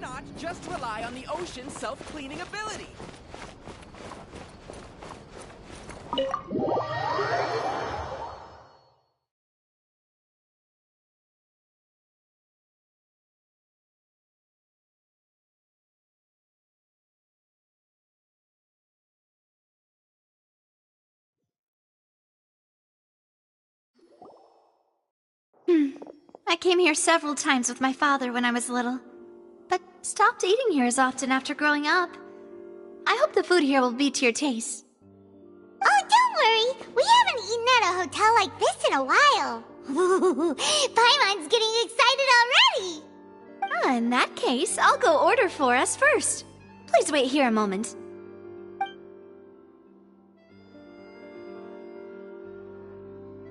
not just rely on the ocean's self-cleaning ability? I came here several times with my father when I was little, but stopped eating here as often after growing up. I hope the food here will be to your taste. Oh, don't worry! We haven't eaten at a hotel like this in a while. Paimon's getting excited already! In that case, I'll go order for us first. Please wait here a moment.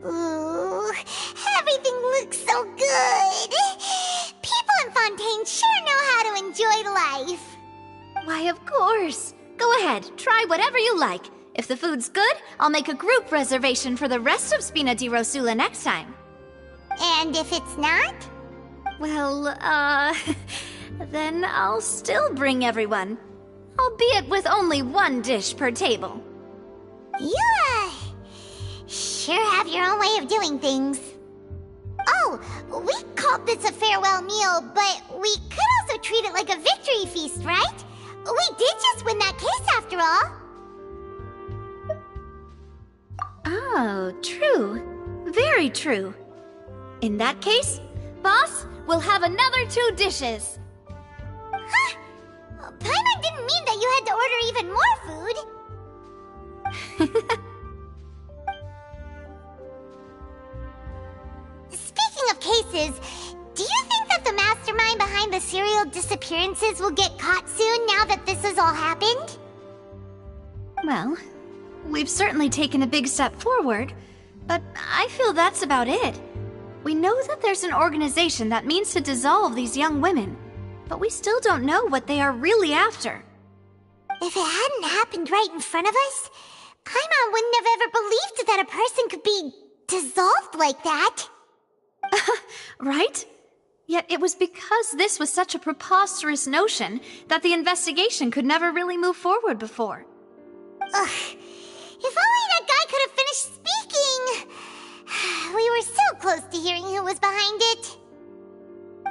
Ooh, everything looks so good! People in Fontaine sure know how to enjoy life! Why, of course. Go ahead, try whatever you like. If the food's good, I'll make a group reservation for the rest of Spina di Rosula next time. And if it's not? Well, then I'll still bring everyone. Albeit with only one dish per table. You, sure have your own way of doing things. Oh, we called this a farewell meal, but we could also treat it like a victory feast, right? We did just win that case after all. Oh, true. Very true. In that case, boss, we'll have another 2 dishes. Huh? Paimon didn't mean that you had to order even more food. Speaking of cases, do you think that the mastermind behind the serial disappearances will get caught soon now that this has all happened? Well, we've certainly taken a big step forward, but I feel that's about it. We know that there's an organization that means to dissolve these young women, but we still don't know what they are really after. If it hadn't happened right in front of us, Paimon wouldn't have ever believed that a person could be dissolved like that. Right? Yet it was because this was such a preposterous notion that the investigation could never really move forward before. Ugh. If only that guy could have finished speaking! We were so close to hearing who was behind it.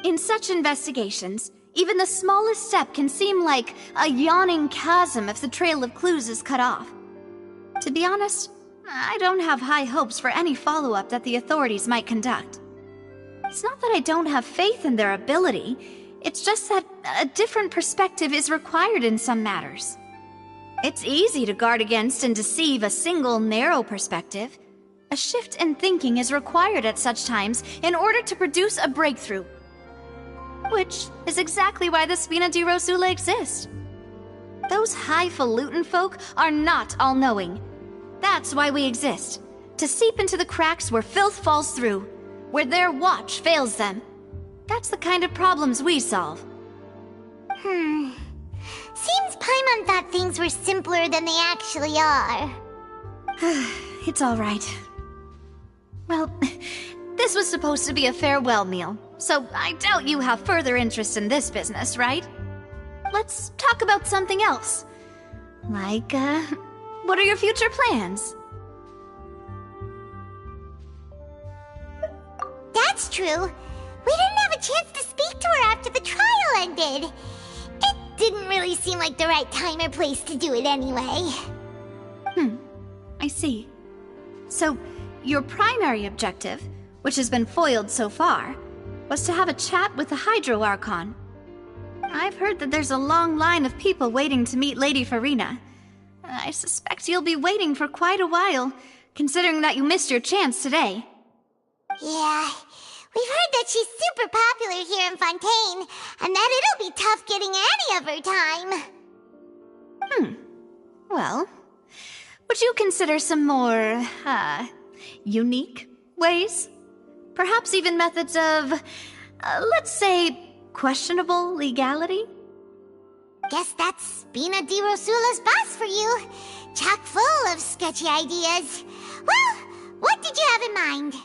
In such investigations, even the smallest step can seem like a yawning chasm if the trail of clues is cut off. To be honest, I don't have high hopes for any follow-up that the authorities might conduct. It's not that I don't have faith in their ability, it's just that a different perspective is required in some matters. It's easy to guard against and deceive a single narrow perspective. A shift in thinking is required at such times in order to produce a breakthrough. Which is exactly why the Spina di Rosula exist. Those highfalutin folk are not all-knowing. That's why we exist. To seep into the cracks where filth falls through, where their watch fails them. That's the kind of problems we solve. Seems Paimon thought things were simpler than they actually are. It's all right. Well, this was supposed to be a farewell meal, so I doubt you have further interest in this business, right? Let's talk about something else. Like, what are your future plans? That's true. We didn't have a chance to speak to her after the trial ended. It didn't really seem like the right time or place to do it anyway. I see. So, your primary objective, which has been foiled so far, was to have a chat with the Hydro Archon. I've heard that there's a long line of people waiting to meet Lady Farina. I suspect you'll be waiting for quite a while, considering that you missed your chance today. Yeah, we've heard that she's super popular here in Fontaine, and that it'll be tough getting any of her time. Well, would you consider some more, unique ways? Perhaps even methods of, let's say, questionable legality? Guess that's Spina di Rosula's boss for you. Chock full of sketchy ideas. Well, what did you have in mind?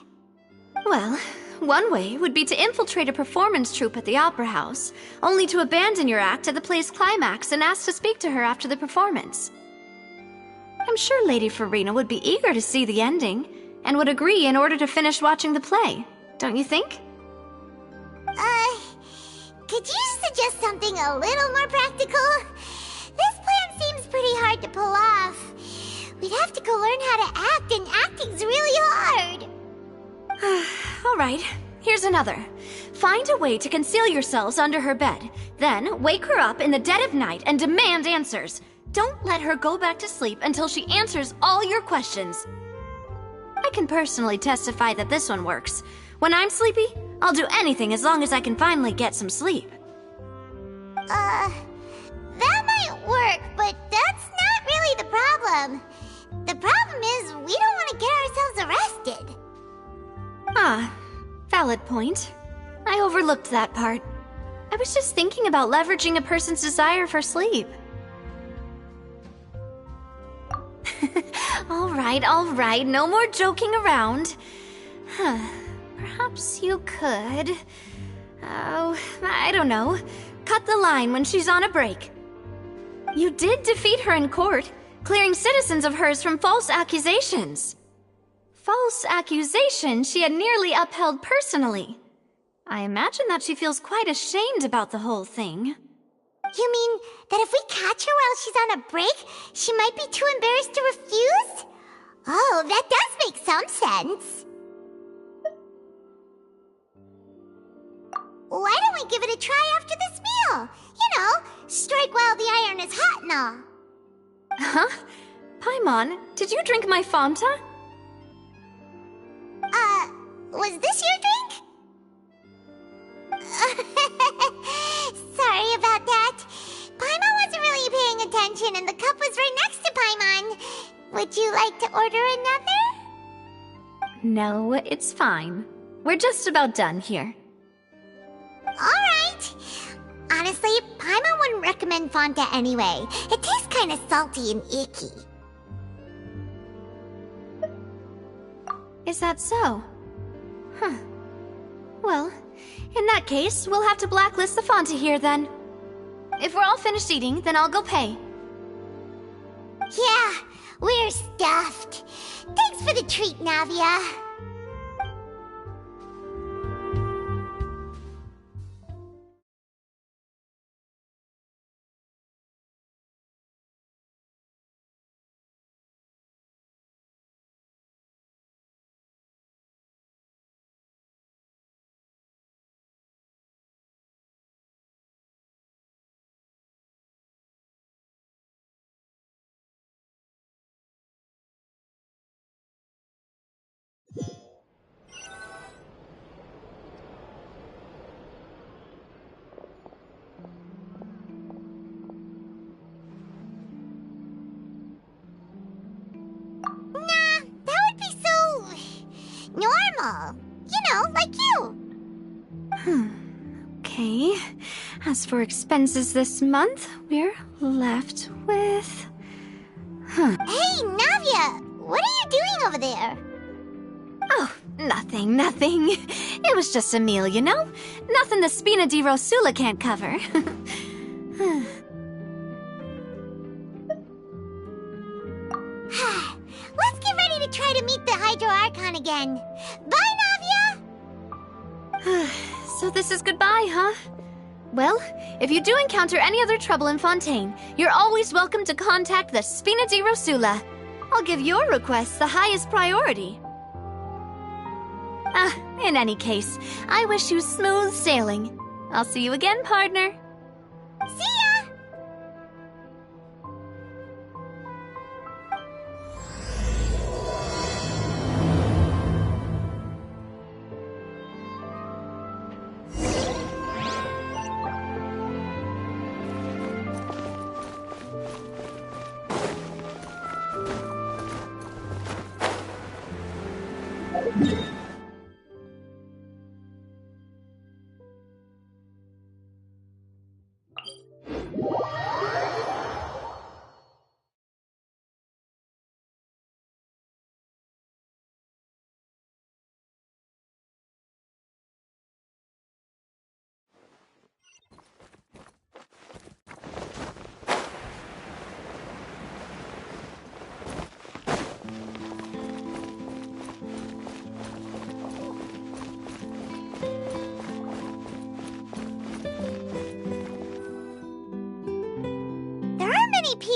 Well, one way would be to infiltrate a performance troupe at the Opera House, only to abandon your act at the play's climax and ask to speak to her after the performance. I'm sure Lady Farina would be eager to see the ending, and would agree in order to finish watching the play, don't you think? Could you suggest something a little more practical? This plan seems pretty hard to pull off. We'd have to go learn how to act, and acting's really hard. All right, here's another. Find a way to conceal yourselves under her bed. Then wake her up in the dead of night and demand answers. Don't let her go back to sleep until she answers all your questions. I can personally testify that this one works. When I'm sleepy, I'll do anything as long as I can finally get some sleep. That might work, but that's not really the problem. The problem is we don't want to get ourselves arrested. Ah, valid point. I overlooked that part. I was just thinking about leveraging a person's desire for sleep. All right, no more joking around. Perhaps you could... Oh, I don't know. Cut the line when she's on a break. You did defeat her in court, clearing citizens of hers from false accusations. False accusations she had nearly upheld personally. I imagine that she feels quite ashamed about the whole thing. You mean that if we catch her while she's on a break, she might be too embarrassed to refuse? Oh, that does make some sense. Why don't we give it a try after this meal? You know, strike while the iron is hot and all. Huh? Paimon, did you drink my Fanta? Was this your drink? Sorry about that. Paimon wasn't really paying attention and the cup was right next to Paimon. Would you like to order another? No, it's fine. We're just about done here. Alright. Honestly, Paimon wouldn't recommend Fanta anyway. It tastes kind of salty and icky. Is that so? Huh. Well, in that case, we'll have to blacklist the Fanta here then. If we're all finished eating, then I'll go pay. Yeah, we're stuffed. Thanks for the treat, Navia. Normal. You know, like you. Okay. As for expenses this month, we're left with... Hey, Navia! What are you doing over there? Oh, nothing. It was just a meal, you know? Nothing the Spina di Rosula can't cover. Let's get ready to try to meet the Hydro Archon again. Bye, Navia! So this is goodbye, huh? Well, if you do encounter any other trouble in Fontaine, you're always welcome to contact the Spina di Rosula. I'll give your request the highest priority. In any case, I wish you smooth sailing. I'll see you again, partner. See ya!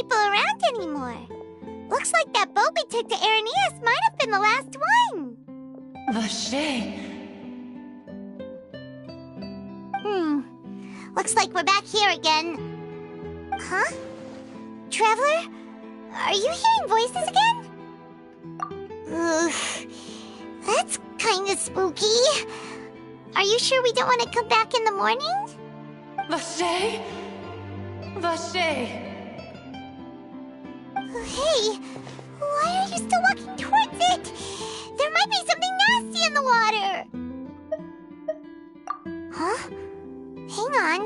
people around anymore. Looks like that boat we took to Arrhenius might have been the last one. Vache. Looks like we're back here again. Huh? Traveler? Are you hearing voices again? Ugh. That's kinda spooky. Are you sure we don't want to come back in the morning? Vache? Vache. Hey, why are you still walking towards it? There might be something nasty in the water. Huh? Hang on.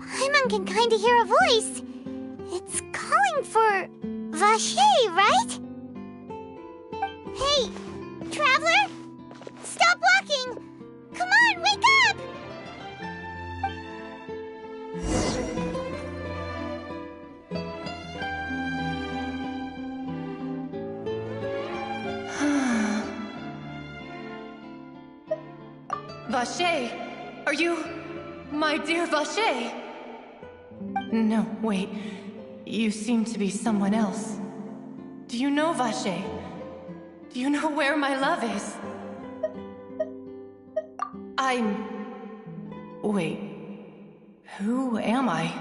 Paimon can kinda hear a voice. It's calling for Vache, right? Hey, Traveler? Stop walking! Come on, wake up! Vache, are you... my dear Vache? No, wait. You seem to be someone else. Do you know Vache? Do you know where my love is? Wait. Who am I?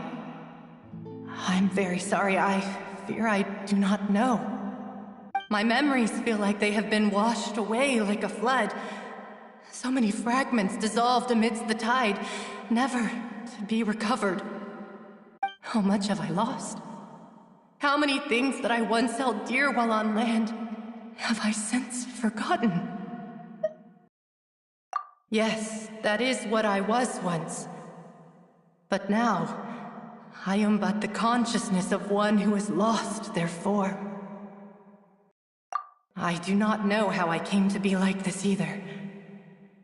I'm very sorry. I fear I do not know. My memories feel like they have been washed away like a flood. So many fragments dissolved amidst the tide, never to be recovered. How much have I lost? How many things that I once held dear while on land have I since forgotten? Yes, that is what I was once. But now, I am but the consciousness of one who has lost their form. I do not know how I came to be like this either.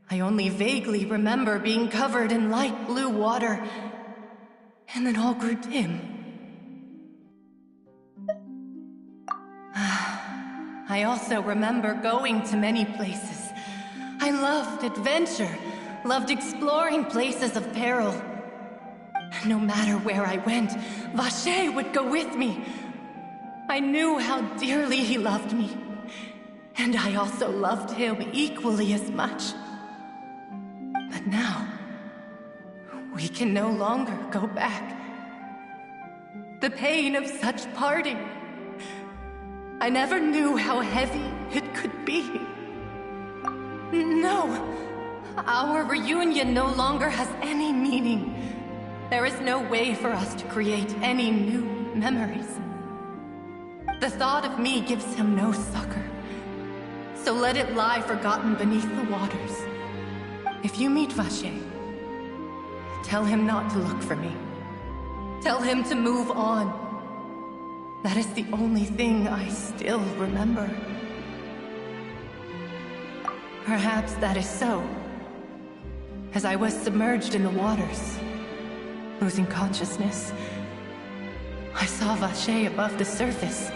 I only vaguely remember being covered in light blue water, and then all grew dim. I also remember going to many places. I loved adventure, loved exploring places of peril. No matter where I went, Vache would go with me. I knew how dearly he loved me, and I also loved him equally as much. But now, we can no longer go back. The pain of such parting, I never knew how heavy it could be. No, our reunion no longer has any meaning. There is no way for us to create any new memories. The thought of me gives him no succor, so let it lie forgotten beneath the waters. If you meet Vache, tell him not to look for me. Tell him to move on. That is the only thing I still remember. Perhaps that is so. As I was submerged in the waters, losing consciousness, I saw Vache above the surface.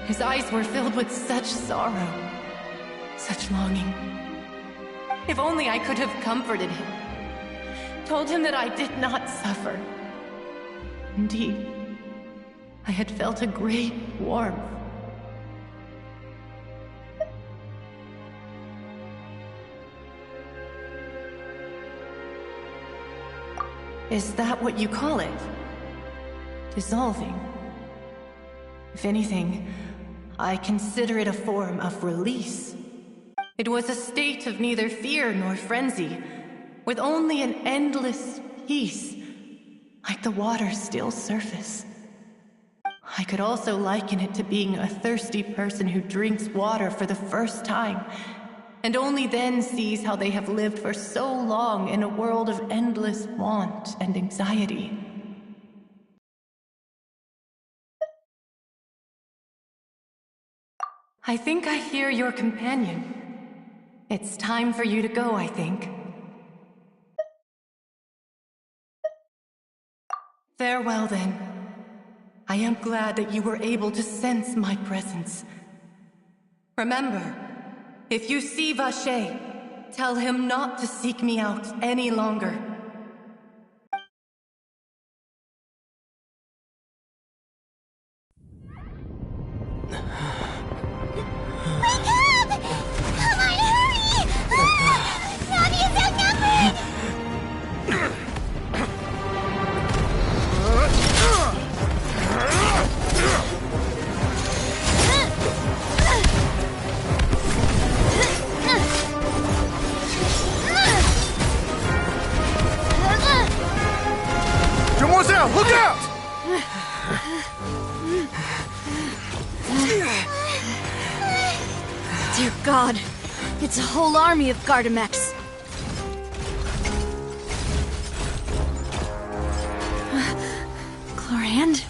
His eyes were filled with such sorrow, such longing. If only I could have comforted him, told him that I did not suffer. Indeed, I had felt a great warmth. Is that what you call it? Dissolving? If anything, I consider it a form of release. It was a state of neither fear nor frenzy, with only an endless peace, like the water's still surface. I could also liken it to being a thirsty person who drinks water for the first time, and only then sees how they have lived for so long in a world of endless want and anxiety. I think I hear your companion. It's time for you to go, I think. Farewell, then. I am glad that you were able to sense my presence. Remember, if you see Vache, tell him not to seek me out any longer. It's a whole army of Gardamex. Chlorand?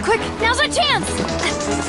Quick, now's our chance!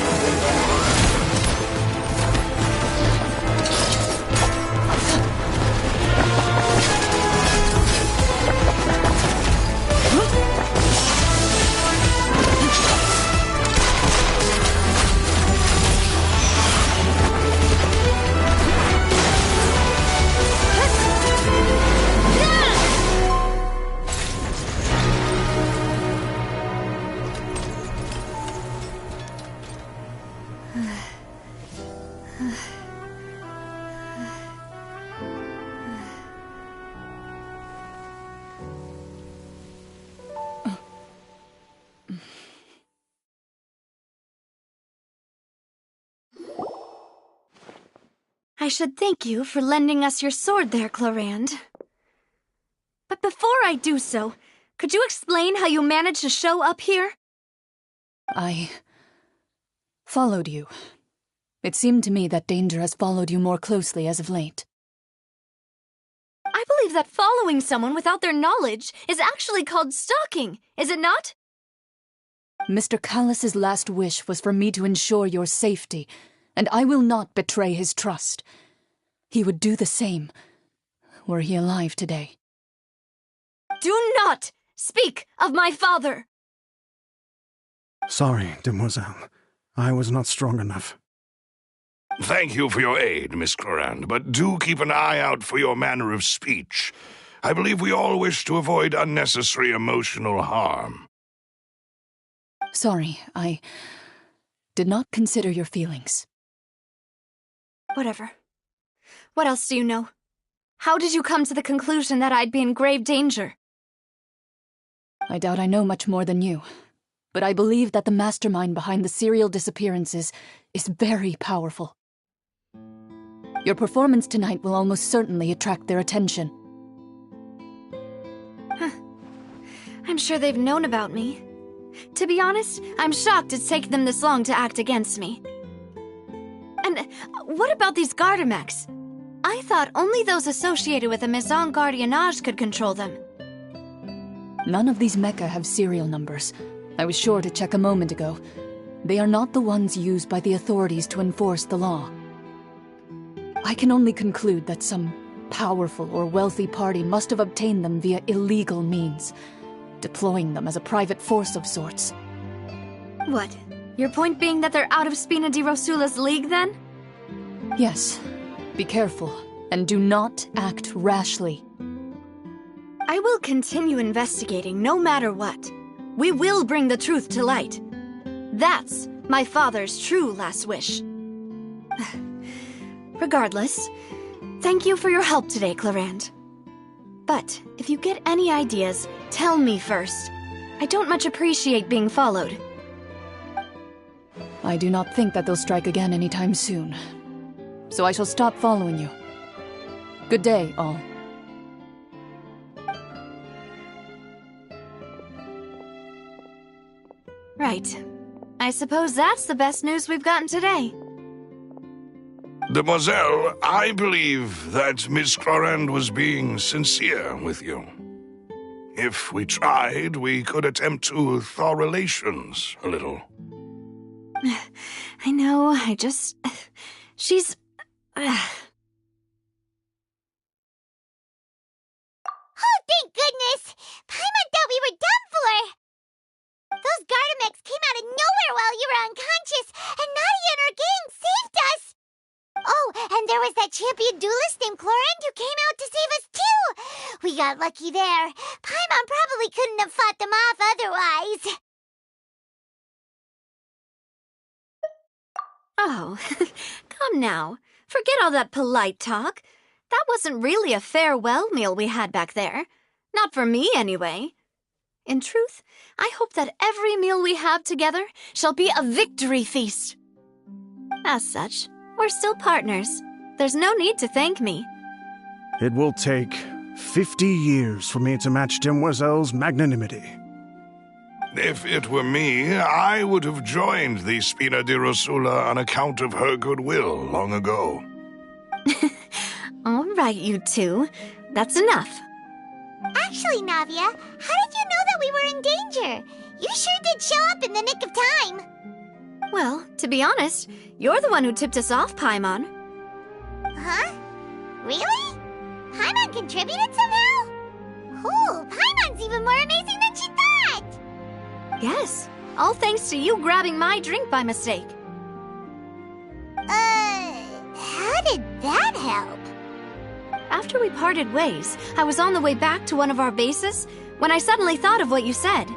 I should thank you for lending us your sword there, Chlorand. But before I do so, could you explain how you managed to show up here? I followed you. It seemed to me that danger has followed you more closely as of late. I believe that following someone without their knowledge is actually called stalking, is it not? Mr. Callus's last wish was for me to ensure your safety, and I will not betray his trust. He would do the same, were he alive today. Do not speak of my father! Sorry, demoiselle. I was not strong enough. Thank you for your aid, Miss Chlorand, but do keep an eye out for your manner of speech. I believe we all wish to avoid unnecessary emotional harm. Sorry, I did not consider your feelings. Whatever. What else do you know? How did you come to the conclusion that I'd be in grave danger? I doubt I know much more than you, but I believe that the mastermind behind the serial disappearances is very powerful. Your performance tonight will almost certainly attract their attention. I'm sure they've known about me. To be honest, I'm shocked it's taken them this long to act against me. And what about these Gardamex? I thought only those associated with the Maison Gardiennage could control them. None of these mecha have serial numbers. I was sure to check a moment ago. They are not the ones used by the authorities to enforce the law. I can only conclude that some powerful or wealthy party must have obtained them via illegal means, deploying them as a private force of sorts. What? Your point being that they're out of Spina di Rosula's league, then? Yes. Be careful, and do not act rashly. I will continue investigating no matter what. We will bring the truth to light. That's my father's true last wish. Regardless, thank you for your help today, Chlorand. But if you get any ideas, tell me first. I don't much appreciate being followed. I do not think that they'll strike again anytime soon. So I shall stop following you. Good day, all. Right. I suppose that's the best news we've gotten today. Demoiselle, I believe that Miss Chlorand was being sincere with you. If we tried, we could attempt to thaw relations a little. I know, she's... Oh, thank goodness! Paimon thought we were done for! Those Gardamex came out of nowhere while you were unconscious, and Nadia and her gang saved us! Oh, and there was that champion duelist named Chlorand who came out to save us too! We got lucky there. Paimon probably couldn't have fought them off otherwise. Oh, come now. Forget all that polite talk. That wasn't really a farewell meal we had back there. Not for me, anyway. In truth, I hope that every meal we have together shall be a victory feast. As such, we're We're still partners. There's no need to thank me. It will take 50 years for me to match Demoiselle's magnanimity. If it were me, I would have joined the Spina di Rosula on account of her goodwill long ago. All right, you two. That's enough. Actually, Navia, how did you know that we were in danger? You sure did show up in the nick of time. Well, to be honest, you're the one who tipped us off, Paimon. Huh? Really? Paimon contributed somehow? Ooh, Paimon's even more amazing than she thought! Yes, all thanks to you grabbing my drink by mistake. How did that help? After we parted ways, I was on the way back to one of our bases when I suddenly thought of what you said.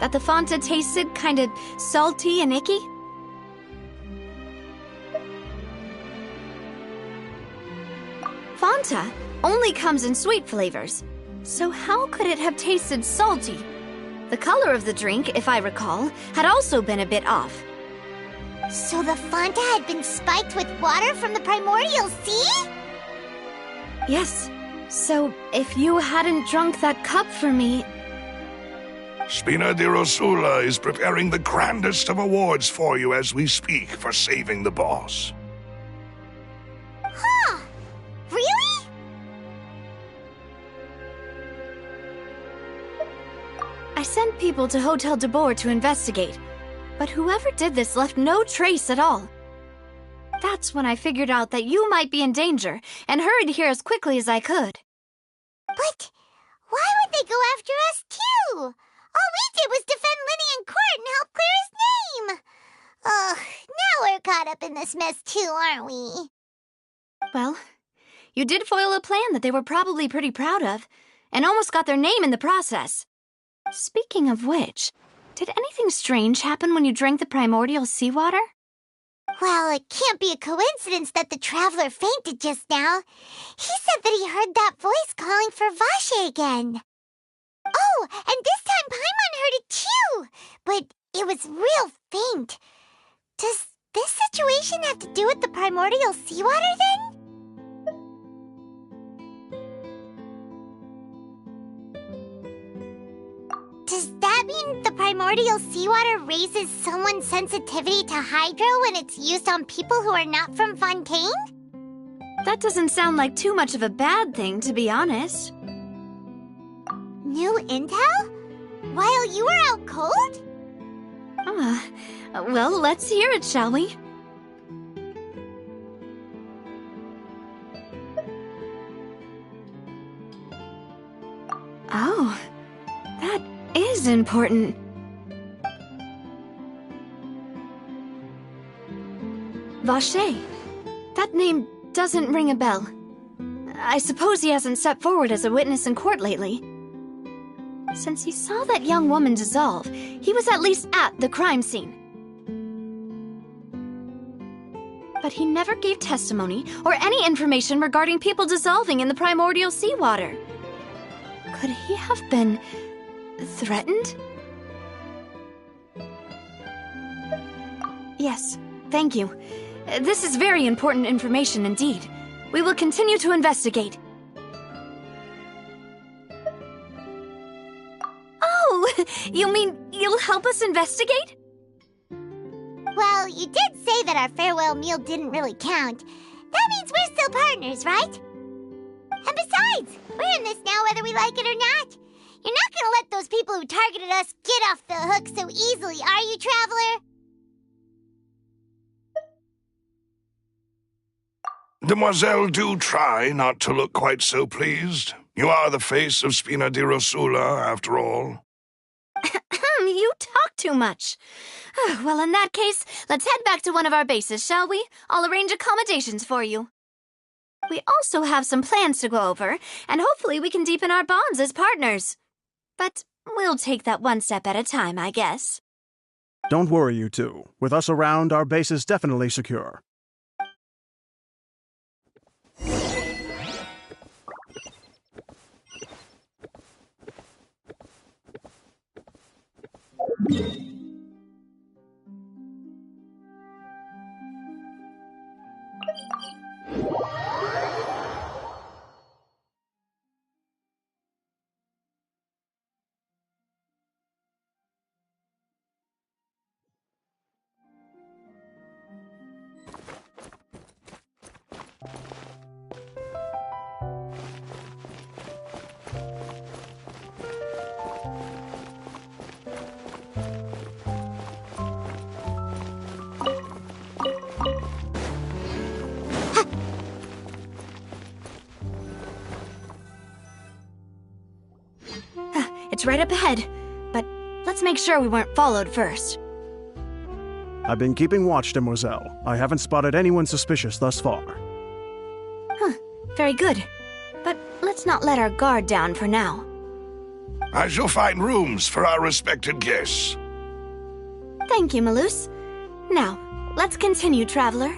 That the Fanta tasted kinda salty and icky? Fanta only comes in sweet flavors, so how could it have tasted salty? The color of the drink, if I recall, had also been a bit off. So the Fanta had been spiked with water from the primordial sea? Yes. So, if you hadn't drunk that cup for me... Spina di Rosula is preparing the grandest of awards for you as we speak for saving the boss. Huh. Really? I sent people to Hotel de Boer to investigate, but whoever did this left no trace at all. That's when I figured out that you might be in danger and hurried here as quickly as I could. But why would they go after us too? All we did was defend Linny in court and help clear his name. Ugh, now we're caught up in this mess too, aren't we? Well, you did foil a plan that they were probably pretty proud of, and almost got their name in the process. Speaking of which, did anything strange happen when you drank the primordial seawater? Well, it can't be a coincidence that the traveler fainted just now. He said that he heard that voice calling for Vache again. Oh, and this time Paimon heard it too, but it was real faint. Does this situation have to do with the primordial seawater then? Does that mean the primordial seawater raises someone's sensitivity to hydro when it's used on people who are not from Fontaine? That doesn't sound like too much of a bad thing, to be honest. New intel? While you were out cold? Well, let's hear it, shall we? Oh, that is important. Vache. That name doesn't ring a bell. I suppose he hasn't stepped forward as a witness in court lately. Since he saw that young woman dissolve, he was at least at the crime scene. But he never gave testimony or any information regarding people dissolving in the primordial seawater. Could he have been threatened? Yes, thank you. This is very important information indeed. We will continue to investigate. Oh, you mean you'll help us investigate? Well, you did say that our farewell meal didn't really count. That means we're still partners, right? And besides, we're in this now whether we like it or not. You're not gonna let those people who targeted us get off the hook so easily, are you, Traveler? Demoiselle, do try not to look quite so pleased. You are the face of Spina di Rosula, after all. You talk too much. Well, in that case, let's head back to one of our bases, shall we? I'll arrange accommodations for you. We also have some plans to go over, and hopefully we can deepen our bonds as partners. But we'll take that one step at a time, I guess. Don't worry, you two. With us around, our base is definitely secure. It's right up ahead, but let's make sure we weren't followed first. I've been keeping watch, Demoiselle. I haven't spotted anyone suspicious thus far. Very good. But let's not let our guard down for now. I shall find rooms for our respected guests. Thank you, Malus. Now, let's continue, Traveler.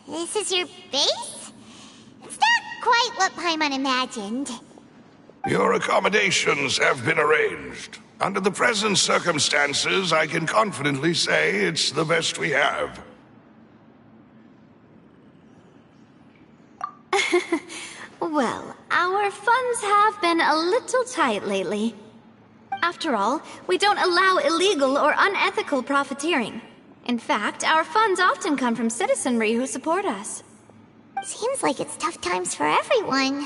This is your base? It's not quite what Paimon imagined. Your accommodations have been arranged. Under the present circumstances, I can confidently say it's the best we have. Well, our funds have been a little tight lately. After all, we don't allow illegal or unethical profiteering. In fact, our funds often come from citizenry who support us. Seems like it's tough times for everyone.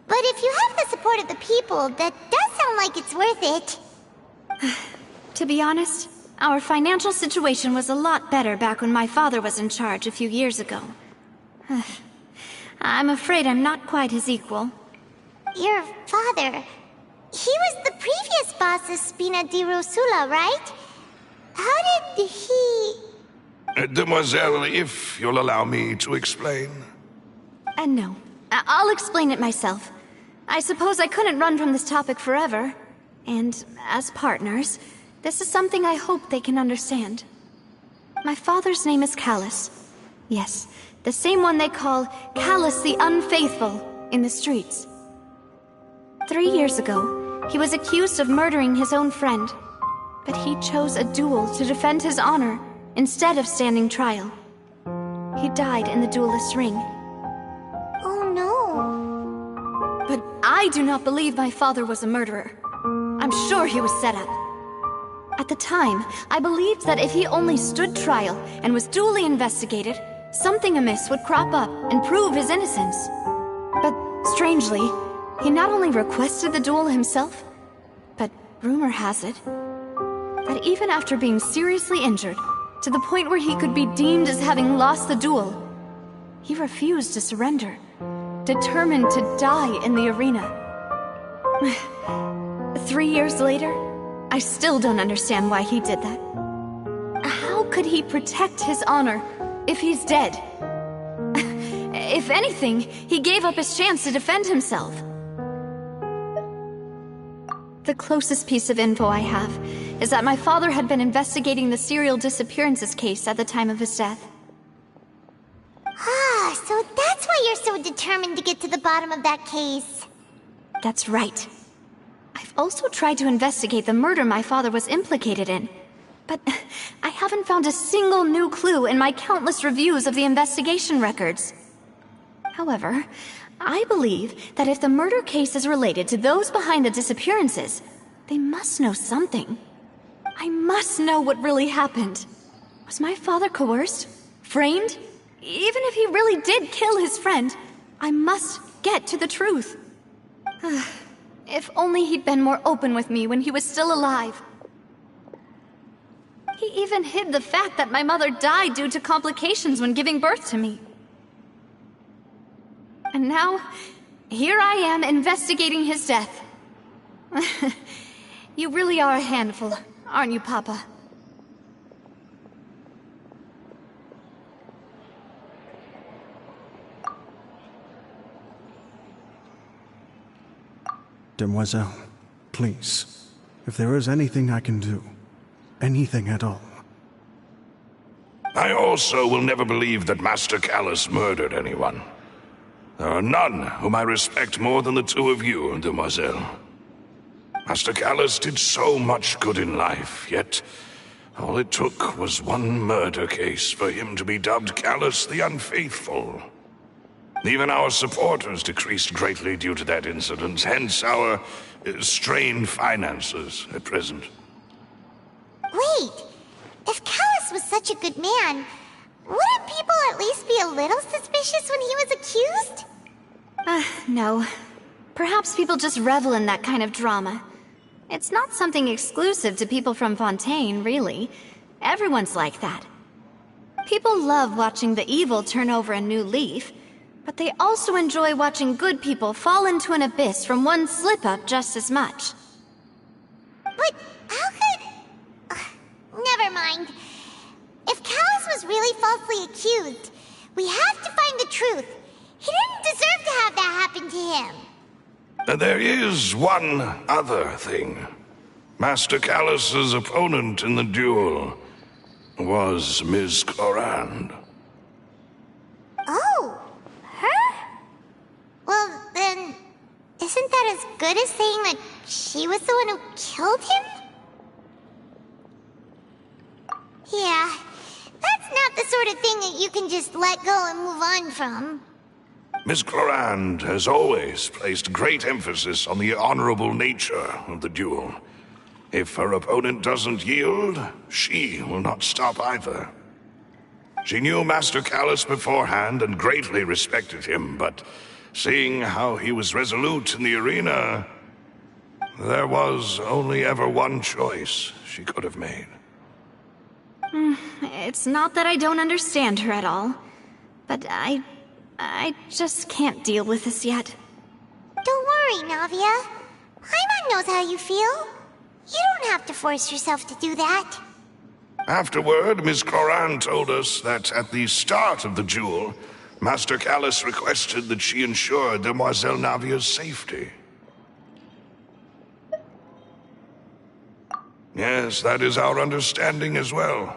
But if you have the support of the people, that does sound like it's worth it. To be honest, our financial situation was a lot better back when my father was in charge a few years ago. I'm afraid I'm not quite his equal. Your father... he was the previous boss of Spina di Rosula, right? How did he... Demoiselle, if you'll allow me to explain. No. I'll explain it myself. I suppose I couldn't run from this topic forever. And as partners, this is something I hope they can understand. My father's name is Callus. Yes, the same one they call Callus the Unfaithful in the streets. 3 years ago, he was accused of murdering his own friend. But he chose a duel to defend his honor instead of standing trial. He died in the duelist's ring. Oh no. But I do not believe my father was a murderer. I'm sure he was set up. At the time, I believed that if he only stood trial and was duly investigated, something amiss would crop up and prove his innocence. But strangely, he not only requested the duel himself, but rumor has it that even after being seriously injured, to the point where he could be deemed as having lost the duel, he refused to surrender, determined to die in the arena. 3 years later, I still don't understand why he did that. How could he protect his honor if he's dead? If anything, he gave up his chance to defend himself. The closest piece of info I have is that my father had been investigating the serial disappearances case at the time of his death. Ah, so that's why you're so determined to get to the bottom of that case. That's right. I've also tried to investigate the murder my father was implicated in, but I haven't found a single new clue in my countless reviews of the investigation records. However, I believe that if the murder case is related to those behind the disappearances, they must know something. I must know what really happened. Was my father coerced? Framed? Even if he really did kill his friend, I must get to the truth. If only he'd been more open with me when he was still alive. He even hid the fact that my mother died due to complications when giving birth to me. And now, here I am investigating his death. You really are a handful, aren't you, Papa? Demoiselle, please, if there is anything I can do, anything at all. I also will never believe that Master Callus murdered anyone. There are none whom I respect more than the two of you, Demoiselle. Master Callus did so much good in life, yet all it took was one murder case for him to be dubbed Callus the Unfaithful. Even our supporters decreased greatly due to that incident, hence our strained finances at present. Wait, if Callus was such a good man, wouldn't people at least be a little suspicious when he was accused? No. Perhaps people just revel in that kind of drama. It's not something exclusive to people from Fontaine, really. Everyone's like that. People love watching the evil turn over a new leaf, but they also enjoy watching good people fall into an abyss from one slip-up just as much. But how could... never mind. If Callus was really falsely accused, we have to find the truth. He didn't deserve to have that happen to him. There is one other thing. Master Callus's opponent in the duel was Ms. Clorand. Oh, her? Well, then, isn't that as good as saying that she was the one who killed him? Yeah, that's not the sort of thing that you can just let go and move on from. Ms. Clorand has always placed great emphasis on the honorable nature of the duel. If her opponent doesn't yield, she will not stop either. She knew Master Callus beforehand and greatly respected him, but seeing how he was resolute in the arena, there was only ever one choice she could have made. It's not that I don't understand her at all, but I just can't deal with this yet. Don't worry, Navia. Paimon knows how you feel. You don't have to force yourself to do that. Afterward, Ms. Clorand told us that at the start of the duel, Master Callus requested that she ensure Demoiselle Navia's safety. Yes, that is our understanding as well.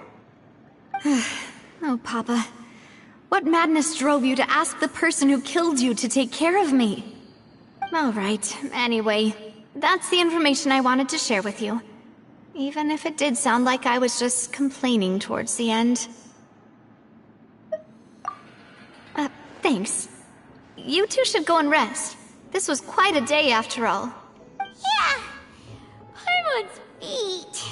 Oh, Papa. What madness drove you to ask the person who killed you to take care of me? All right, anyway, that's the information I wanted to share with you. Even if it did sound like I was just complaining towards the end. Thanks. You two should go and rest. This was quite a day after all. Yeah, Paimon's feet.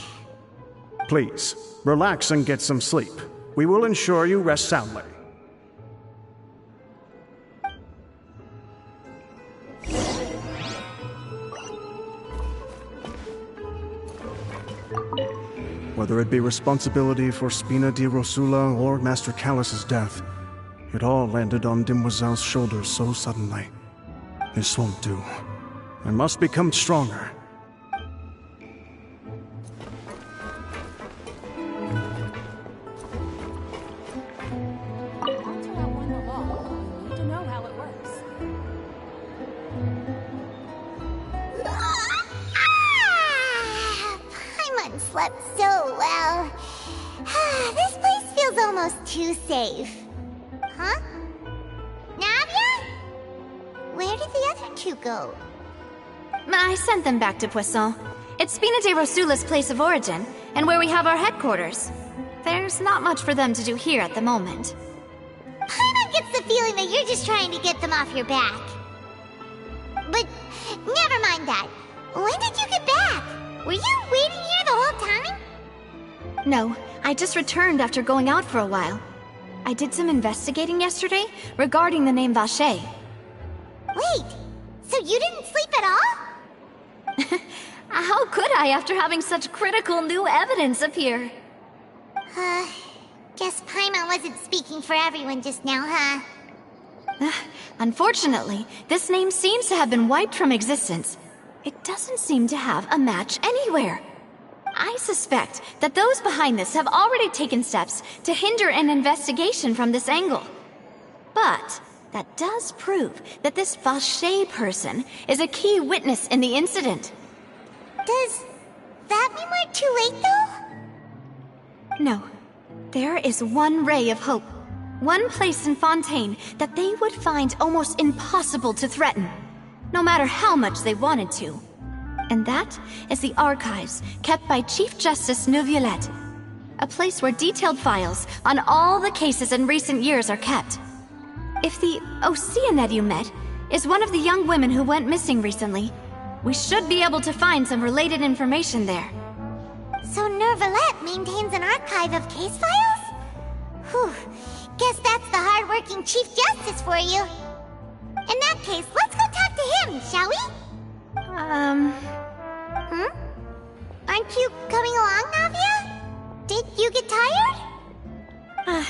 Please, relax and get some sleep. We will ensure you rest soundly. Whether it be responsibility for Spina di Rosula or Master Callus's death, it all landed on Demoiselle's shoulders so suddenly. This won't do. I must become stronger. Paimon slept so well. This place feels almost too safe. Huh? Navia? Where did the other two go? I sent them back to Poisson. It's Spina di Rosula's place of origin, and where we have our headquarters. There's not much for them to do here at the moment. Paimon gets the feeling that you're just trying to get them off your back. but never mind that. When did you get back? Were you waiting here the whole time? No, I just returned after going out for a while. I did some investigating yesterday regarding the name Vache. Wait, so you didn't sleep at all? How could I after having such critical new evidence appear? Guess Paimon wasn't speaking for everyone just now, huh? Unfortunately, this name seems to have been wiped from existence. It doesn't seem to have a match anywhere. I suspect that those behind this have already taken steps to hinder an investigation from this angle. But that does prove that this Vache person is a key witness in the incident. Does that mean we're too late, though? No. There is one ray of hope. One place in Fontaine that they would find almost impossible to threaten, no matter how much they wanted to. And that is the archives kept by Chief Justice Neuvillette, a place where detailed files on all the cases in recent years are kept. If the Oceanid you met is one of the young women who went missing recently, we should be able to find some related information there. So Neuvillette maintains an archive of case files? Whew, guess that's the hard-working Chief Justice for you. In that case, let's go talk to him, shall we? Aren't you coming along, Navia? Did you get tired?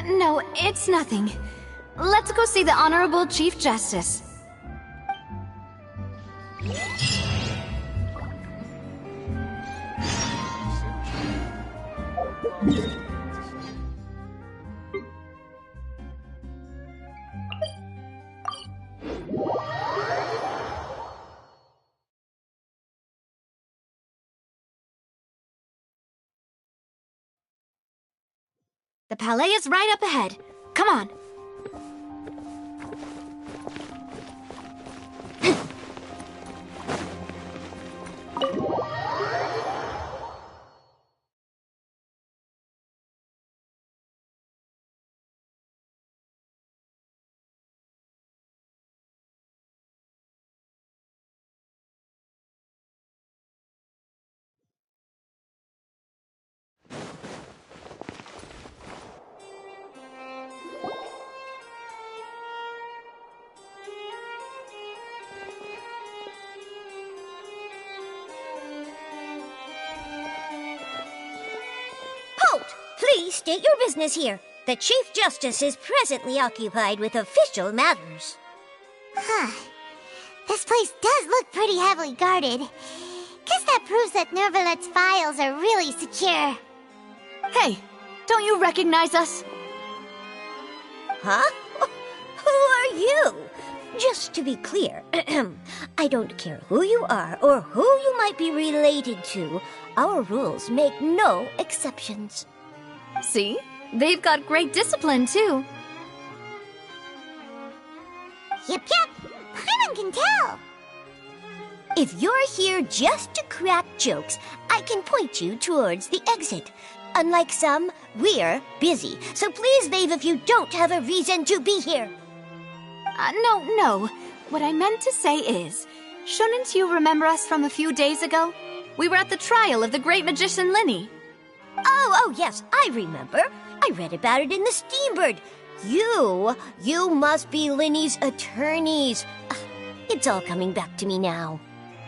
No, it's nothing. Let's go see the Honorable Chief Justice. The Palais is right up ahead. Come on. Please state your business here. The Chief Justice is presently occupied with official matters. This place does look pretty heavily guarded. Guess that proves that Neuvillette's files are really secure. Hey, don't you recognize us? Huh? Who are you? Just to be clear, I don't care who you are or who you might be related to. Our rules make no exceptions. See? They've got great discipline, too. Yep. Paimon can tell. If you're here just to crack jokes, I can point you towards the exit. Unlike some, we're busy, so please leave if you don't have a reason to be here. No. What I meant to say is, shouldn't you remember us from a few days ago? We were at the trial of the great magician Linny. Oh, yes, I remember. I read about it in the Steambird. You must be Linny's attorneys. It's all coming back to me now.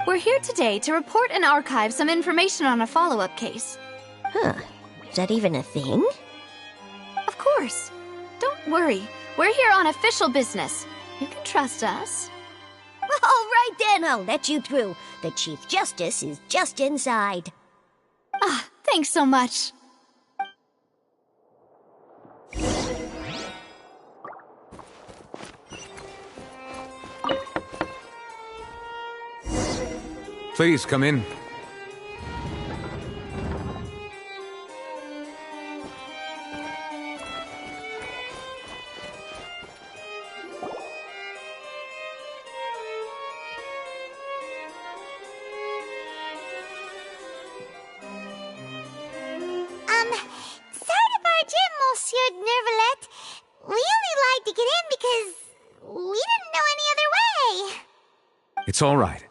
We're here today to report and archive some information on a follow-up case. Huh. Is that even a thing? Of course. Don't worry. We're here on official business. You can trust us. All right then, I'll let you through. The Chief Justice is just inside. Thanks so much. Please come in. Sorry to barge in, Monsieur Neuvillette. We only lied to get in because we didn't know any other way. It's all right.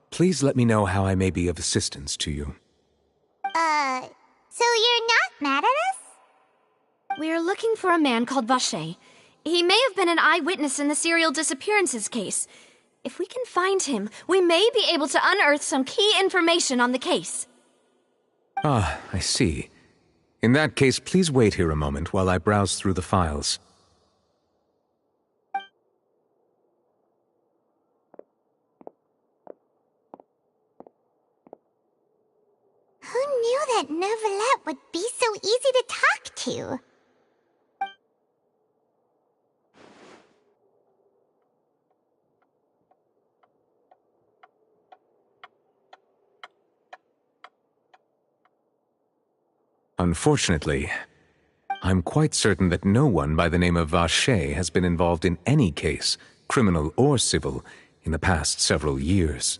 Please let me know how I may be of assistance to you. So you're not mad at us? We're looking for a man called Vacher. He may have been an eyewitness in the serial disappearances case. If we can find him, we may be able to unearth some key information on the case. Ah, I see. In that case, please wait here a moment while I browse through the files. Who knew that Neuvillette would be so easy to talk to? Unfortunately, I'm quite certain that no one by the name of Vacher has been involved in any case, criminal or civil, in the past several years.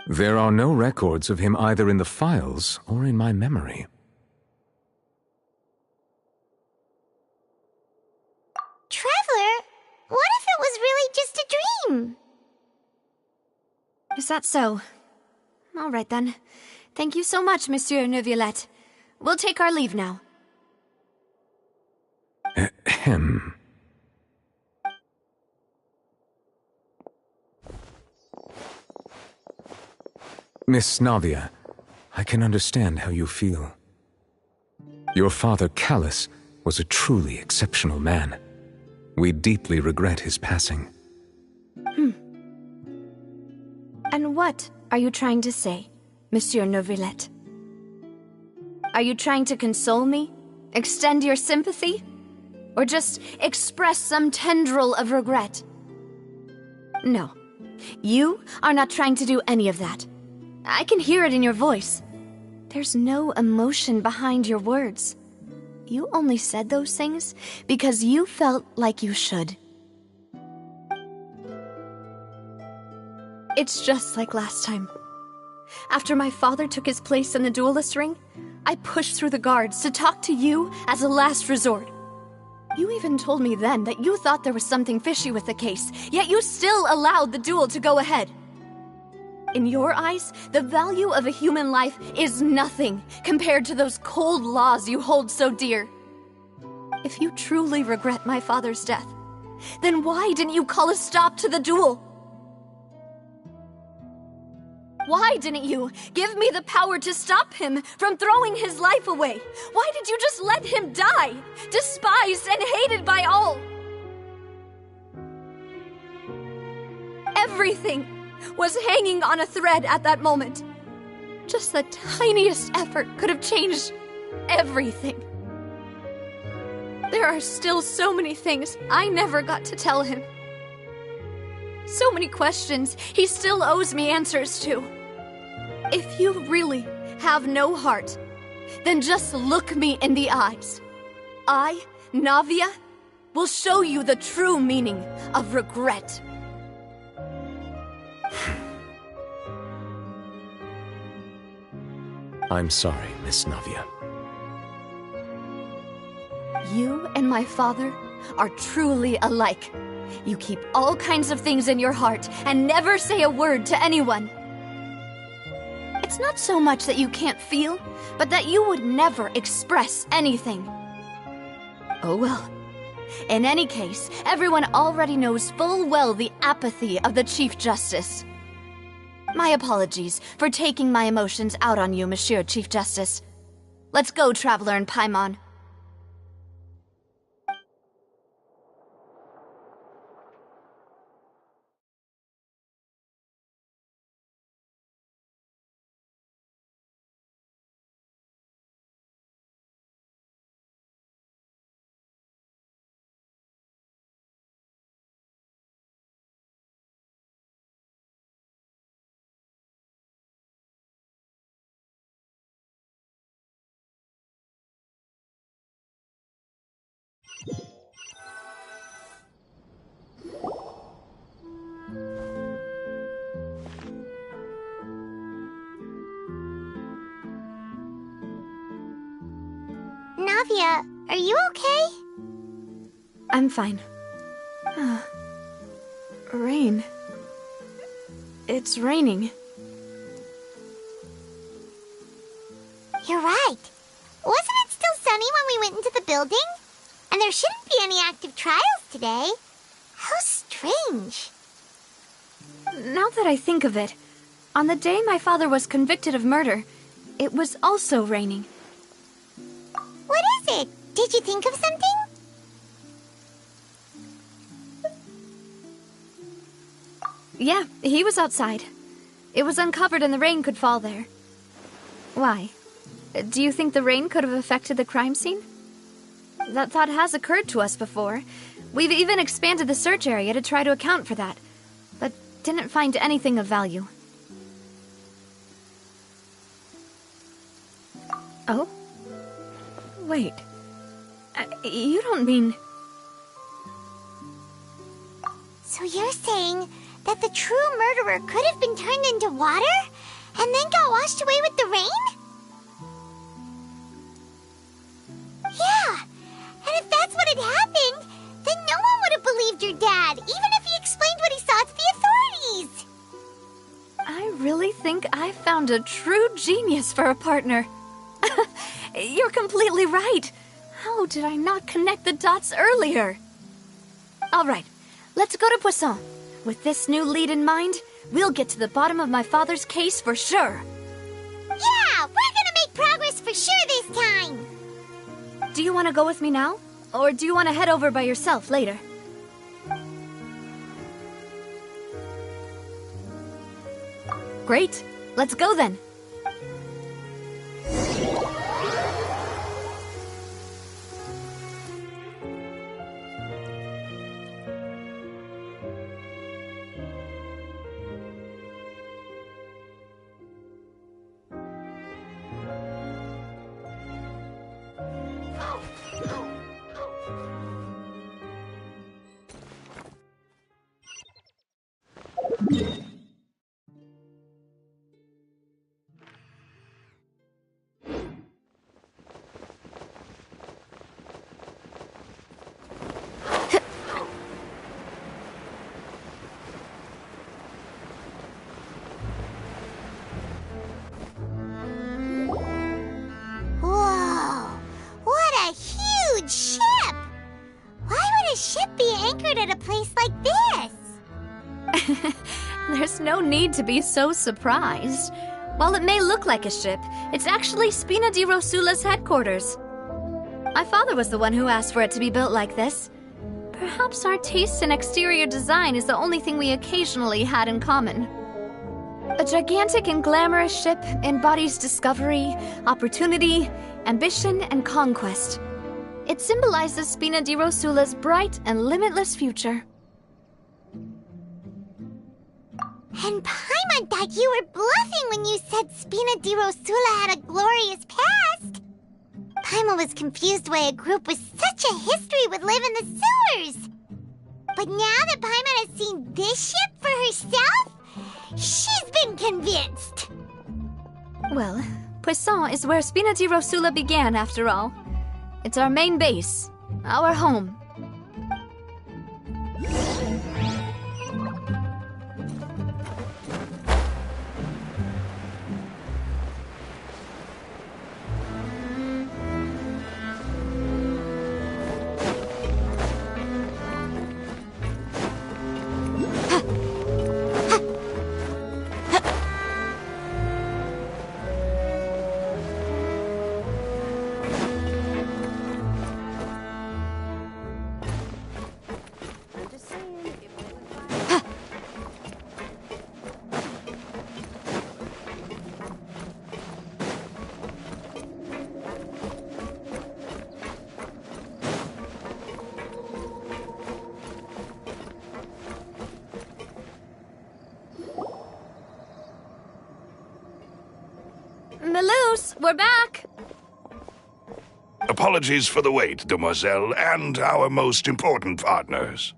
There are no records of him either in the files or in my memory. Traveler, what if it was really just a dream? Is that so? All right then. Thank you so much, Monsieur Neuvillette. We'll take our leave now. Ahem. Miss Navia, I can understand how you feel. Your father, Callus, was a truly exceptional man. We deeply regret his passing. And what are you trying to say, Monsieur Neuvillette? Are you trying to console me? Extend your sympathy? Or just express some tendril of regret? No. You are not trying to do any of that. I can hear it in your voice. There's no emotion behind your words. You only said those things because you felt like you should. It's just like last time. After my father took his place in the duelist ring, I pushed through the guards to talk to you as a last resort. You even told me then that you thought there was something fishy with the case, yet you still allowed the duel to go ahead. In your eyes, the value of a human life is nothing compared to those cold laws you hold so dear. If you truly regret my father's death, then why didn't you call a stop to the duel? Why didn't you give me the power to stop him from throwing his life away? Why did you just let him die, despised and hated by all? Everything was hanging on a thread at that moment. Just the tiniest effort could have changed everything. There are still so many things I never got to tell him. So many questions he still owes me answers to. If you really have no heart, then just look me in the eyes. I, Navia, will show you the true meaning of regret. I'm sorry, Miss Navia. You and my father are truly alike. You keep all kinds of things in your heart and never say a word to anyone. It's not so much that you can't feel, but that you would never express anything. Oh well. In any case, everyone already knows full well the apathy of the Chief Justice. My apologies for taking my emotions out on you, Monsieur Chief Justice. Let's go, Traveler and Paimon. Navia, are you okay? I'm fine. Rain. It's raining. You're right. Wasn't it still sunny when we went into the building? And there shouldn't be any active trials today. How strange. Now that I think of it, on the day my father was convicted of murder, it was also raining. What is it? Did you think of something? Yeah, he was outside. It was uncovered and the rain could fall there. Why? Do you think the rain could have affected the crime scene? That thought has occurred to us before. We've even expanded the search area to try to account for that, but didn't find anything of value. Oh? Wait. You don't mean... So you're saying that the true murderer could have been turned into water and then got washed away with the rain? Yeah, and if that's what had happened, then no one would have believed your dad, even if he explained what he saw to the authorities. I really think I found a true genius for a partner. You're completely right. How did I not connect the dots earlier? All right, let's go to Poisson. With this new lead in mind, we'll get to the bottom of my father's case for sure. Yeah, we're gonna make progress for sure this time. Do you want to go with me now? Or do you want to head over by yourself later? Great. Let's go then. Whoa, what a huge ship! Why would a ship be anchored at a place like this? There's no need to be so surprised. While it may look like a ship, it's actually Spina di Rosula's headquarters. My father was the one who asked for it to be built like this. Perhaps our taste in exterior design is the only thing we occasionally had in common. A gigantic and glamorous ship embodies discovery, opportunity, ambition, and conquest. It symbolizes Spina di Rosula's bright and limitless future. And Paimon thought you were bluffing when you said Spina di Rosula had a glorious past. Paimon was confused why a group with such a history would live in the sewers. But now that Paimon has seen this ship for herself, she's been convinced. Well, Poisson is where Spina di Rosula began, after all. It's our main base, our home. Melus, we're back! Apologies for the wait, demoiselle, and our most important partners.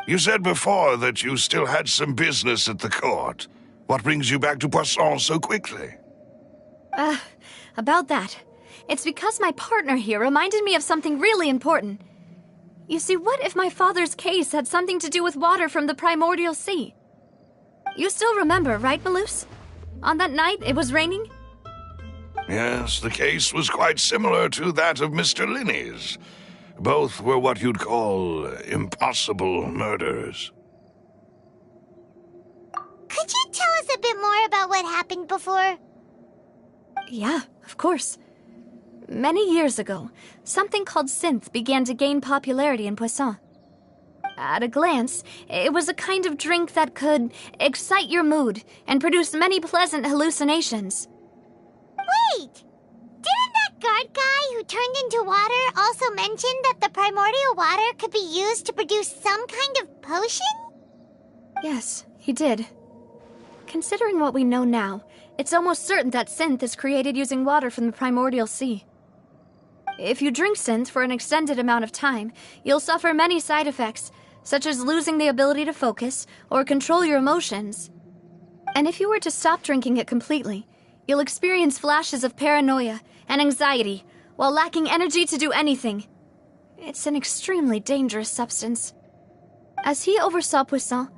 You said before that you still had some business at the court. What brings you back to Poisson so quickly? About that. It's because my partner here reminded me of something really important. You see, what if my father's case had something to do with water from the primordial sea? You still remember, right, Malus? On that night, it was raining? Yes, the case was quite similar to that of Mr. Linney's. Both were what you'd call impossible murders. Could you tell us a bit more about what happened before? Yeah, of course. Many years ago, something called synth began to gain popularity in Poisson. At a glance, it was a kind of drink that could excite your mood and produce many pleasant hallucinations. Wait! Didn't that guard guy who turned into water also mention that the primordial water could be used to produce some kind of potion? Yes, he did. Considering what we know now, it's almost certain that synth is created using water from the primordial sea. If you drink synth for an extended amount of time, you'll suffer many side effects, such as losing the ability to focus or control your emotions. And if you were to stop drinking it completely, you'll experience flashes of paranoia and anxiety while lacking energy to do anything. It's an extremely dangerous substance. As he oversaw Poisson,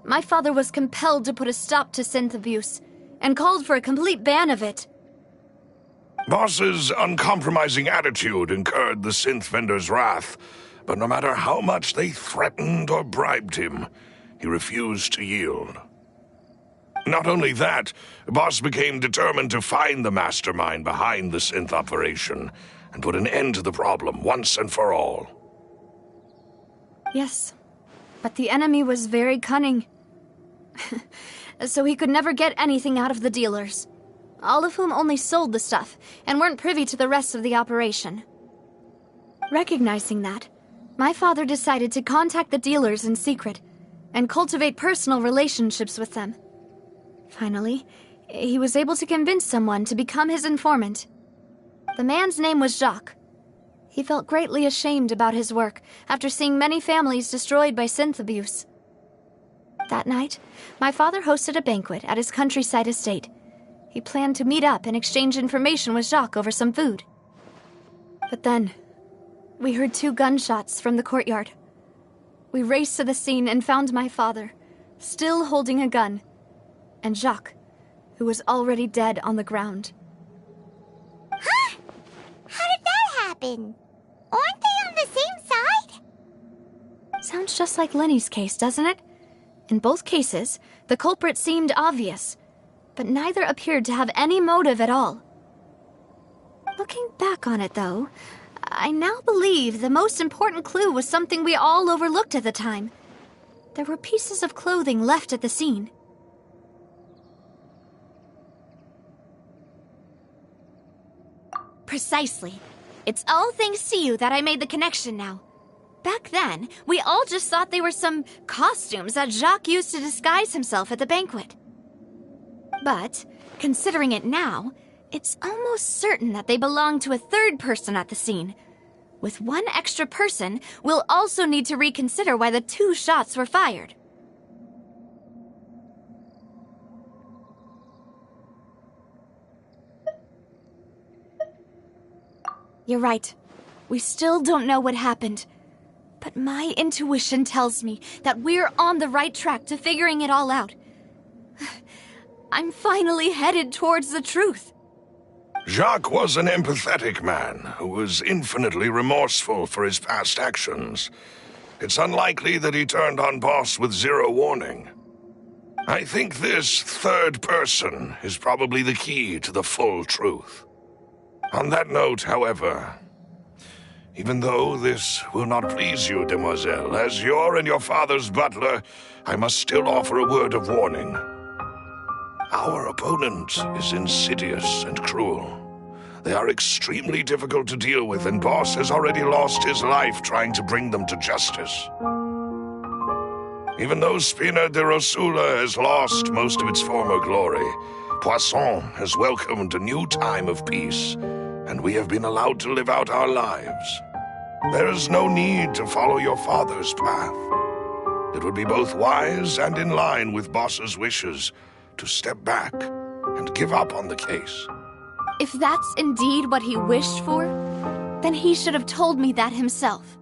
my father was compelled to put a stop to synth abuse and called for a complete ban of it. Boss's uncompromising attitude incurred the synth vendor's wrath, but no matter how much they threatened or bribed him, he refused to yield. Not only that, Boss became determined to find the mastermind behind the synth operation and put an end to the problem once and for all. Yes, but the enemy was very cunning. So he could never get anything out of the dealers, all of whom only sold the stuff and weren't privy to the rest of the operation. Recognizing that, my father decided to contact the dealers in secret and cultivate personal relationships with them. Finally, he was able to convince someone to become his informant. The man's name was Jacques. He felt greatly ashamed about his work after seeing many families destroyed by synth abuse. That night, my father hosted a banquet at his countryside estate. He planned to meet up and exchange information with Jacques over some food. But then, we heard 2 gunshots from the courtyard. We raced to the scene and found my father, still holding a gun, and Jacques, who was already dead on the ground. Huh? How did that happen? Aren't they on the same side? Sounds just like Lenny's case, doesn't it? In both cases, the culprit seemed obvious, but neither appeared to have any motive at all. Looking back on it, though, I now believe the most important clue was something we all overlooked at the time. There were pieces of clothing left at the scene. Precisely. It's all thanks to you that I made the connection now. Back then, we all just thought they were some costumes that Jacques used to disguise himself at the banquet. But, considering it now, it's almost certain that they belong to a third person at the scene. With one extra person, we'll also need to reconsider why the 2 shots were fired. You're right. We still don't know what happened. But my intuition tells me that we're on the right track to figuring it all out. I'm finally headed towards the truth. Jacques was an empathetic man who was infinitely remorseful for his past actions. It's unlikely that he turned on Boss with 0 warning. I think this third person is probably the key to the full truth. On that note, however, even though this will not please you, demoiselle, as your and your father's butler, I must still offer a word of warning. Our opponent is insidious and cruel. They are extremely difficult to deal with, and Boss has already lost his life trying to bring them to justice. Even though Spina de Rosula has lost most of its former glory, Poisson has welcomed a new time of peace, and we have been allowed to live out our lives. There is no need to follow your father's path. It would be both wise and in line with Boss's wishes to step back and give up on the case. If that's indeed what he wished for, then he should have told me that himself.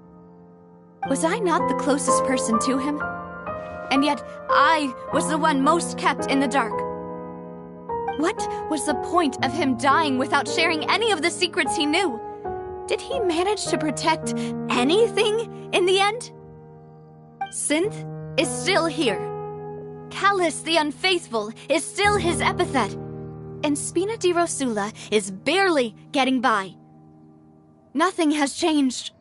Was I not the closest person to him? And yet, I was the one most kept in the dark. What was the point of him dying without sharing any of the secrets he knew? Did he manage to protect anything in the end? Synth is still here. Callus the Unfaithful is still his epithet. And Spina di Rosula is barely getting by. Nothing has changed.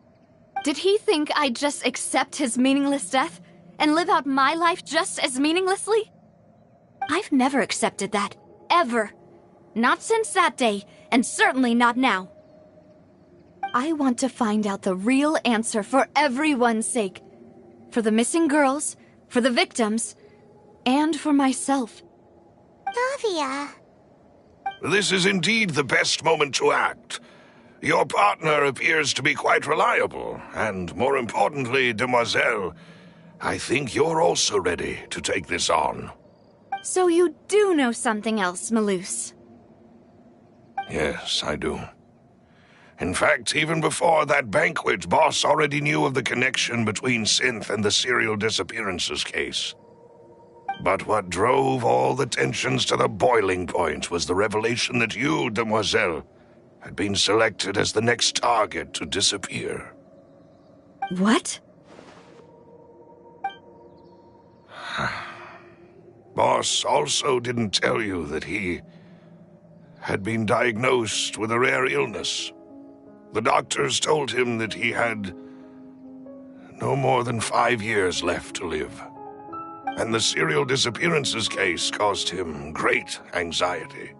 Did he think I'd just accept his meaningless death and live out my life just as meaninglessly? I've never accepted that. Ever. Not since that day, and certainly not now. I want to find out the real answer for everyone's sake. For the missing girls, for the victims, and for myself. Navia. This is indeed the best moment to act. Your partner appears to be quite reliable, and more importantly, Demoiselle, I think you're also ready to take this on. So you do know something else, Malus? Yes, I do. In fact, even before that banquet, Boss already knew of the connection between Synth and the serial disappearances case. But what drove all the tensions to the boiling point was the revelation that you, Demoiselle, had been selected as the next target to disappear. What? Boss also didn't tell you that he had been diagnosed with a rare illness. The doctors told him that he had no more than 5 years left to live. And the serial disappearances case caused him great anxiety.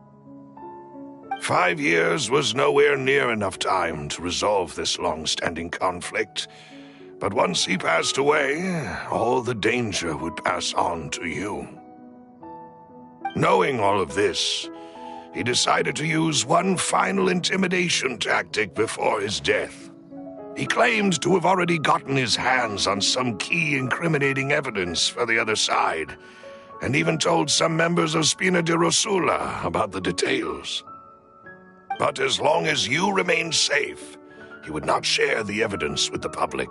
5 years was nowhere near enough time to resolve this long-standing conflict, but once he passed away, all the danger would pass on to you. Knowing all of this, he decided to use one final intimidation tactic before his death. He claimed to have already gotten his hands on some key incriminating evidence for the other side, and even told some members of Spina di Rosula about the details. But as long as you remained safe, he would not share the evidence with the public.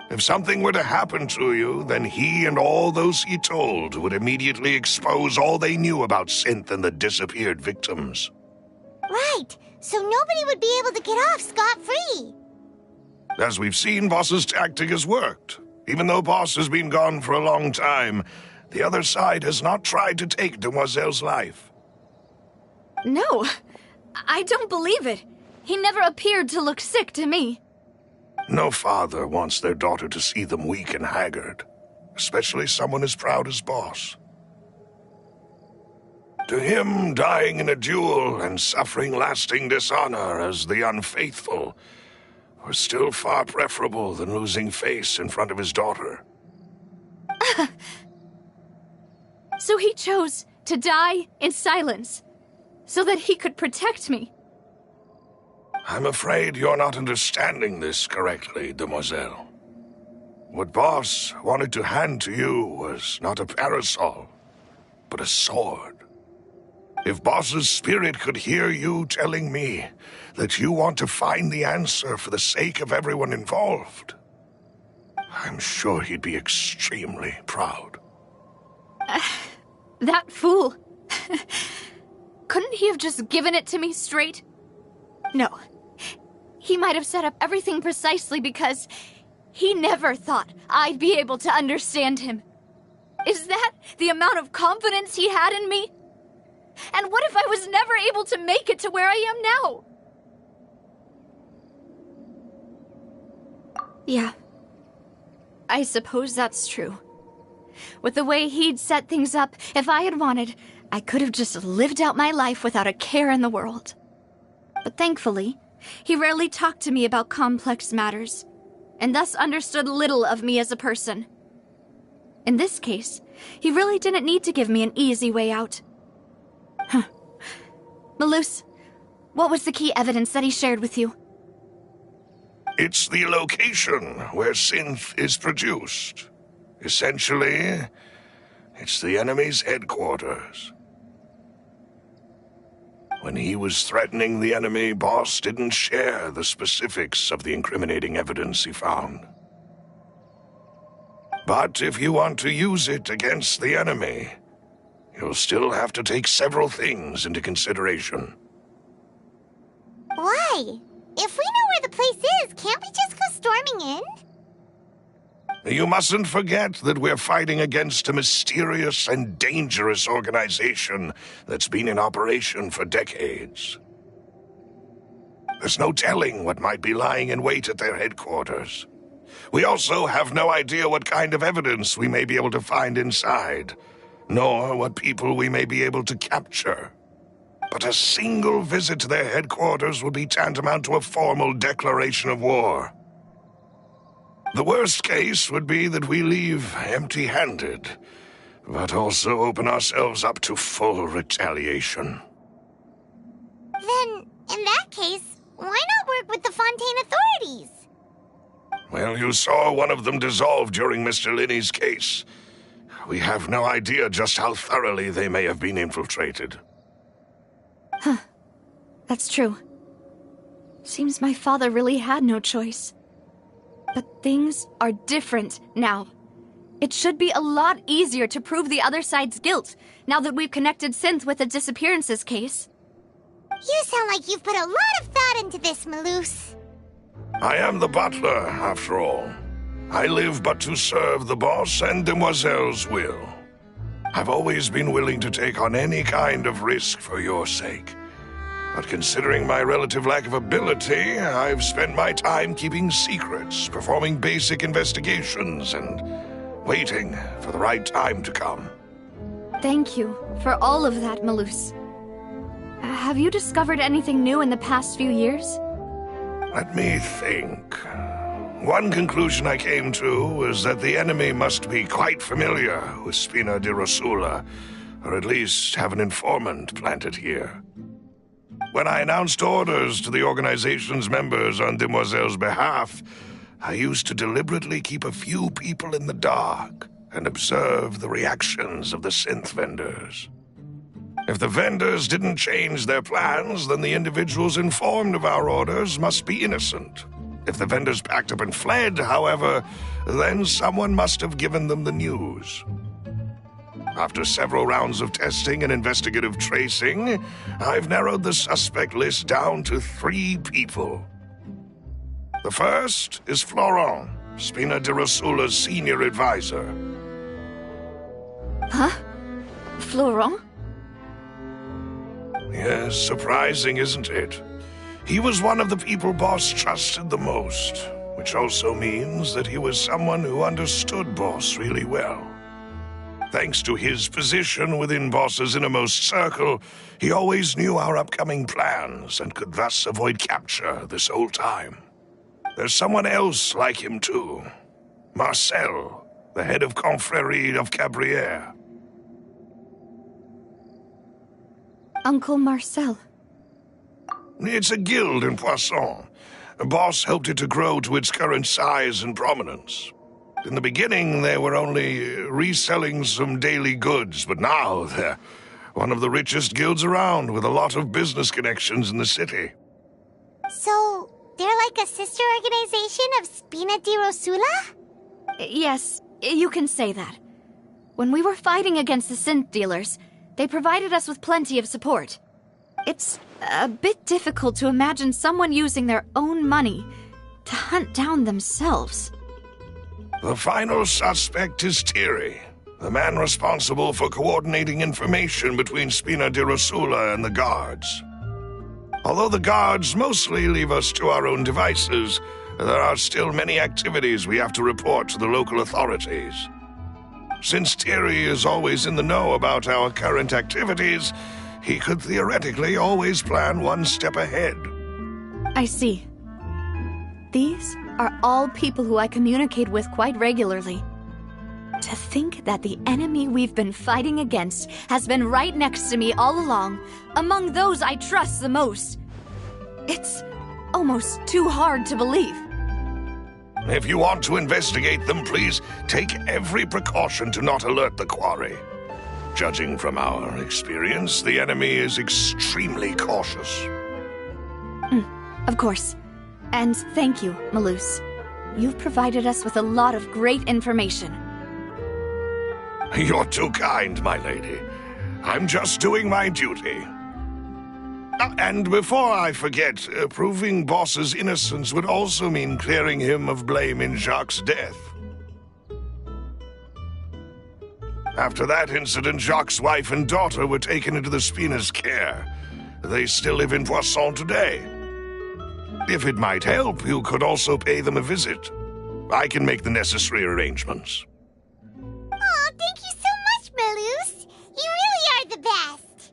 If something were to happen to you, then he and all those he told would immediately expose all they knew about Synth and the disappeared victims. Right, so nobody would be able to get off scot-free. As we've seen, Boss's tactic has worked. Even though Boss has been gone for a long time, the other side has not tried to take Demoiselle's life. No, I don't believe it. He never appeared to look sick to me. No father wants their daughter to see them weak and haggard, especially someone as proud as Boss. To him, dying in a duel and suffering lasting dishonor as the Unfaithful were still far preferable than losing face in front of his daughter. So he chose to die in silence, so that he could protect me. I'm afraid you're not understanding this correctly, Demoiselle. What Boss wanted to hand to you was not a parasol, but a sword. If Boss's spirit could hear you telling me that you want to find the answer for the sake of everyone involved, I'm sure he'd be extremely proud. That fool. Couldn't he have just given it to me straight? No. He might have set up everything precisely because he never thought I'd be able to understand him. Is that the amount of confidence he had in me? And what if I was never able to make it to where I am now? Yeah. I suppose that's true. With the way he'd set things up, if I had wanted, I could have just lived out my life without a care in the world. But thankfully, he rarely talked to me about complex matters, and thus understood little of me as a person. In this case, he really didn't need to give me an easy way out. Malus, what was the key evidence that he shared with you? It's the location where Synth is produced. Essentially, it's the enemy's headquarters. When he was threatening the enemy, Boss didn't share the specifics of the incriminating evidence he found. But if you want to use it against the enemy, you'll still have to take several things into consideration. Why? If we know where the place is, can't we just go storming in? You mustn't forget that we're fighting against a mysterious and dangerous organization that's been in operation for decades. There's no telling what might be lying in wait at their headquarters. We also have no idea what kind of evidence we may be able to find inside, nor what people we may be able to capture. But a single visit to their headquarters would be tantamount to a formal declaration of war. The worst case would be that we leave empty-handed, but also open ourselves up to full retaliation. Then, in that case, why not work with the Fontaine authorities? Well, you saw one of them dissolve during Mr. Linney's case. We have no idea just how thoroughly they may have been infiltrated. Huh. That's true. Seems my father really had no choice. But things are different now. It should be a lot easier to prove the other side's guilt, now that we've connected Synth with the disappearances case. You sound like you've put a lot of thought into this, Maloose. I am the butler, after all. I live but to serve the boss and Demoiselle's will. I've always been willing to take on any kind of risk for your sake. But considering my relative lack of ability, I've spent my time keeping secrets, performing basic investigations, and waiting for the right time to come. Thank you for all of that, Maloose. Have you discovered anything new in the past few years? Let me think. One conclusion I came to was that the enemy must be quite familiar with Spina di Rosula, or at least have an informant planted here. When I announced orders to the organization's members on Demoiselle's behalf, I used to deliberately keep a few people in the dark and observe the reactions of the synth vendors. If the vendors didn't change their plans, then the individuals informed of our orders must be innocent. If the vendors packed up and fled, however, then someone must have given them the news. After several rounds of testing and investigative tracing, I've narrowed the suspect list down to 3 people. The first is Florent, Spina di Rosula's senior advisor. Huh? Florent? Yes, surprising, isn't it? He was one of the people Boss trusted the most, which also means that he was someone who understood Boss really well. Thanks to his position within Boss's innermost circle, he always knew our upcoming plans and could thus avoid capture this whole time. There's someone else like him too. Marcel, the head of Confrérie of Cabrières. Uncle Marcel. It's a guild in Poisson. Boss helped it to grow to its current size and prominence. In the beginning, they were only reselling some daily goods, but now they're one of the richest guilds around, with a lot of business connections in the city. So, they're like a sister organization of Spina di Rosula? Yes, you can say that. When we were fighting against the synth dealers, they provided us with plenty of support. It's a bit difficult to imagine someone using their own money to hunt down themselves. The final suspect is Thierry, the man responsible for coordinating information between Spina di Rosula and the guards. Although the guards mostly leave us to our own devices, there are still many activities we have to report to the local authorities. Since Thierry is always in the know about our current activities, he could theoretically always plan one step ahead. I see. These are all people who I communicate with quite regularly. To think that the enemy we've been fighting against has been right next to me all along, among those I trust the most. It's almost too hard to believe. If you want to investigate them, please take every precaution to not alert the quarry. Judging from our experience, the enemy is extremely cautious. Of course. And thank you, Maloose. You've provided us with a lot of great information. You're too kind, my lady. I'm just doing my duty. And before I forget, proving Boss's innocence would also mean clearing him of blame in Jacques' death. After that incident, Jacques' wife and daughter were taken into the Spina's care. They still live in Poisson today. If it might help, you could also pay them a visit. I can make the necessary arrangements. Oh, thank you so much, Malus. You really are the best.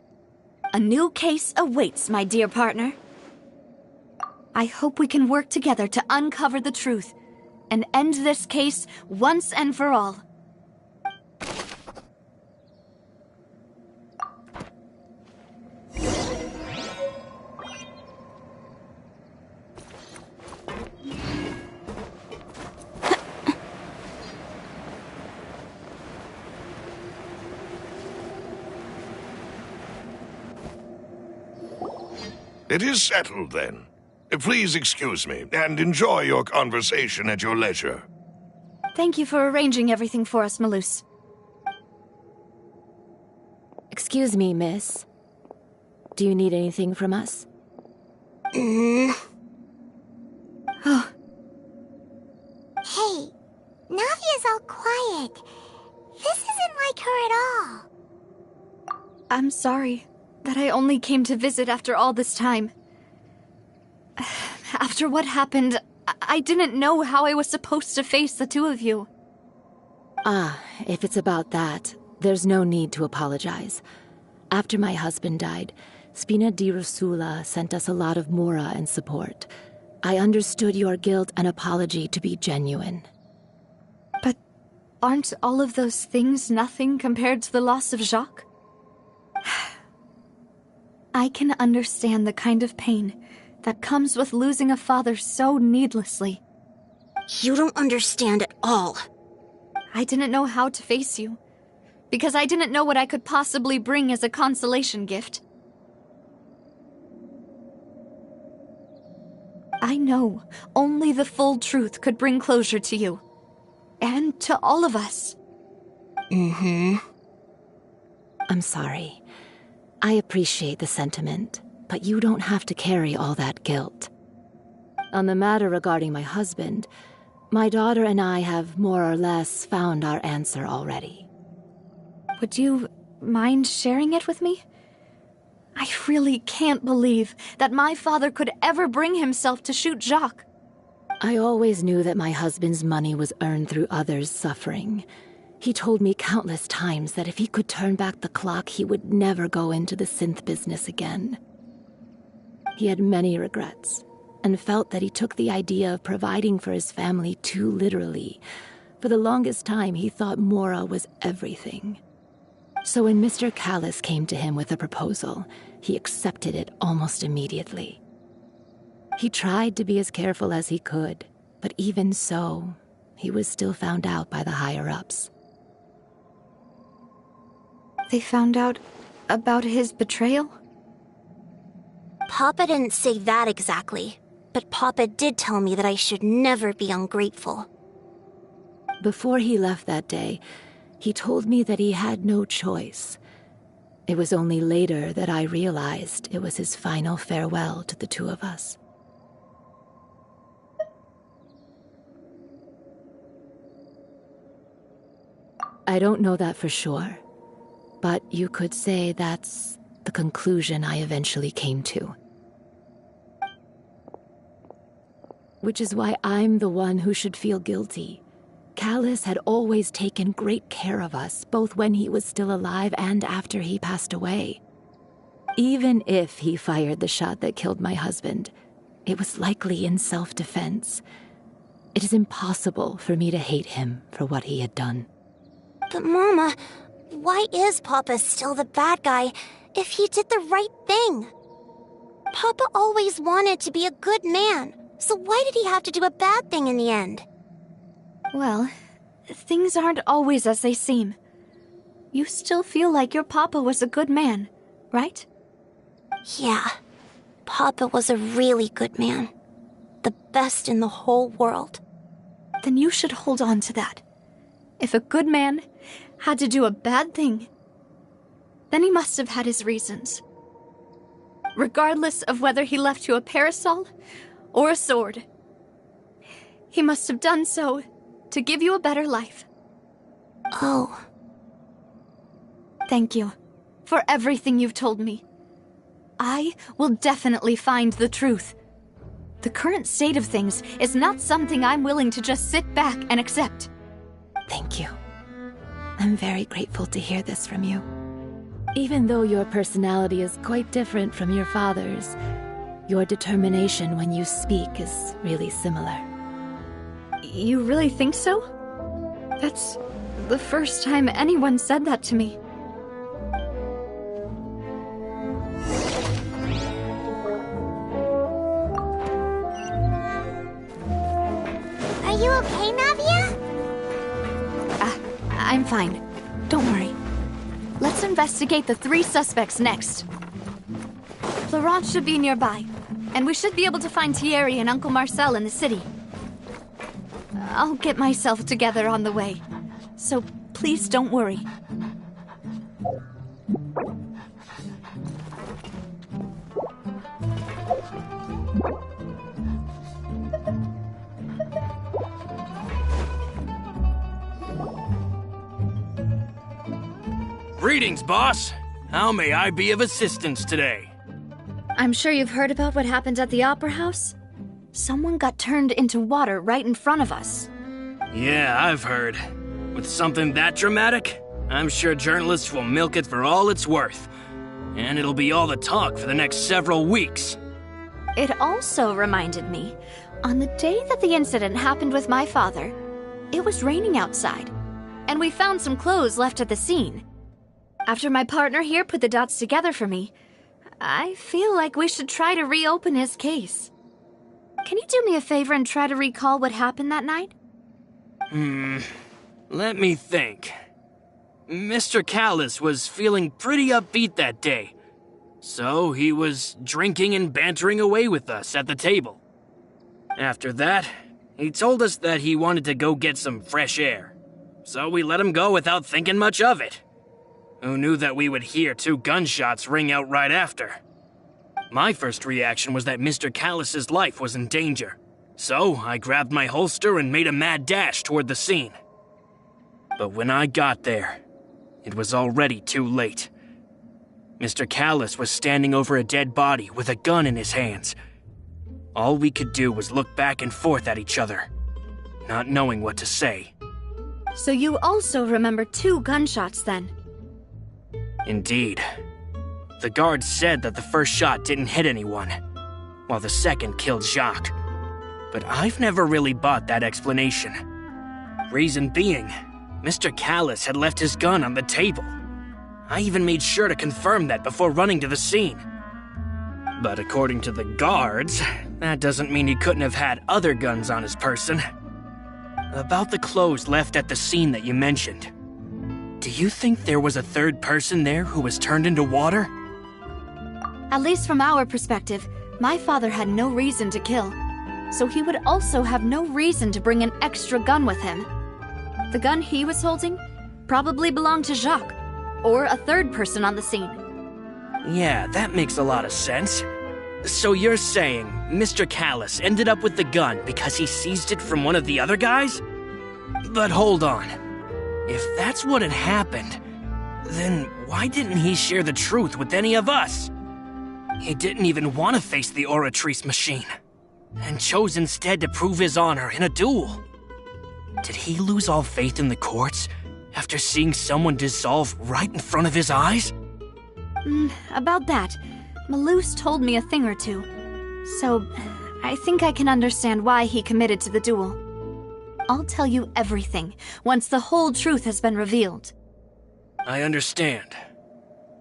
A new case awaits, my dear partner. I hope we can work together to uncover the truth and end this case once and for all. It is settled, then. Please excuse me, and enjoy your conversation at your leisure. Thank you for arranging everything for us, Malus. Excuse me, miss. Do you need anything from us? Oh. Hey, Navia's all quiet. This isn't like her at all. I'm sorry that I only came to visit after all this time. After what happened, I didn't know how I was supposed to face the two of you. Ah, if it's about that, there's no need to apologize. After my husband died, Spina di Rosula sent us a lot of mora and support. I understood your guilt and apology to be genuine. But aren't all of those things nothing compared to the loss of Jacques? I can understand the kind of pain that comes with losing a father so needlessly. You don't understand at all. I didn't know how to face you, because I didn't know what I could possibly bring as a consolation gift. I know only the full truth could bring closure to you, and to all of us. I'm sorry. I appreciate the sentiment, but you don't have to carry all that guilt. On the matter regarding my husband, my daughter and I have more or less found our answer already. Would you mind sharing it with me? I really can't believe that my father could ever bring himself to shoot Jacques. I always knew that my husband's money was earned through others' suffering. He told me countless times that if he could turn back the clock, he would never go into the synth business again. He had many regrets, and felt that he took the idea of providing for his family too literally. For the longest time, he thought mora was everything. So when Mr. Callis came to him with a proposal, he accepted it almost immediately. He tried to be as careful as he could, but even so, he was still found out by the higher-ups. They found out about his betrayal? Papa didn't say that exactly, but Papa did tell me that I should never be ungrateful. Before he left that day, he told me that he had no choice. It was only later that I realized it was his final farewell to the two of us. I don't know that for sure, but you could say that's the conclusion I eventually came to. Which is why I'm the one who should feel guilty. Callis had always taken great care of us, both when he was still alive and after he passed away. Even if he fired the shot that killed my husband, it was likely in self-defense. It is impossible for me to hate him for what he had done. But Mama, why is Papa still the bad guy if he did the right thing? Papa always wanted to be a good man, so why did he have to do a bad thing in the end? Well, things aren't always as they seem. You still feel like your papa was a good man, right? Yeah, Papa was a really good man. The best in the whole world. Then you should hold on to that. If a good man had to do a bad thing, then he must have had his reasons. Regardless of whether he left you a parasol or a sword, he must have done so to give you a better life. Oh. Thank you for everything you've told me. I will definitely find the truth. The current state of things is not something I'm willing to just sit back and accept. Thank you. I'm very grateful to hear this from you. Even though your personality is quite different from your father's, your determination when you speak is really similar. You really think so? That's the first time anyone said that to me. Are you okay, Navia? I'm fine. Don't worry. Let's investigate the 3 suspects next. Florent should be nearby, and we should be able to find Thierry and Uncle Marcel in the city. I'll get myself together on the way, so please don't worry. Greetings, boss. How may I be of assistance today? I'm sure you've heard about what happened at the Opera House. Someone got turned into water right in front of us. Yeah, I've heard. With something that dramatic, I'm sure journalists will milk it for all it's worth. And it'll be all the talk for the next several weeks. It also reminded me, on the day that the incident happened with my father, it was raining outside, and we found some clothes left at the scene. After my partner here put the dots together for me, I feel like we should try to reopen his case. Can you do me a favor and try to recall what happened that night? Let me think. Mr. Callis was feeling pretty upbeat that day, so he was drinking and bantering away with us at the table. After that, he told us that he wanted to go get some fresh air, so we let him go without thinking much of it. Who knew that we would hear 2 gunshots ring out right after? My first reaction was that Mr. Callis's life was in danger, so I grabbed my holster and made a mad dash toward the scene. But when I got there, it was already too late. Mr. Callis was standing over a dead body with a gun in his hands. All we could do was look back and forth at each other, not knowing what to say. So you also remember 2 gunshots then? Indeed. The guard said that the first shot didn't hit anyone, while the second killed Jacques. But I've never really bought that explanation. Reason being, Mr. Callis had left his gun on the table. I even made sure to confirm that before running to the scene. But according to the guards, that doesn't mean he couldn't have had other guns on his person. About the clothes left at the scene that you mentioned, do you think there was a 3rd person there who was turned into water? At least from our perspective, my father had no reason to kill, so he would also have no reason to bring an extra gun with him. The gun he was holding probably belonged to Jacques, or a 3rd person on the scene. Yeah, that makes a lot of sense. So you're saying Mr. Callis ended up with the gun because he seized it from one of the other guys? But hold on. If that's what had happened, then why didn't he share the truth with any of us? He didn't even want to face the Oratrice machine, and chose instead to prove his honor in a duel. Did he lose all faith in the courts after seeing someone dissolve right in front of his eyes? About that, Malouse told me a thing or 2, so I think I can understand why he committed to the duel. I'll tell you everything once the whole truth has been revealed. I understand.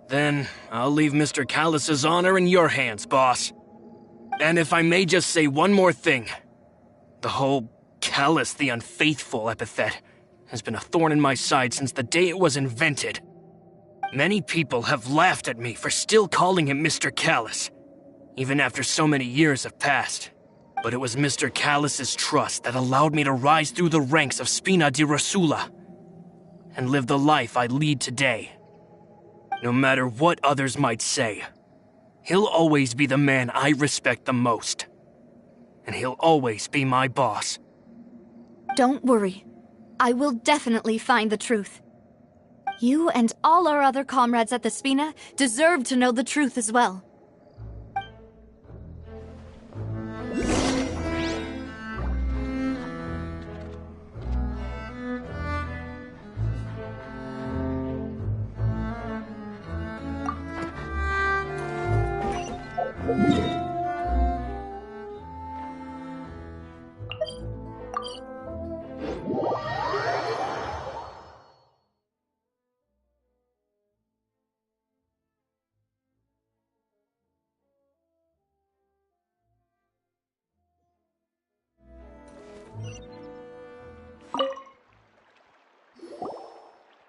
Then I'll leave Mr. Callis's honor in your hands, boss. And if I may just say one more thing, the whole Callis the Unfaithful epithet has been a thorn in my side since the day it was invented. Many people have laughed at me for still calling him Mr. Callis, even after so many years have passed. But it was Mr. Callis's trust that allowed me to rise through the ranks of Spina di Rosula. and live the life I lead today. No matter what others might say, he'll always be the man I respect the most. And he'll always be my boss. Don't worry. I will definitely find the truth. You and all our other comrades at the Spina deserve to know the truth as well.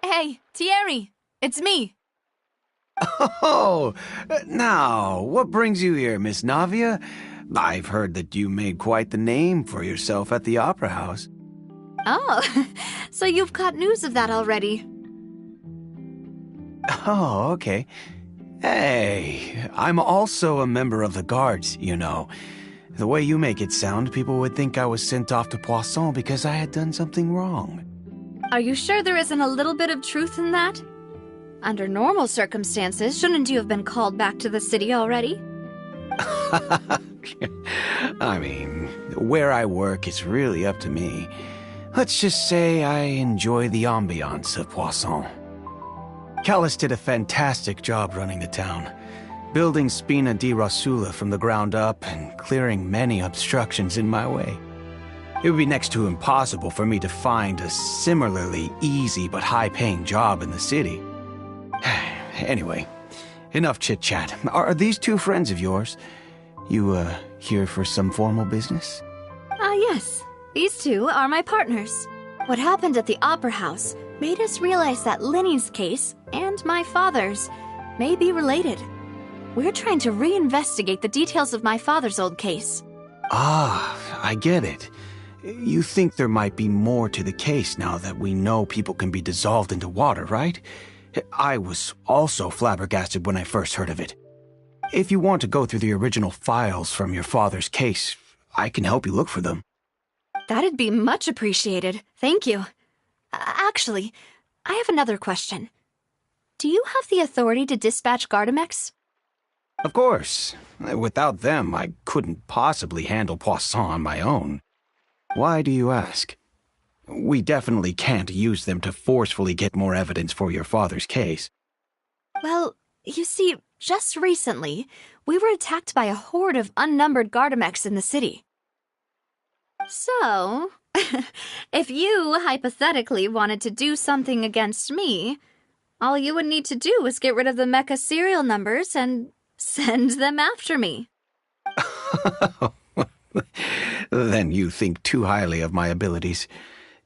Hey, Thierry! It's me! Oh, now, what brings you here, Miss Navia? I've heard that you made quite the name for yourself at the Opera House. Oh, so you've caught news of that already. Oh, okay. Hey, I'm also a member of the Guards, you know. The way you make it sound, people would think I was sent off to Poisson because I had done something wrong. Are you sure there isn't a little bit of truth in that? Under normal circumstances, shouldn't you have been called back to the city already? I mean, where I work is really up to me. Let's just say I enjoy the ambiance of Poisson. Callus did a fantastic job running the town, building Spina di Rosula from the ground up and clearing many obstructions in my way. It would be next to impossible for me to find a similarly easy but high-paying job in the city. Anyway, enough chit-chat. Are these two friends of yours? You, here for some formal business? Yes. These two are my partners. What happened at the Opera House made us realize that Linny's case and my father's may be related. We're trying to reinvestigate the details of my father's old case. Ah, I get it. You think there might be more to the case now that we know people can be dissolved into water, right? I was also flabbergasted when I first heard of it. If you want to go through the original files from your father's case, I can help you look for them. That'd be much appreciated. Thank you. Actually, I have another question. Do you have the authority to dispatch Gardamex? Of course. Without them, I couldn't possibly handle Poisson on my own. Why do you ask? We definitely can't use them to forcefully get more evidence for your father's case. Well, you see, just recently, we were attacked by a horde of unnumbered Gardamex in the city. So, if you hypothetically wanted to do something against me, all you would need to do is get rid of the mecha serial numbers and send them after me. Then you think too highly of my abilities.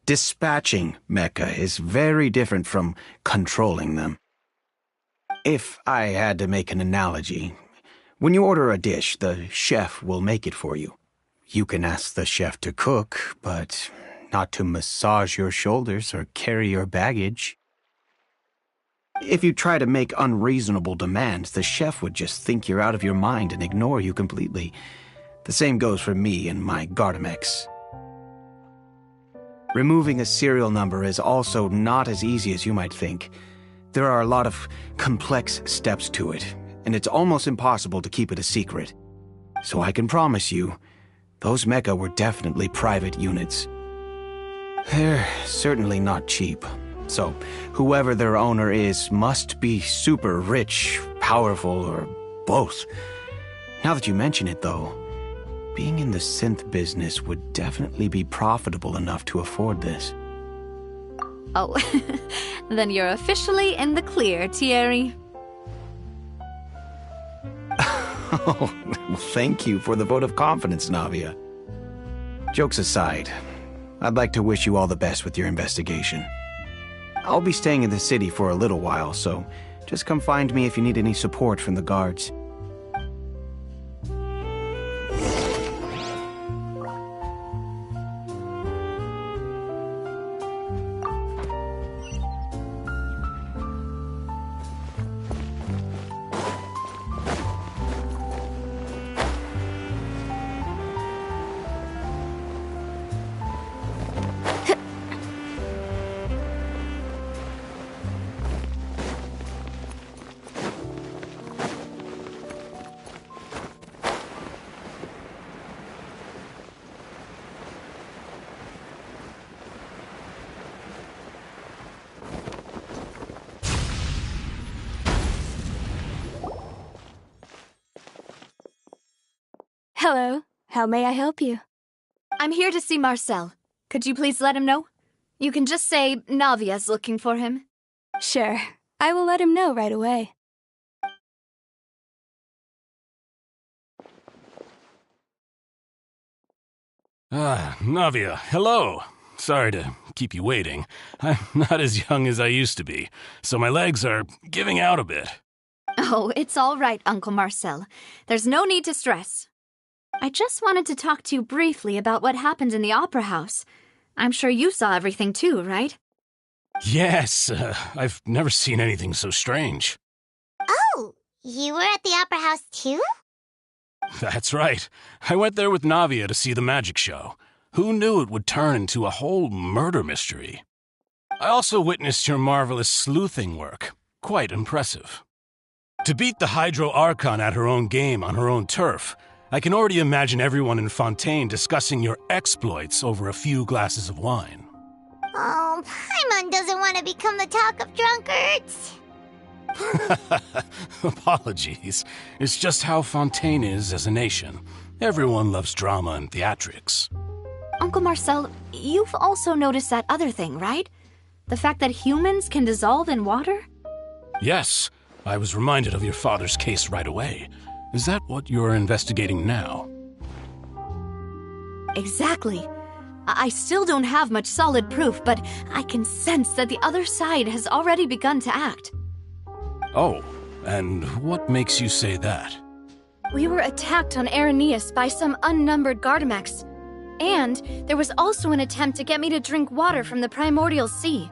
Dispatching mecha is very different from controlling them. If I had to make an analogy, when you order a dish, the chef will make it for you. You can ask the chef to cook, but not to massage your shoulders or carry your baggage. If you try to make unreasonable demands, the chef would just think you're out of your mind and ignore you completely. The same goes for me and my Gardamex. Removing a serial number is also not as easy as you might think. There are a lot of complex steps to it, and it's almost impossible to keep it a secret. So I can promise you, those mecha were definitely private units. They're certainly not cheap. So, whoever their owner is must be super rich, powerful, or both. Now that you mention it, though, being in the synth business would definitely be profitable enough to afford this. Oh, then you're officially in the clear, Thierry. Oh, thank you for the vote of confidence, Navia. Jokes aside, I'd like to wish you all the best with your investigation. I'll be staying in the city for a little while, so just come find me if you need any support from the guards. Hello. How may I help you? I'm here to see Marcel. Could you please let him know? You can just say Navia's looking for him. Sure. I will let him know right away. Navia, hello. Sorry to keep you waiting. I'm not as young as I used to be, so my legs are giving out a bit. Oh, it's all right, Uncle Marcel. There's no need to stress. I just wanted to talk to you briefly about what happened in the Opera House. I'm sure you saw everything too, right? Yes, I've never seen anything so strange. Oh, you were at the Opera House too? That's right. I went there with Navia to see the magic show. Who knew it would turn into a whole murder mystery? I also witnessed your marvelous sleuthing work. Quite impressive. To beat the Hydro Archon at her own game on her own turf, I can already imagine everyone in Fontaine discussing your exploits over a few glasses of wine. Oh, Paimon doesn't want to become the talk of drunkards. Apologies. It's just how Fontaine is as a nation. Everyone loves drama and theatrics. Uncle Marcel, you've also noticed that other thing, right? The fact that humans can dissolve in water? Yes, I was reminded of your father's case right away. Is that what you're investigating now? Exactly. I still don't have much solid proof, but I can sense that the other side has already begun to act. Oh, and what makes you say that? We were attacked on Araneus by some unnumbered Gardamex. And there was also an attempt to get me to drink water from the primordial sea.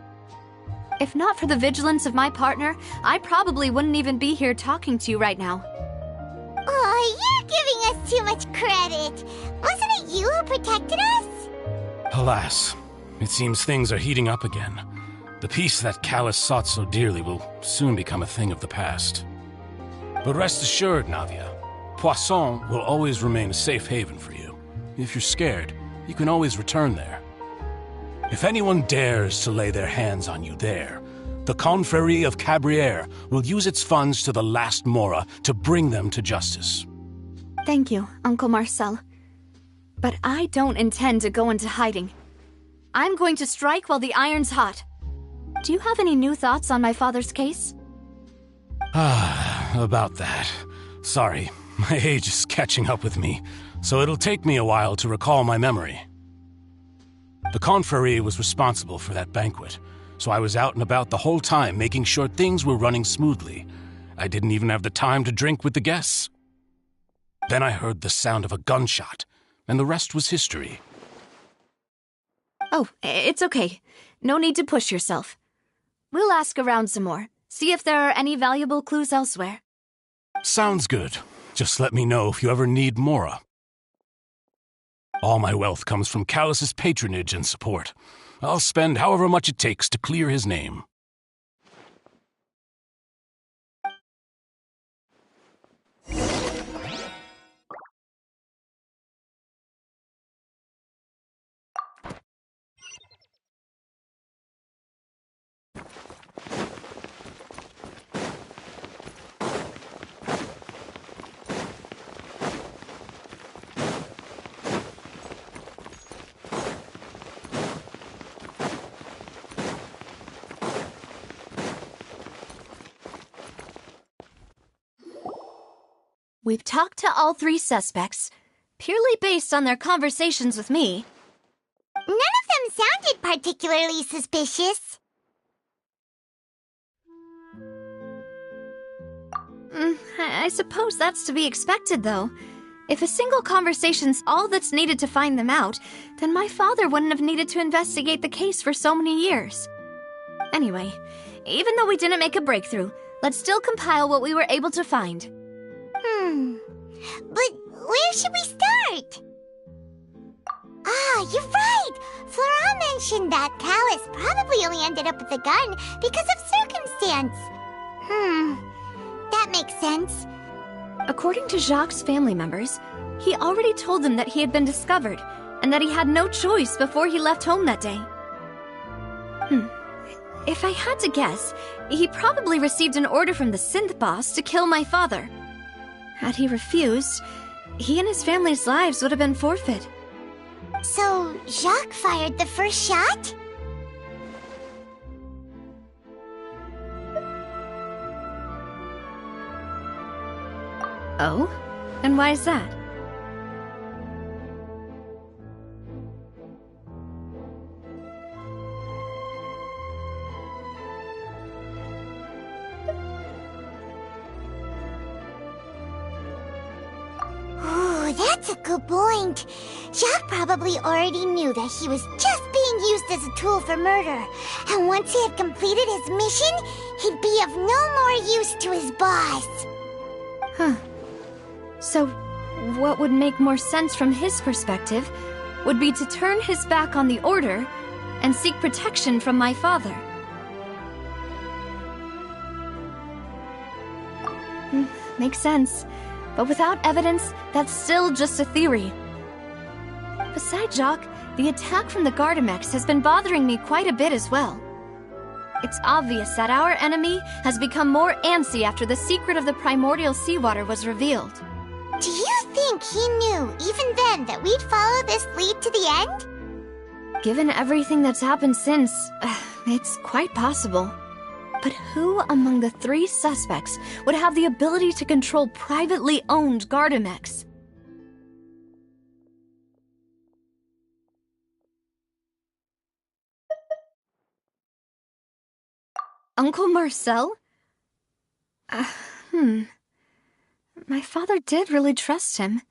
If not for the vigilance of my partner, I probably wouldn't even be here talking to you right now. Oh, you're giving us too much credit. Wasn't it you who protected us? Alas, it seems things are heating up again. The peace that Callus sought so dearly will soon become a thing of the past. But rest assured, Navia, Poisson will always remain a safe haven for you. If you're scared, you can always return there. If anyone dares to lay their hands on you there, the Confrérie of Cabrières will use its funds to the last Mora to bring them to justice. Thank you, Uncle Marcel. But I don't intend to go into hiding. I'm going to strike while the iron's hot. Do you have any new thoughts on my father's case? About that. Sorry, my age is catching up with me, so it'll take me a while to recall my memory. The Confrérie was responsible for that banquet, so I was out and about the whole time making sure things were running smoothly. I didn't even have the time to drink with the guests. Then I heard the sound of a gunshot, and the rest was history. Oh, it's okay. No need to push yourself. We'll ask around some more, see if there are any valuable clues elsewhere. Sounds good. Just let me know if you ever need Mora. All my wealth comes from Callus's patronage and support. I'll spend however much it takes to clear his name. We've talked to all three suspects, purely based on their conversations with me. None of them sounded particularly suspicious. I suppose that's to be expected, though. If a single conversation's all that's needed to find them out, then my father wouldn't have needed to investigate the case for so many years. Anyway, even though we didn't make a breakthrough, let's still compile what we were able to find. But where should we start? Ah, you're right! Flora mentioned that Callus probably only ended up with the gun because of circumstance. That makes sense. According to Jacques' family members, he already told them that he had been discovered, and that he had no choice before he left home that day. If I had to guess, he probably received an order from the synth boss to kill my father. Had he refused, he and his family's lives would have been forfeit. So, Jacques fired the first shot? Oh? And why is that? Ooh, that's a good point. Jacques probably already knew that he was just being used as a tool for murder. And once he had completed his mission, he'd be of no more use to his boss. Huh. So, what would make more sense from his perspective would be to turn his back on the Order and seek protection from my father. Makes sense. But without evidence, that's still just a theory. Besides Jacques, the attack from the Gardamex has been bothering me quite a bit as well. It's obvious that our enemy has become more antsy after the secret of the primordial seawater was revealed. Do you think he knew, even then, that we'd follow this lead to the end? Given everything that's happened since, it's quite possible. But who among the 3 suspects would have the ability to control privately owned Gardamex? Uncle Marcel? My father did really trust him.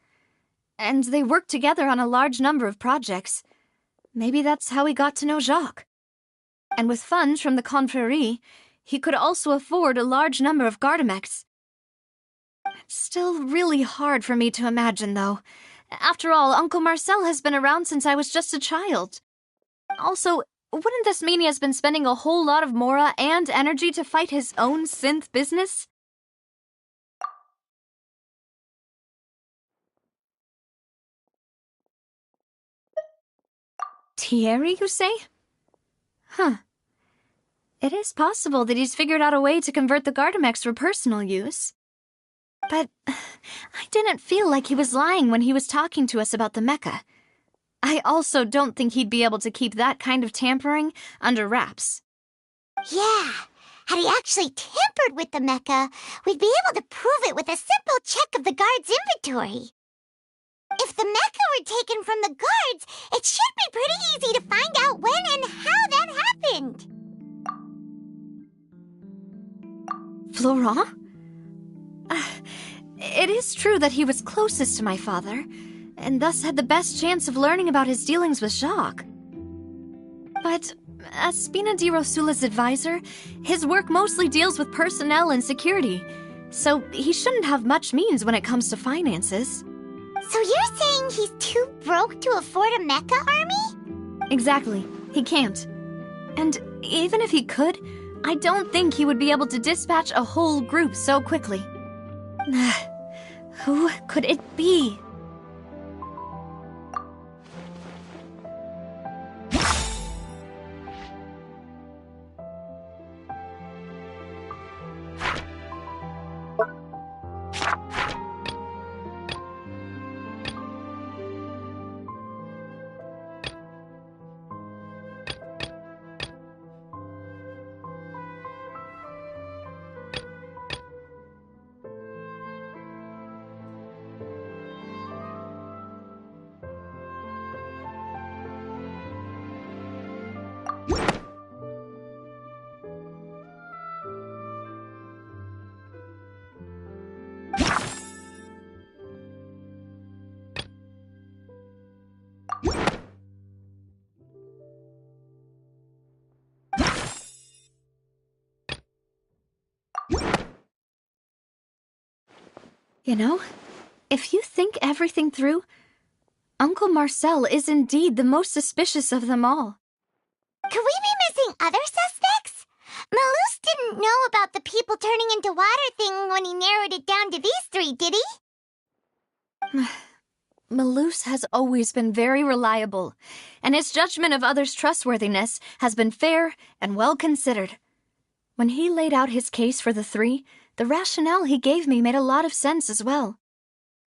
And they worked together on a large number of projects. Maybe that's how he got to know Jacques. And with funds from the Confrérie, he could also afford a large number of Gardamex. It's still really hard for me to imagine, though. After all, Uncle Marcel has been around since I was just a child. Also, wouldn't this mean he has been spending a whole lot of mora and energy to fight his own synth business? Thierry, you say? Huh. It is possible that he's figured out a way to convert the Gardamex for personal use. But I didn't feel like he was lying when he was talking to us about the mecha. I also don't think he'd be able to keep that kind of tampering under wraps. Yeah, had he actually tampered with the mecha, we'd be able to prove it with a simple check of the guard's inventory. If the mecha were taken from the guards, it should be pretty easy to find out when and how that happened. Florent? It is true that he was closest to my father, and thus had the best chance of learning about his dealings with Jacques. But as Spina di Rosula's advisor, his work mostly deals with personnel and security, so he shouldn't have much means when it comes to finances. So you're saying he's too broke to afford a mecha army? Exactly. He can't. And even if he could, I don't think he would be able to dispatch a whole group so quickly. Who could it be? You know, if you think everything through, Uncle Marcel is indeed the most suspicious of them all. Could we be missing other suspects? Malus didn't know about the people turning into water thing when he narrowed it down to these 3, did he? Malus has always been very reliable, and his judgment of others' trustworthiness has been fair and well considered. When he laid out his case for the 3, the rationale he gave me made a lot of sense as well.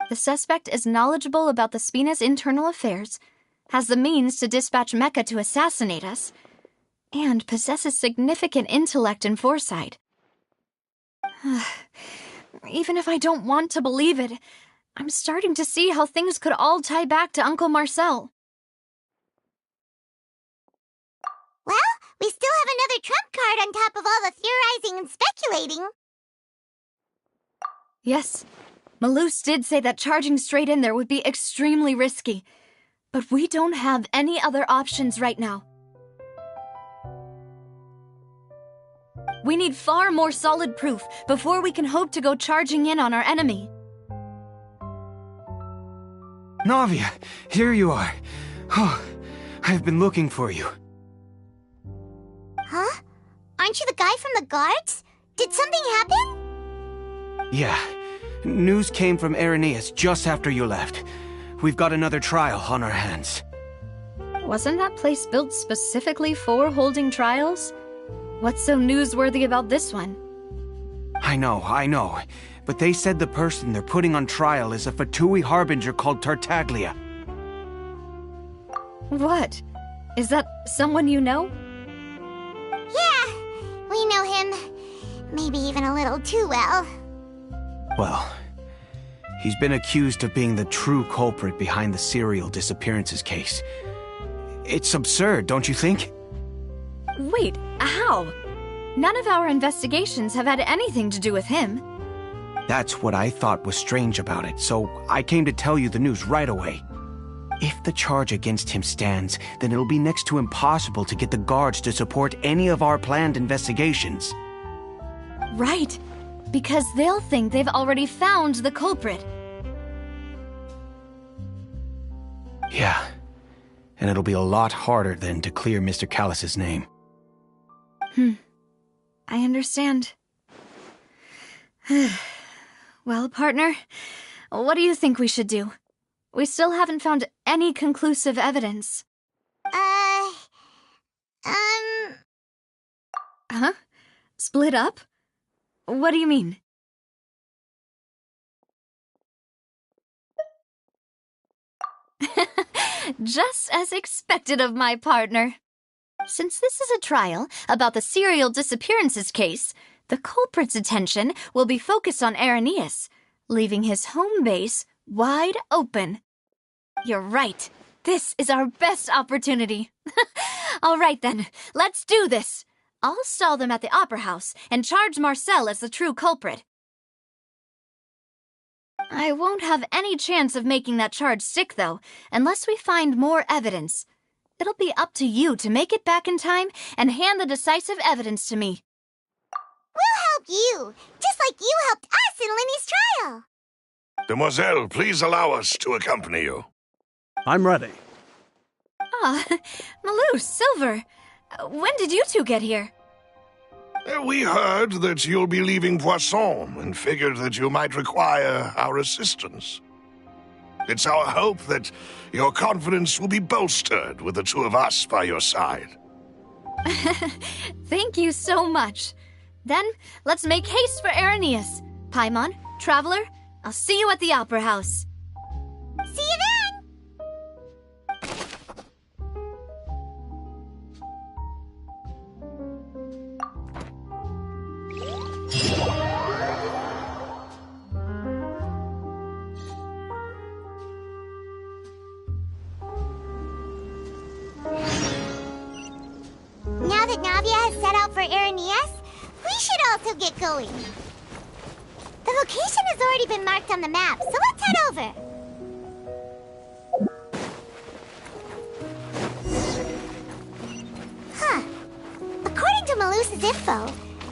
The suspect is knowledgeable about the Spina's internal affairs, has the means to dispatch Mecha to assassinate us, and possesses significant intellect and foresight. Even if I don't want to believe it, I'm starting to see how things could all tie back to Uncle Marcel. Well, we still have another trump card on top of all the theorizing and speculating. Yes, Malus did say that charging straight in there would be extremely risky, but we don't have any other options right now. We need far more solid proof before we can hope to go charging in on our enemy. Navia, here you are. Oh, I've been looking for you. Huh? Aren't you the guy from the guards? Did something happen? Yeah. News came from Arrhenius just after you left. We've got another trial on our hands. Wasn't that place built specifically for holding trials? What's so newsworthy about this one? I know. But they said the person they're putting on trial is a Fatui harbinger called Tartaglia. What? Is that someone you know? Yeah, we know him. Maybe even a little too well. Well, he's been accused of being the true culprit behind the serial disappearances case. It's absurd, don't you think? Wait, how? None of our investigations have had anything to do with him. That's what I thought was strange about it, so I came to tell you the news right away. If the charge against him stands, then it'll be next to impossible to get the guards to support any of our planned investigations. Right, because they'll think they've already found the culprit. Yeah, and it'll be a lot harder then to clear Mr. Callus's name. I understand. Well, partner, what do you think we should do? We still haven't found any conclusive evidence. Huh? Split up? What do you mean? Just as expected of my partner. Since this is a trial about the serial disappearances case, the culprit's attention will be focused on Arrhenius, leaving his home base wide open. You're right. This is our best opportunity. All right then, let's do this. I'll stall them at the Opera House and charge Marcel as the true culprit. I won't have any chance of making that charge stick, though, unless we find more evidence. It'll be up to you to make it back in time and hand the decisive evidence to me. We'll help you, just like you helped us in Lenny's trial. Demoiselle, please allow us to accompany you. I'm ready. Ah, Malus, Silver, when did you two get here? We heard that you'll be leaving Poisson and figured that you might require our assistance. It's our hope that your confidence will be bolstered with the two of us by your side. Thank you so much. Then, let's make haste for Arrhenius. Paimon, Traveler, I'll see you at the Opera House. See you then! Now that Navia has set out for Arrhenius, we should also get going. The location has already been marked on the map, so let's head over. Huh. According to Malus's info,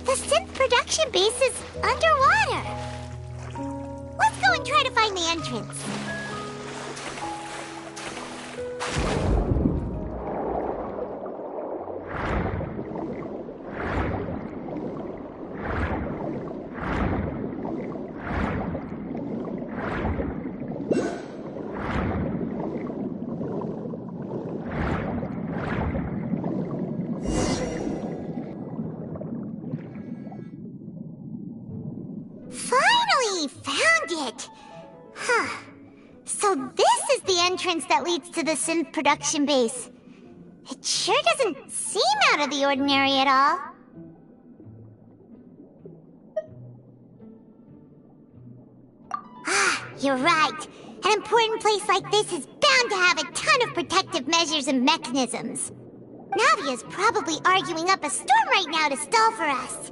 the synth production base is underwater. Let's go and try to find the entrance. Finally found it! Huh. So this is the entrance that leads to the synth production base. It sure doesn't seem out of the ordinary at all. Ah, you're right. An important place like this is bound to have a ton of protective measures and mechanisms. Navia's probably arguing up a storm right now to stall for us.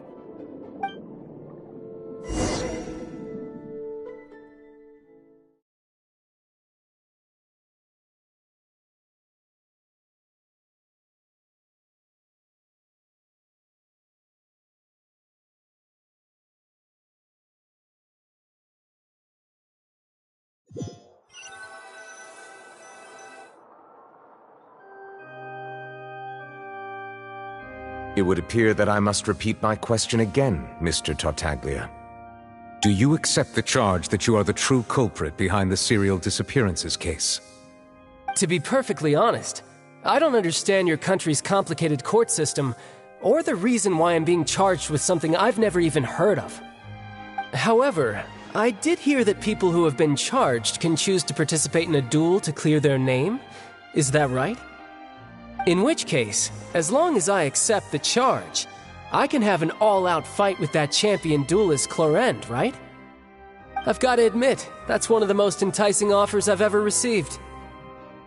It would appear that I must repeat my question again, Mr. Tartaglia. Do you accept the charge that you are the true culprit behind the serial disappearances case? To be perfectly honest, I don't understand your country's complicated court system, or the reason why I'm being charged with something I've never even heard of. However, I did hear that people who have been charged can choose to participate in a duel to clear their name. Is that right? In which case, as long as I accept the charge, I can have an all-out fight with that champion duelist Clorend, right? I've got to admit, that's one of the most enticing offers I've ever received.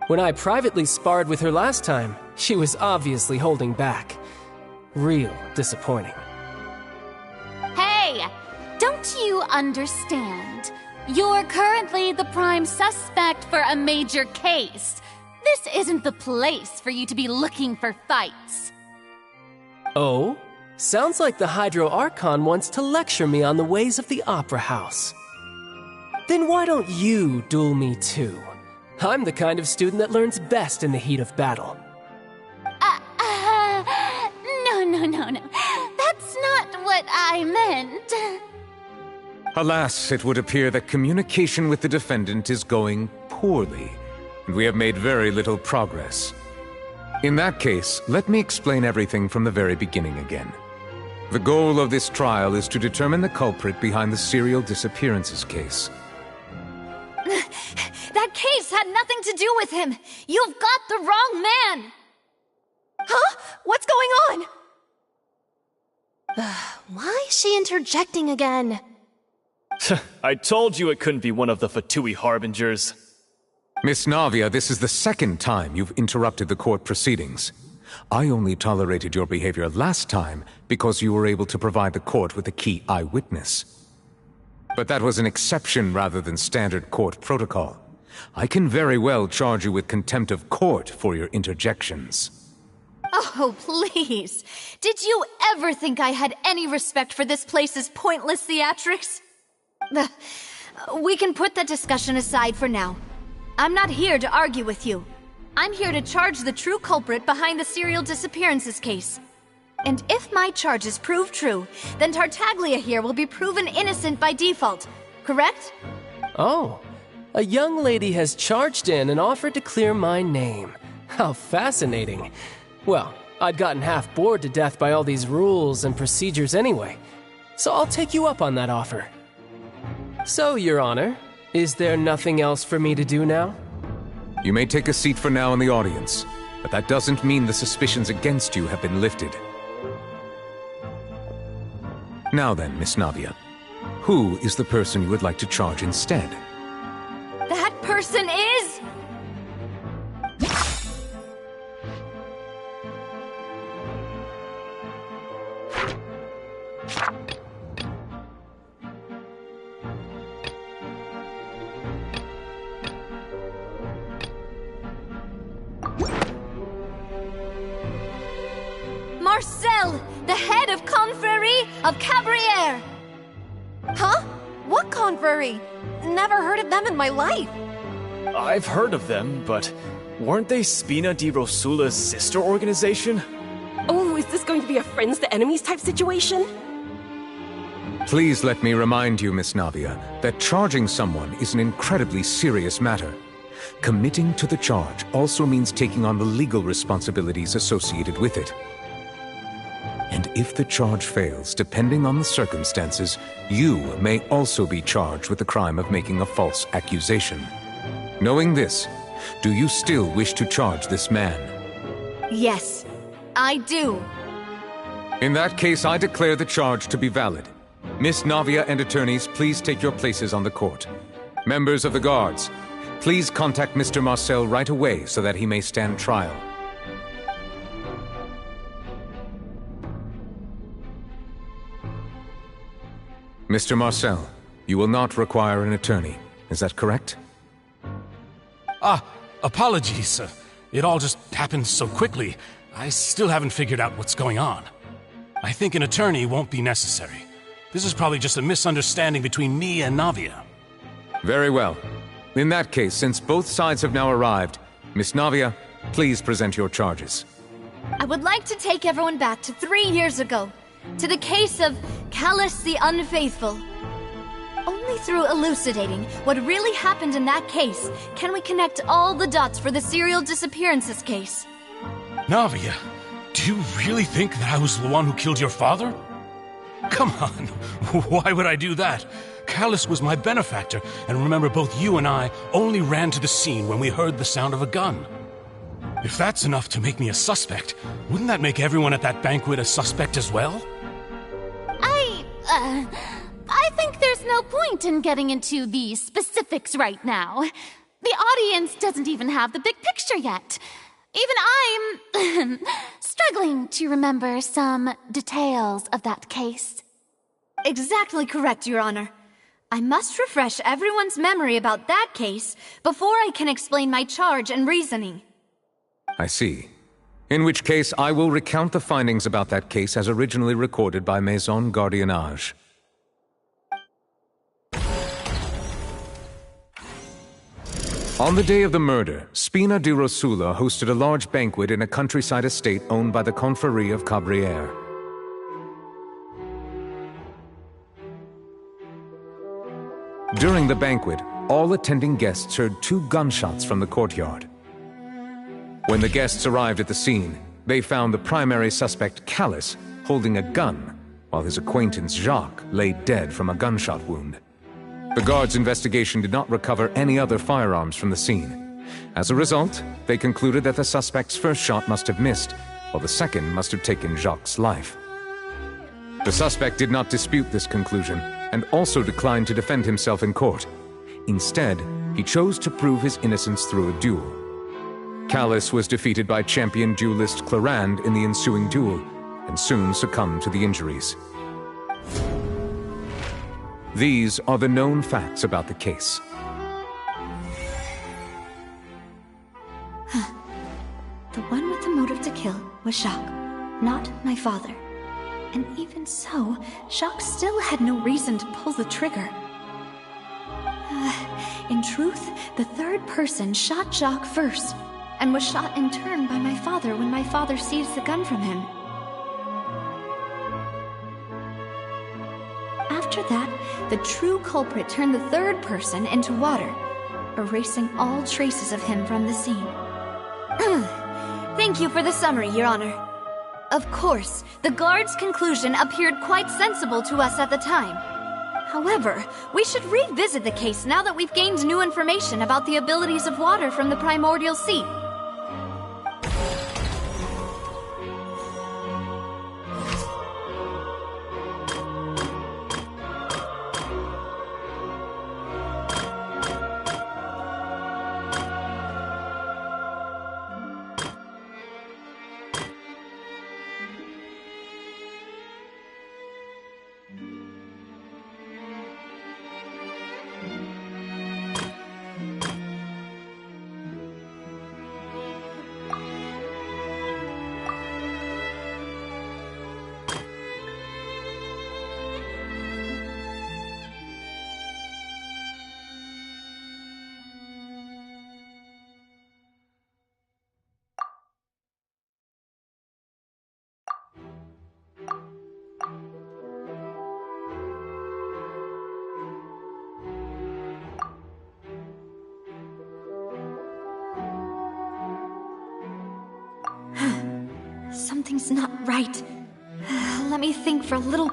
When I privately sparred with her last time, she was obviously holding back. Real disappointing. Hey! Don't you understand? You're currently the prime suspect for a major case. This isn't the place for you to be looking for fights. Oh? Sounds like the Hydro Archon wants to lecture me on the ways of the Opera House. Then why don't you duel me too? I'm the kind of student that learns best in the heat of battle. No. That's not what I meant. Alas, it would appear that communication with the defendant is going poorly, and we have made very little progress. In that case, let me explain everything from the very beginning again. The goal of this trial is to determine the culprit behind the serial disappearances case. That case had nothing to do with him! You've got the wrong man! Huh? What's going on? Why is she interjecting again? I told you it couldn't be one of the Fatui Harbingers. Miss Navia, this is the second time you've interrupted the court proceedings. I only tolerated your behavior last time because you were able to provide the court with a key eyewitness. But that was an exception rather than standard court protocol. I can very well charge you with contempt of court for your interjections. Oh, please. Did you ever think I had any respect for this place's pointless theatrics? We can put that discussion aside for now. I'm not here to argue with you. I'm here to charge the true culprit behind the serial disappearances case. And if my charges prove true, then Tartaglia here will be proven innocent by default, correct? Oh, a young lady has charged in and offered to clear my name. How fascinating. Well, I'd gotten half bored to death by all these rules and procedures anyway, so I'll take you up on that offer. So, Your Honor, is there nothing else for me to do now? You may take a seat for now in the audience, but that doesn't mean the suspicions against you have been lifted. Now then, Miss Navia, who is the person you would like to charge instead? That person is... Marcel, the head of Confrérie of Cabrières! Huh? What Confrérie? Never heard of them in my life. I've heard of them, but weren't they Spina di Rosula's sister organization? Oh, is this going to be a friends to enemies type situation? Please let me remind you, Miss Navia, that charging someone is an incredibly serious matter. Committing to the charge also means taking on the legal responsibilities associated with it. And if the charge fails, depending on the circumstances, you may also be charged with the crime of making a false accusation. Knowing this, do you still wish to charge this man? Yes, I do. In that case, I declare the charge to be valid. Miss Navia and attorneys, please take your places on the court. Members of the guards, please contact Mr. Marcel right away so that he may stand trial. Mr. Marcel, you will not require an attorney. Is that correct? Apologies. It all just happened so quickly. I still haven't figured out what's going on. I think an attorney won't be necessary. This is probably just a misunderstanding between me and Navia. Very well. In that case, since both sides have now arrived, Miss Navia, please present your charges. I would like to take everyone back to 3 years ago, to the case of Callus the Unfaithful. Only through elucidating what really happened in that case can we connect all the dots for the serial disappearances case. Navia, do you really think that I was the one who killed your father? Come on, why would I do that? Callus was my benefactor, and remember, both you and I only ran to the scene when we heard the sound of a gun. If that's enough to make me a suspect, wouldn't that make everyone at that banquet a suspect as well? I think there's no point in getting into the specifics right now. The audience doesn't even have the big picture yet. Even I'm struggling to remember some details of that case. Exactly correct, Your Honor. I must refresh everyone's memory about that case before I can explain my charge and reasoning. I see. In which case, I will recount the findings about that case as originally recorded by Maison Gardiennage. On the day of the murder, Spina di Rosula hosted a large banquet in a countryside estate owned by the Confrérie of Cabrières. During the banquet, all attending guests heard 2 gunshots from the courtyard. When the guests arrived at the scene, they found the primary suspect, Callus, holding a gun, while his acquaintance, Jacques, lay dead from a gunshot wound. The guards' investigation did not recover any other firearms from the scene. As a result, they concluded that the suspect's first shot must have missed, while the second must have taken Jacques' life. The suspect did not dispute this conclusion, and also declined to defend himself in court. Instead, he chose to prove his innocence through a duel. Callus was defeated by champion duelist Clarand in the ensuing duel, and soon succumbed to the injuries. These are the known facts about the case. The one with the motive to kill was Jacques, not my father. And even so, Jacques still had no reason to pull the trigger. In truth, the third person shot Jacques first, and was shot in turn by my father when my father seized the gun from him. After that, the true culprit turned the third person into water, erasing all traces of him from the scene. Thank you for the summary, Your Honor. Of course, the guard's conclusion appeared quite sensible to us at the time. However, we should revisit the case now that we've gained new information about the abilities of water from the primordial sea. Something's not right. Let me think for a little.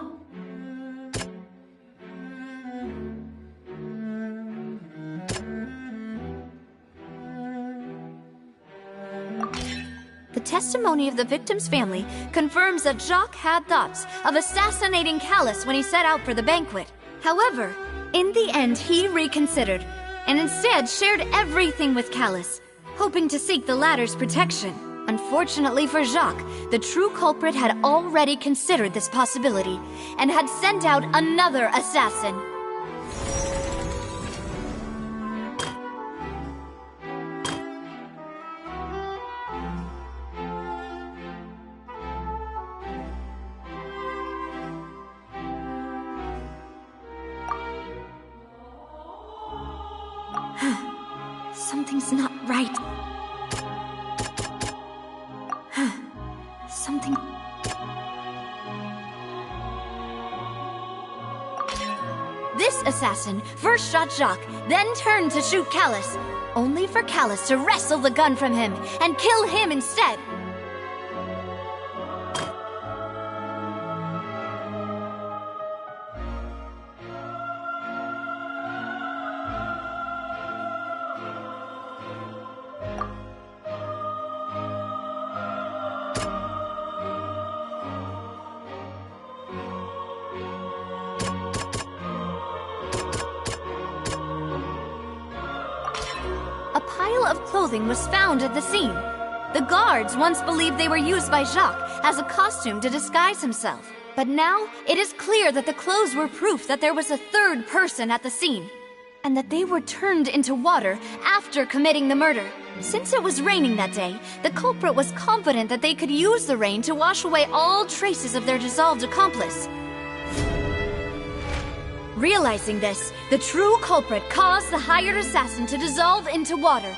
The testimony of the victim's family confirms that Jacques had thoughts of assassinating Callus when he set out for the banquet. However, in the end he reconsidered, and instead shared everything with Callus, hoping to seek the latter's protection. Unfortunately for Jacques, the true culprit had already considered this possibility, and had sent out another assassin. Something's not right. Something... This assassin first shot Jacques, then turned to shoot Callus, only for Callus to wrestle the gun from him and kill him instead. A pile of clothing was found at the scene. The guards once believed they were used by Jacques as a costume to disguise himself. But now, it is clear that the clothes were proof that there was a third person at the scene, and that they were turned into water after committing the murder. Since it was raining that day, the culprit was confident that they could use the rain to wash away all traces of their dissolved accomplice. Realizing this, the true culprit caused the hired assassin to dissolve into water,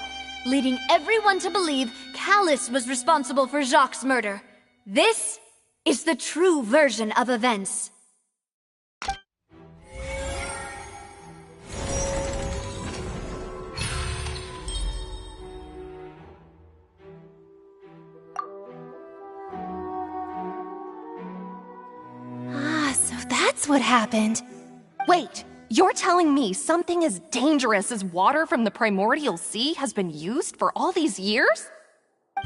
leading everyone to believe Callus was responsible for Jacques' murder. This is the true version of events. So that's what happened. Wait, you're telling me something as dangerous as water from the primordial sea has been used for all these years?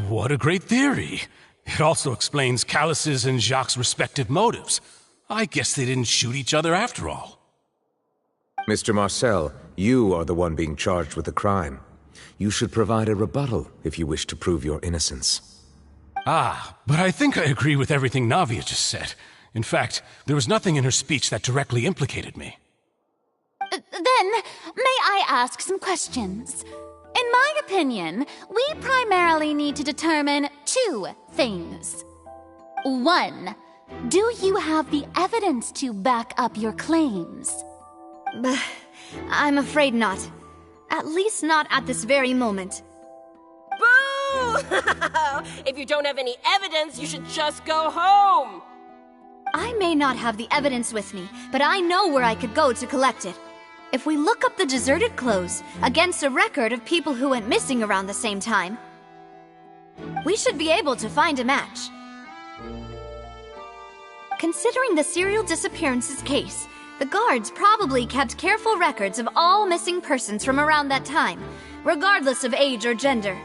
What a great theory. It also explains Callus's and Jacques' respective motives. I guess they didn't shoot each other after all. Mr. Marcel, you are the one being charged with the crime. You should provide a rebuttal if you wish to prove your innocence. Ah, but I think I agree with everything Navia just said. In fact, there was nothing in her speech that directly implicated me. Then, may I ask some questions? In my opinion, we primarily need to determine two things. One, do you have the evidence to back up your claims? I'm afraid not. At least not at this very moment. Boo! If you don't have any evidence, you should just go home! I may not have the evidence with me, but I know where I could go to collect it. If we look up the deserted clothes against a record of people who went missing around the same time, we should be able to find a match. Considering the serial disappearances case, the guards probably kept careful records of all missing persons from around that time, regardless of age or gender.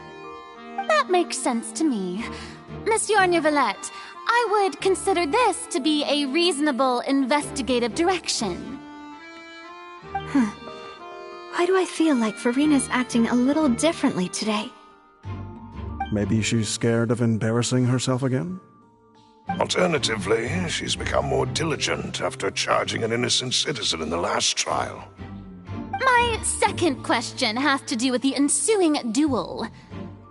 That makes sense to me. Monsieur Neuvillette, I would consider this to be a reasonable investigative direction. Why do I feel like Farina's acting a little differently today? Maybe she's scared of embarrassing herself again? Alternatively, she's become more diligent after charging an innocent citizen in the last trial. My second question has to do with the ensuing duel.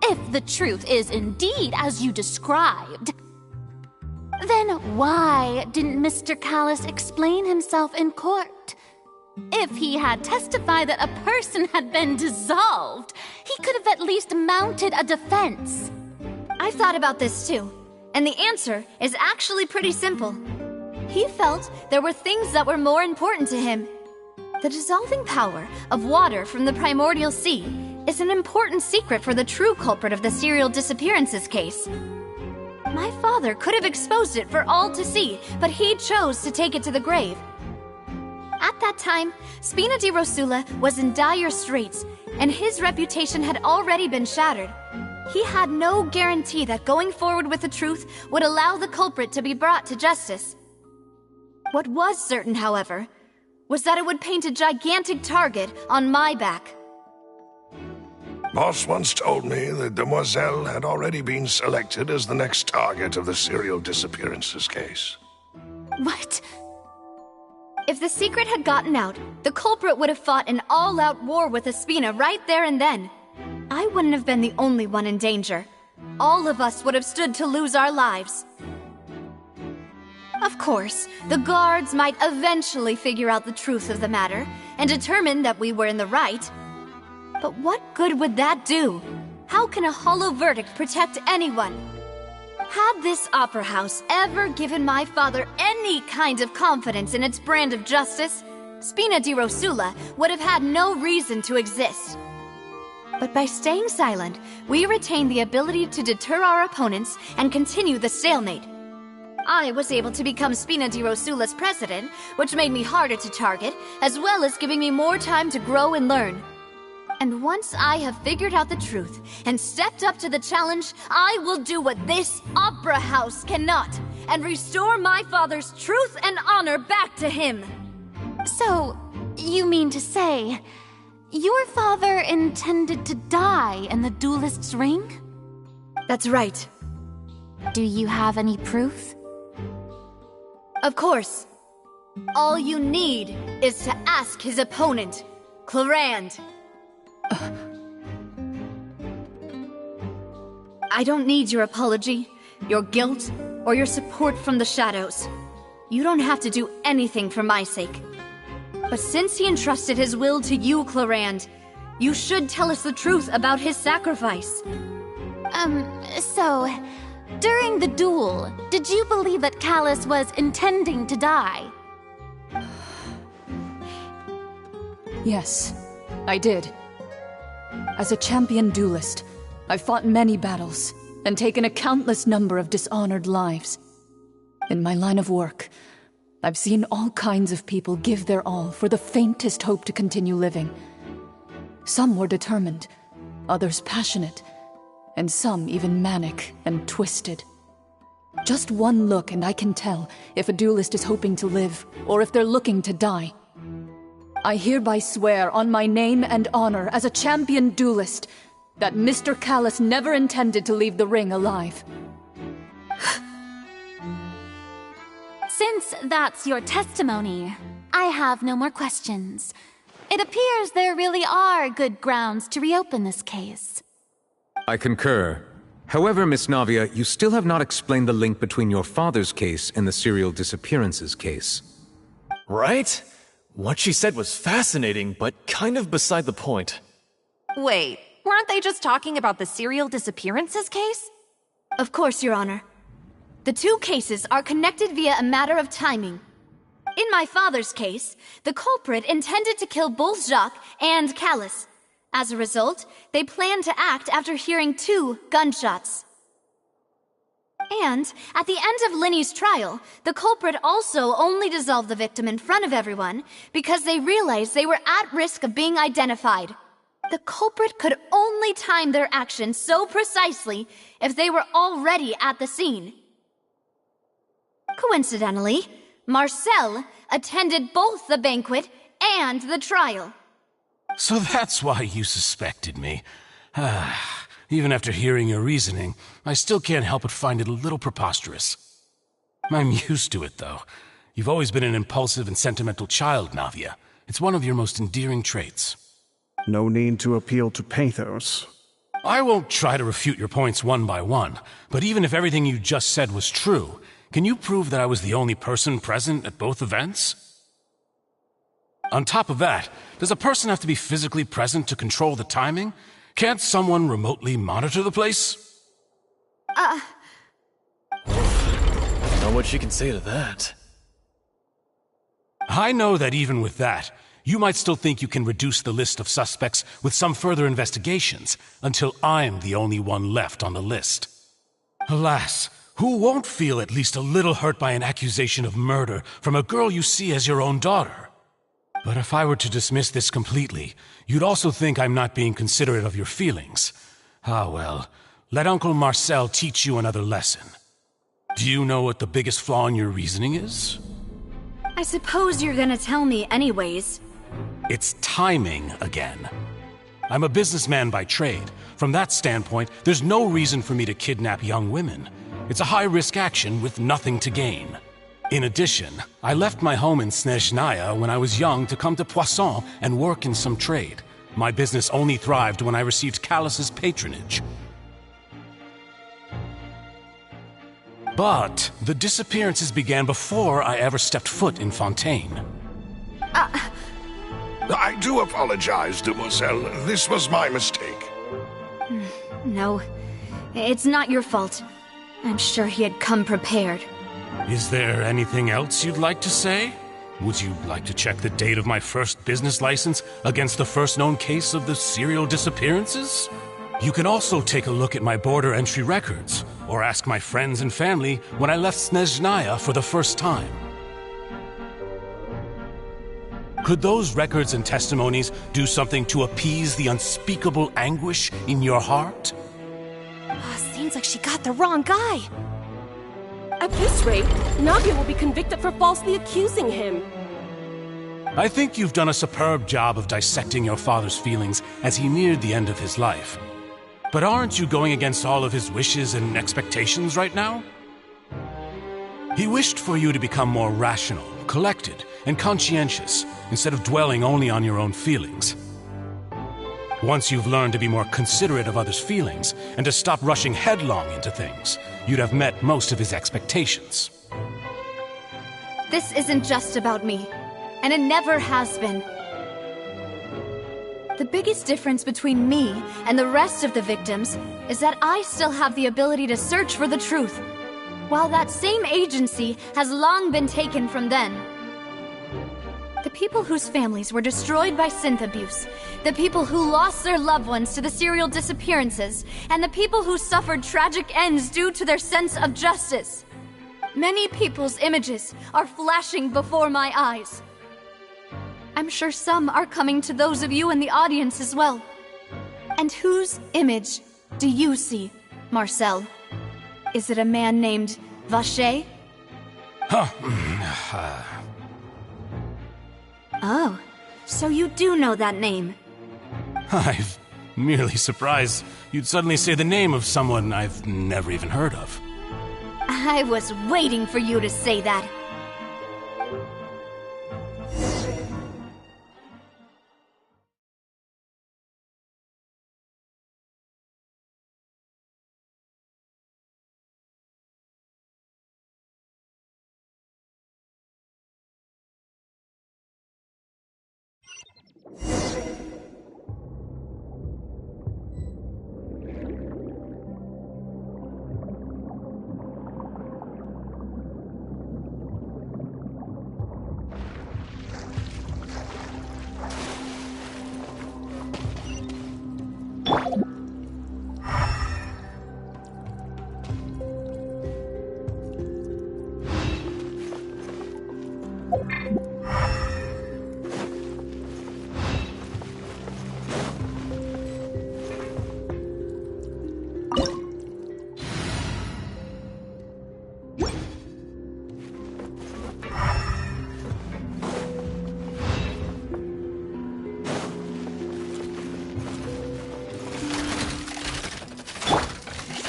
If the truth is indeed as you described, then why didn't Mr. Callus explain himself in court? If he had testified that a person had been dissolved, he could have at least mounted a defense. I've thought about this too, and the answer is actually pretty simple. He felt there were things that were more important to him. The dissolving power of water from the primordial sea is an important secret for the true culprit of the serial disappearances case. My father could have exposed it for all to see, but he chose to take it to the grave. At that time, Spina di Rosula was in dire straits, and his reputation had already been shattered. he had no guarantee that going forward with the truth would allow the culprit to be brought to justice. What was certain, however, was that it would paint a gigantic target on my back. Boss once told me that Demoiselle had already been selected as the next target of the serial disappearances case. What? If the secret had gotten out, the culprit would have fought an all-out war with Espina right there and then. I wouldn't have been the only one in danger. All of us would have stood to lose our lives. Of course, the guards might eventually figure out the truth of the matter and determine that we were in the right. But what good would that do? How can a hollow verdict protect anyone? Had this opera house ever given my father any kind of confidence in its brand of justice, Spina di Rosula would have had no reason to exist. But by staying silent, we retain the ability to deter our opponents and continue the stalemate. I was able to become Spina di Rosula's president, which made me harder to target, as well as giving me more time to grow and learn. And once I have figured out the truth and stepped up to the challenge, I will do what this opera house cannot, and restore my father's truth and honor back to him. So, you mean to say, your father intended to die in the duelist's ring? That's right. Do you have any proof? Of course. All you need is to ask his opponent, Clorand. I don't need your apology, your guilt, or your support from the shadows. You don't have to do anything for my sake. But since he entrusted his will to you, Clorand, you should tell us the truth about his sacrifice. So, during the duel, did you believe that Callus was intending to die? Yes, I did. As a champion duelist, I've fought many battles and taken a countless number of dishonored lives. In my line of work, I've seen all kinds of people give their all for the faintest hope to continue living. Some were determined, others passionate, and some even manic and twisted. Just one look and I can tell if a duelist is hoping to live or if they're looking to die. I hereby swear on my name and honor as a champion duelist that Mr. Callus never intended to leave the ring alive. Since that's your testimony, I have no more questions. It appears there really are good grounds to reopen this case. I concur. However, Miss Navia, you still have not explained the link between your father's case and the serial disappearances case. Right? What she said was fascinating, but kind of beside the point. Wait, weren't they just talking about the serial disappearances case? Of course, Your Honor. The two cases are connected via a matter of timing. In my father's case, the culprit intended to kill both Jacques and Callus. As a result, they planned to act after hearing 2 gunshots. And, at the end of Linny's trial, the culprit also only dissolved the victim in front of everyone because they realized they were at risk of being identified. The culprit could only time their actions so precisely if they were already at the scene. Coincidentally, Marcel attended both the banquet and the trial. So that's why you suspected me. Even after hearing your reasoning, I still can't help but find it a little preposterous. I'm used to it, though. You've always been an impulsive and sentimental child, Navia. It's one of your most endearing traits. No need to appeal to pathos. I won't try to refute your points one by one, but even if everything you just said was true, can you prove that I was the only person present at both events? On top of that, does a person have to be physically present to control the timing? Can't someone remotely monitor the place? I don't know what she can say to that. I know that even with that, you might still think you can reduce the list of suspects with some further investigations, until I'm the only one left on the list. Alas, who won't feel at least a little hurt by an accusation of murder from a girl you see as your own daughter? But if I were to dismiss this completely, you'd also think I'm not being considerate of your feelings. Ah well, Let Uncle Marcel teach you another lesson. Do you know what the biggest flaw in your reasoning is? I suppose you're gonna tell me anyways. It's timing again. I'm a businessman by trade. From that standpoint, there's no reason for me to kidnap young women. It's a high-risk action with nothing to gain. In addition, I left my home in Snezhnaya when I was young to come to Poisson and work in some trade. My business only thrived when I received Callus's patronage. But the disappearances began before I ever stepped foot in Fontaine. I do apologize, Demoiselle. This was my mistake. No, it's not your fault. I'm sure he had come prepared. Is there anything else you'd like to say? Would you like to check the date of my first business license against the first known case of the serial disappearances? You can also take a look at my border entry records, or ask my friends and family when I left Snezhnaya for the first time. Could those records and testimonies do something to appease the unspeakable anguish in your heart? Seems like she got the wrong guy. At this rate, Navia will be convicted for falsely accusing him. I think you've done a superb job of dissecting your father's feelings as he neared the end of his life. But aren't you going against all of his wishes and expectations right now? He wished for you to become more rational, collected, and conscientious, instead of dwelling only on your own feelings. Once you've learned to be more considerate of others' feelings, and to stop rushing headlong into things, you'd have met most of his expectations. This isn't just about me, and it never has been. The biggest difference between me and the rest of the victims is that I still have the ability to search for the truth, while that same agency has long been taken from them. The people whose families were destroyed by synth abuse, the people who lost their loved ones to the serial disappearances, and the people who suffered tragic ends due to their sense of justice. Many people's images are flashing before my eyes. I'm sure some are coming to those of you in the audience as well. And whose image do you see, Marcel? Is it a man named Vacher? Oh, so you do know that name. I'm merely surprised you'd suddenly say the name of someone I've never even heard of. I was waiting for you to say that.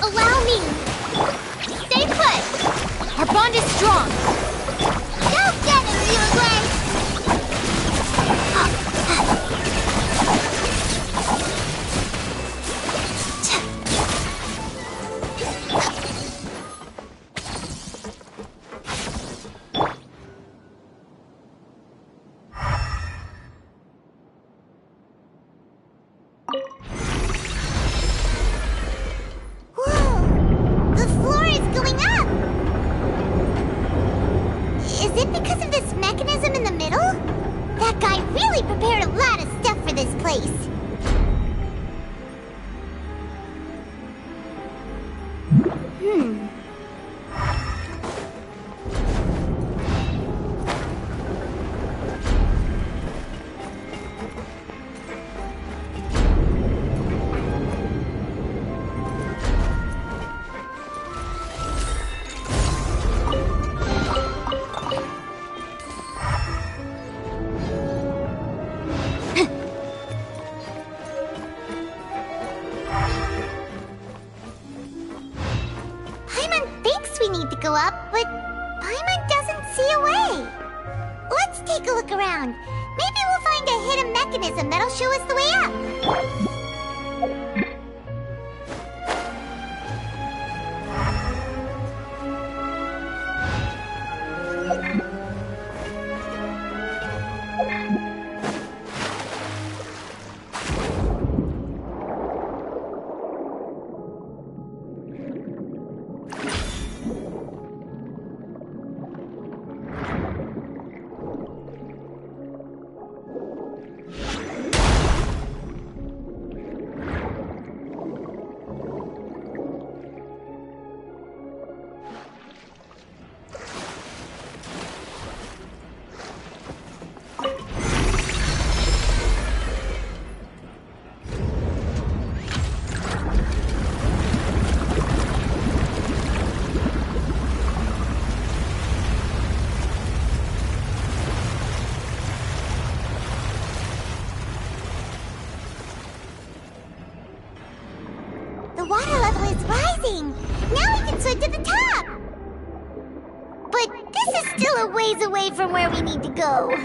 Allow me! Stay put! Our bond is strong! Go get him, Uruguay! show up, but Paimon doesn't see a way. Let's take a look around. Maybe we'll find a hidden mechanism that'll show us the way up. The water level is rising! Now we can swim to the top! But this is still a ways away from where we need to go.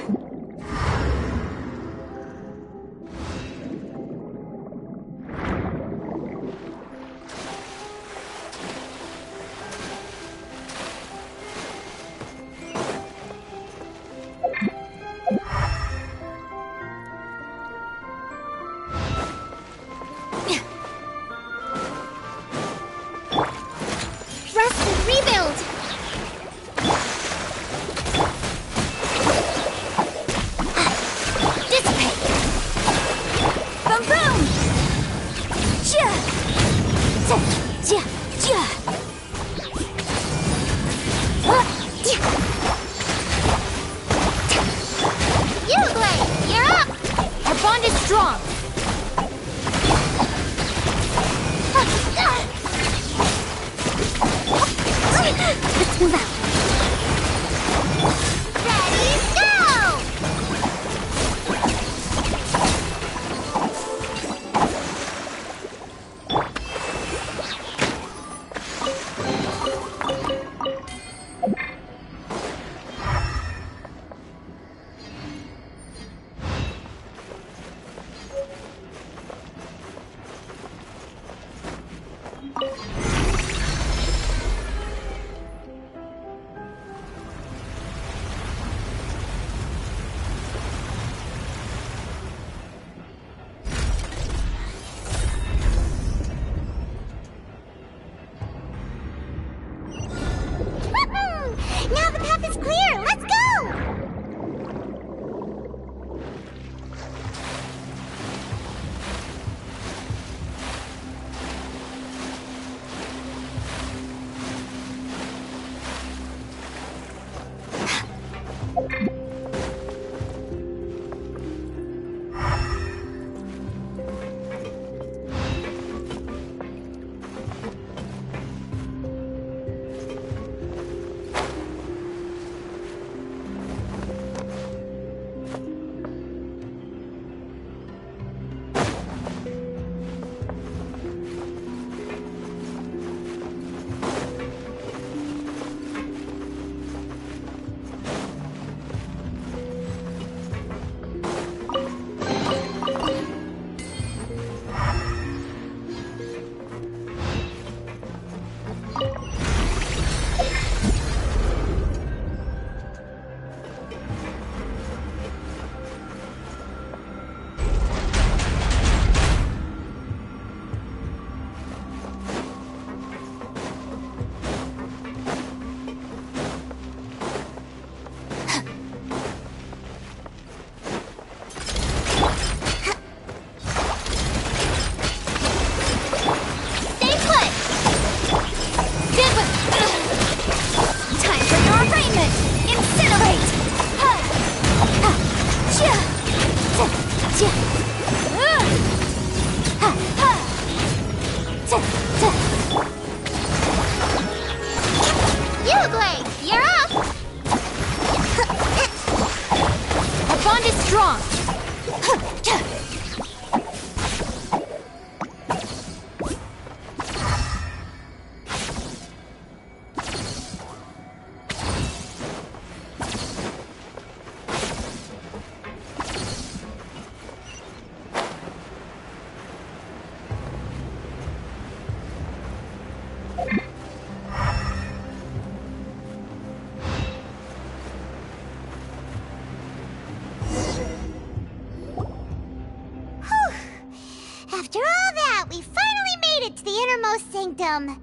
After all that, we finally made it to the innermost sanctum.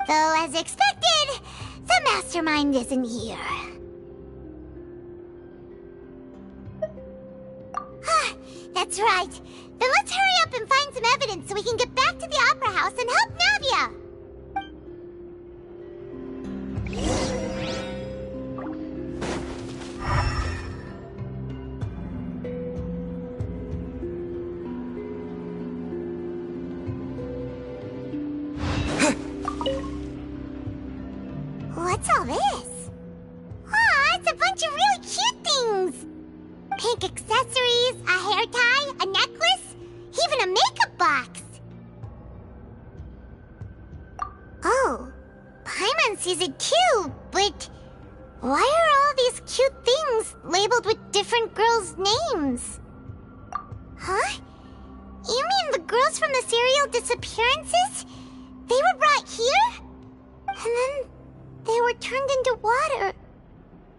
Though, as expected, the mastermind isn't here. That's right. Then let's hurry up and find some evidence so we can get back to the Opera House and help Navia! What's all this? Aw, it's a bunch of really cute things! Pink accessories, a hair tie, a necklace, even a makeup box! Oh, Paimon sees it too, but why are all these cute things labeled with different girls' names? Huh? You mean the girls from the serial disappearances? They were brought here? And then they were turned into water.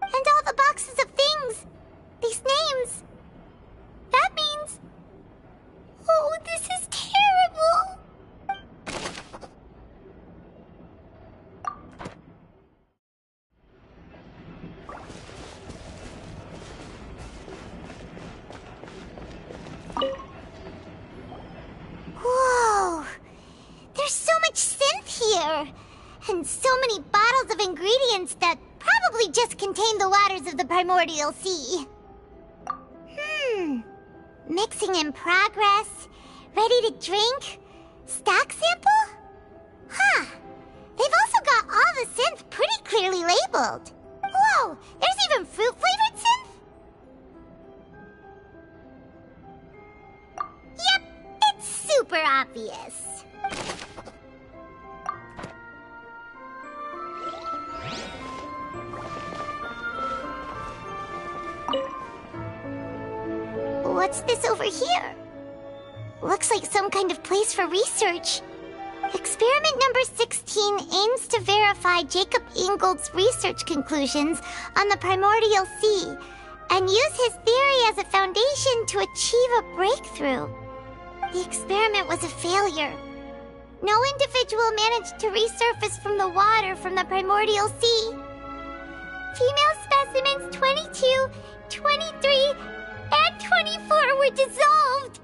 And all the boxes of things, these names. That means... Oh, this is terrible! Whoa! There's so much synth here! And so many bottles of ingredients that probably just contain the waters of the primordial sea. Mixing in progress, ready to drink, stock sample? Huh. They've also got all the synth pretty clearly labeled. Whoa, there's even fruit-flavored synth? Yep, it's super obvious. What's this over here? Looks like some kind of place for research. Experiment number 16 aims to verify Jacob Ingold's research conclusions on the primordial sea and use his theory as a foundation to achieve a breakthrough. The experiment was a failure. No individual managed to resurface from the water from the primordial sea. Female specimens 22, 23, and 24 were dissolved.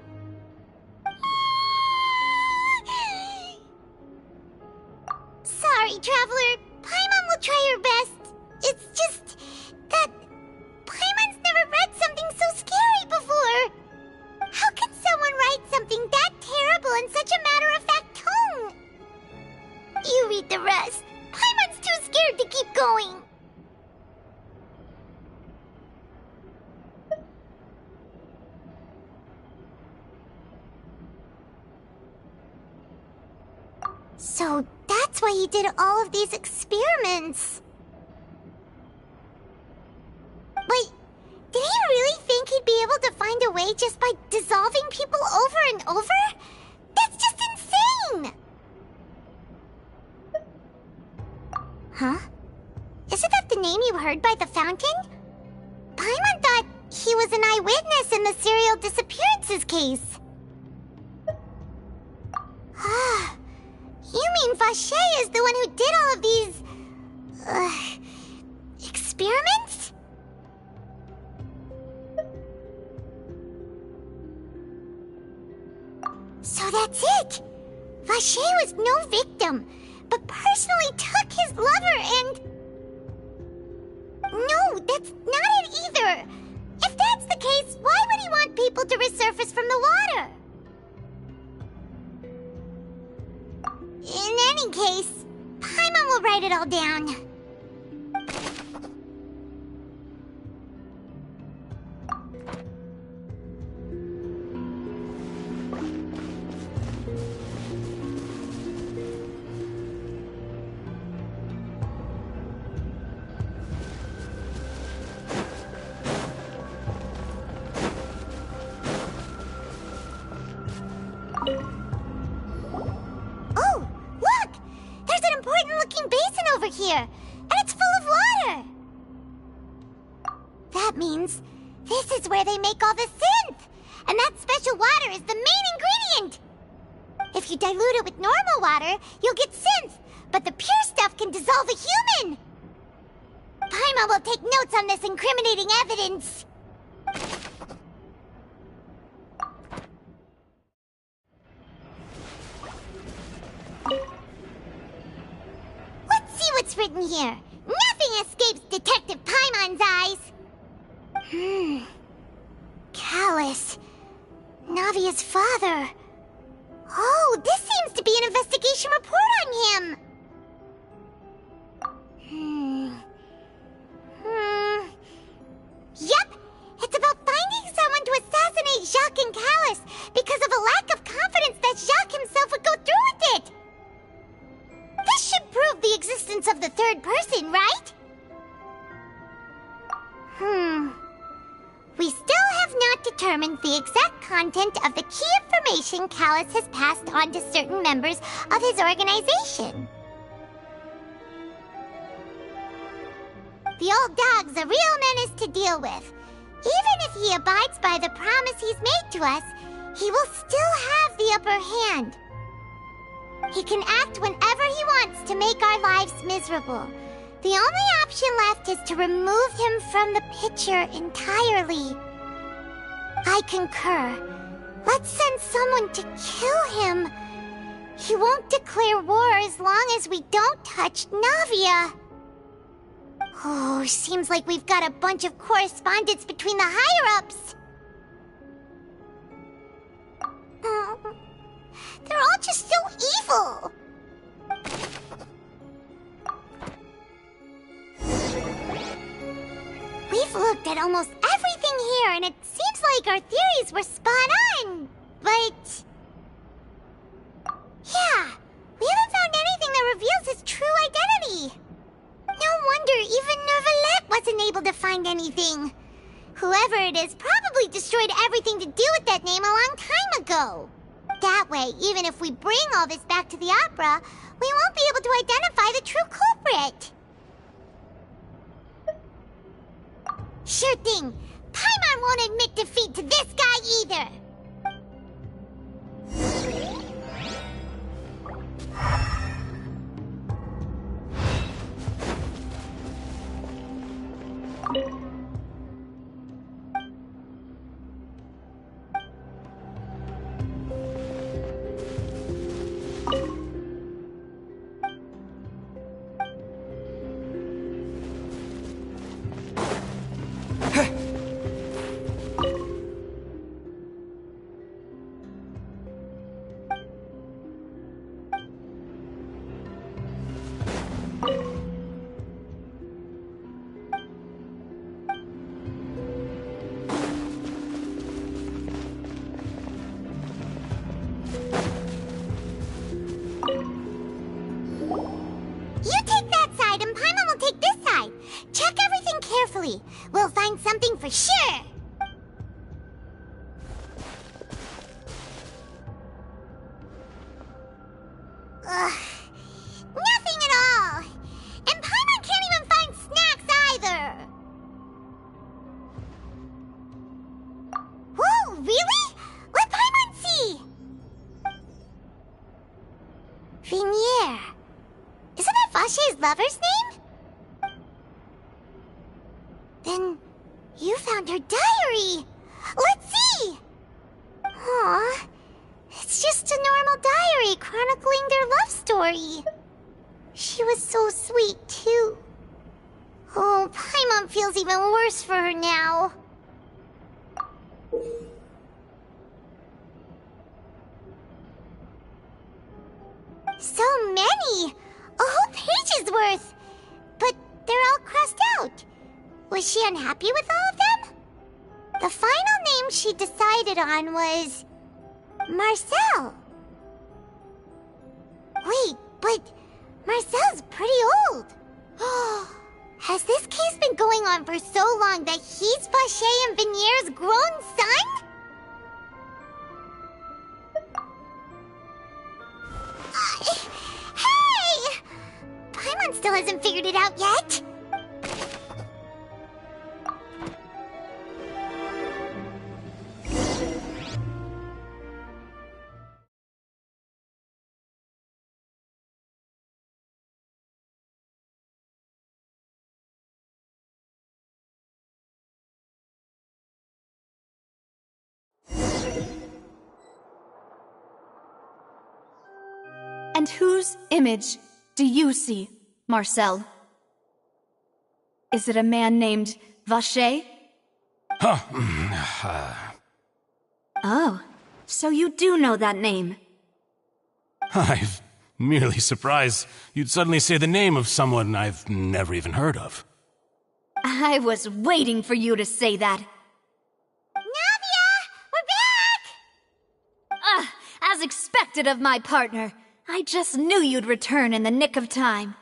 Sorry, Traveler. Paimon will try her best. It's just that Paimon's never read something so scary before. How can someone write something that terrible in such a matter-of-fact tone? You read the rest. Paimon's too scared to keep going. So that's why he did all of these experiments. But did he really think he'd be able to find a way just by dissolving people over and over? That's just insane! Huh? Isn't that the name you heard by the fountain? Paimon thought he was an eyewitness in the serial disappearances case. Ah. You mean Vache is the one who did all of these... experiments? So that's it! Vache was no victim, but personally took his lover and... No, that's not it either! If that's the case, why would he want people to resurface from the water? In any case, Paimon will write it all down. Here, and it's full of water. That means this is where they make all the synth, and that special water is the main ingredient. you dilute it with normal water, you'll get synth. But the pure stuff can dissolve a human. Paimon will take notes on this incriminating evidence. Let's see what's written here. Nothing escapes Detective Paimon's eyes. Callus. Navia's father. Oh, this seems to be an investigation report on him. Yep, it's about finding someone to assassinate Jacques and Callus because of a lack of confidence that Jacques himself would go through with it. This should prove the existence of the third person, right? We still have not determined the exact content of the key information Callus has passed on to certain members of his organization. The old dog's a real menace to deal with. Even if he abides by the promise he's made to us, he will still have the upper hand. He can act whenever he wants to make our lives miserable. The only option left is to remove him from the picture entirely. I concur. Let's send someone to kill him. He won't declare war as long as we don't touch Navia. Oh, seems like we've got a bunch of correspondence between the higher-ups. They're all just so evil. We've looked at almost everything here, and it seems like our theories were spot on. But... yeah, we haven't found anything that reveals his true identity. No wonder even Neuvillette wasn't able to find anything. Whoever it is probably destroyed everything to do with that name a long time ago. That way, even if we bring all this back to the opera, we won't be able to identify the true culprit. Sure thing. Paimon won't admit defeat to this guy either. We'll find something for sure. Ugh. Nothing at all. And Paimon can't even find snacks either. Whoa, really? Let Paimon see. Vinier. Isn't that Vache's lover's name? Then you found her diary. Let's see. Aw, it's just a normal diary chronicling their love story. She was so sweet, too. Oh, Paimon feels even worse for her now. So many! A whole page's worth! But they're all crossed out. Was she unhappy with all of them? The final name she decided on was... Marcel. Wait, but Marcel's pretty old. Has this case been going on for so long that he's Vache and Vinier's grown son? Hey! Paimon still hasn't figured it out yet. And whose image do you see, Marcel? Is it a man named Vacher? Oh, so you do know that name. I'm merely surprised you'd suddenly say the name of someone I've never even heard of. I was waiting for you to say that. Navia! We're back! As expected of my partner. I just knew you'd return in the nick of time.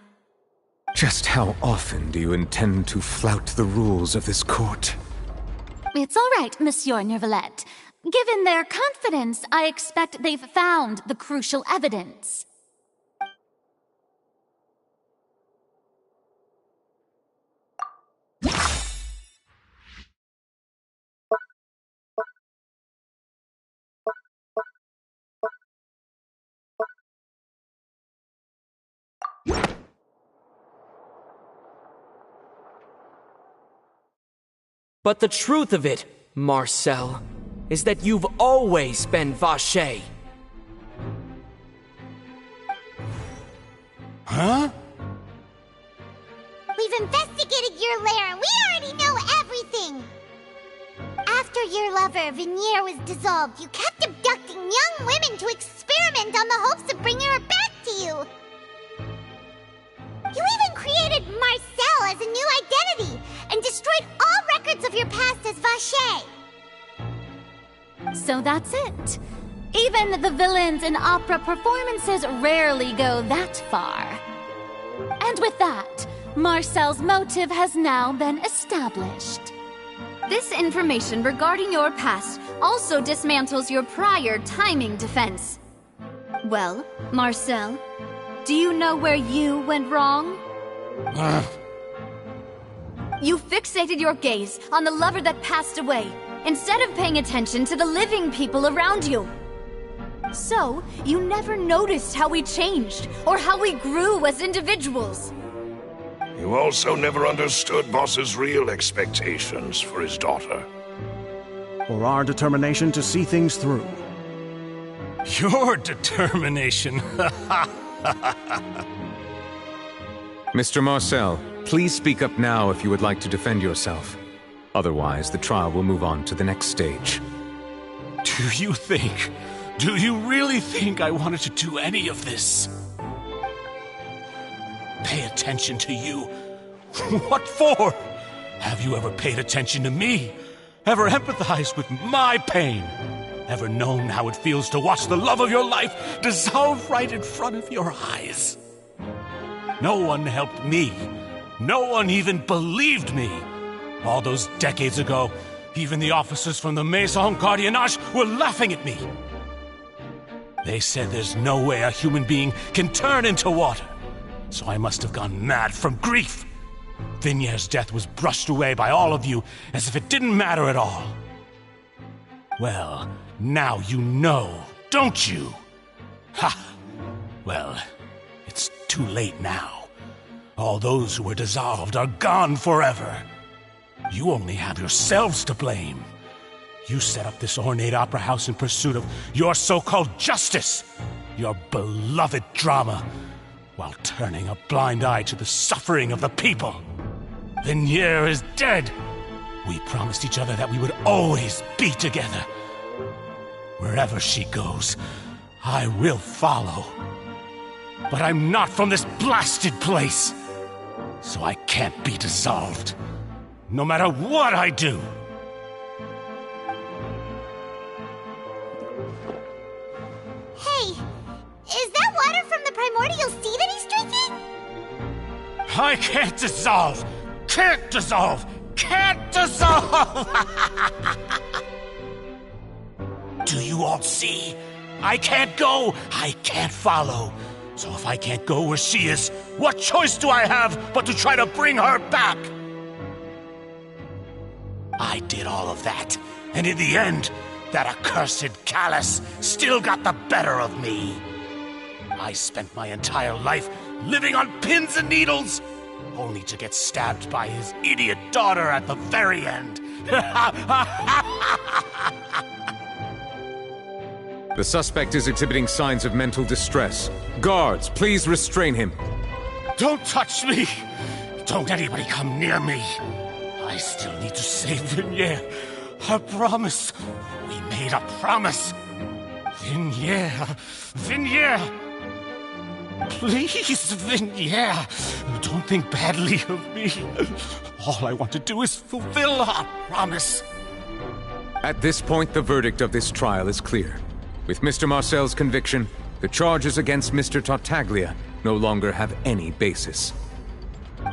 Just how often do you intend to flout the rules of this court? It's all right, Monsieur Nervalette. Given their confidence, I expect they've found the crucial evidence. But the truth of it, Marcel, is that you've always been Vacher. Huh? We've investigated your lair and we already know everything! After your lover, Venier, was dissolved, you kept abducting young women to experiment on the hopes of bringing her back to you! You even created Marcel as a new identity and destroyed all records of your past as Vacher! So that's it. Even the villains in opera performances rarely go that far. And with that, Marcel's motive has now been established. This information regarding your past also dismantles your prior timing defense. Well, Marcel, do you know where you went wrong? You fixated your gaze on the lover that passed away, instead of paying attention to the living people around you. So, you never noticed how we changed, or how we grew as individuals. You also never understood Boss's real expectations for his daughter. Or our determination to see things through. Your determination. Mr. Marcel, please speak up now if you would like to defend yourself. Otherwise, the trial will move on to the next stage. Do you really think I wanted to do any of this? Pay attention to you? What for? Have you ever paid attention to me? Ever empathized with my pain? Ever known how it feels to watch the love of your life dissolve right in front of your eyes? No one helped me. No one even believed me. All those decades ago, even the officers from the Maison Gardiennage were laughing at me. They said there's no way a human being can turn into water. So I must have gone mad from grief. Vinier's death was brushed away by all of you as if it didn't matter at all. Well, now you know, don't you? Ha! Well, it's too late now. All those who were dissolved are gone forever. You only have yourselves to blame. You set up this ornate opera house in pursuit of your so-called justice, your beloved drama, while turning a blind eye to the suffering of the people. Venier is dead. We promised each other that we would always be together. Wherever she goes, I will follow. But I'm not from this blasted place, so I can't be dissolved, no matter what I do. Hey, is that water from the primordial sea that he's drinking? I can't dissolve! Can't dissolve! Can't dissolve! Do you all see? I can't go! I can't follow! So if I can't go where she is, what choice do I have but to try to bring her back? I did all of that, and in the end, that accursed Callus still got the better of me. I spent my entire life living on pins and needles, only to get stabbed by his idiot daughter at the very end. The suspect is exhibiting signs of mental distress. Guards, please restrain him. Don't touch me! Don't anybody come near me! I still need to save Vignere. I promise. We made a promise. Vignere. Vignere! Please, Vignere. Don't think badly of me. All I want to do is fulfill our promise. At this point, the verdict of this trial is clear. With Mr. Marcel's conviction, the charges against Mr. Tartaglia no longer have any basis.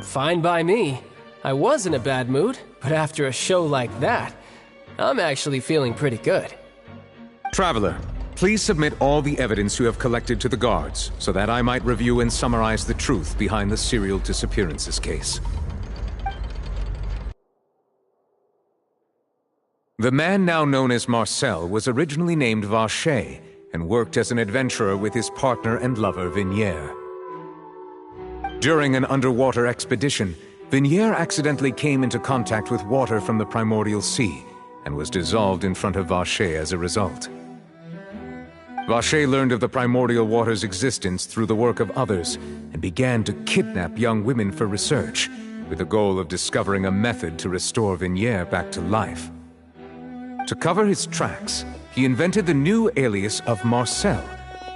Fine by me. I was in a bad mood, but after a show like that, I'm actually feeling pretty good. Traveler, please submit all the evidence you have collected to the guards, so that I might review and summarize the truth behind the serial disappearances case. The man now known as Marcel was originally named Vacher and worked as an adventurer with his partner and lover Vignere. During an underwater expedition, Vignere accidentally came into contact with water from the primordial sea and was dissolved in front of Vacher as a result. Vacher learned of the primordial water's existence through the work of others and began to kidnap young women for research, with the goal of discovering a method to restore Vignere back to life. To cover his tracks, he invented the new alias of Marcel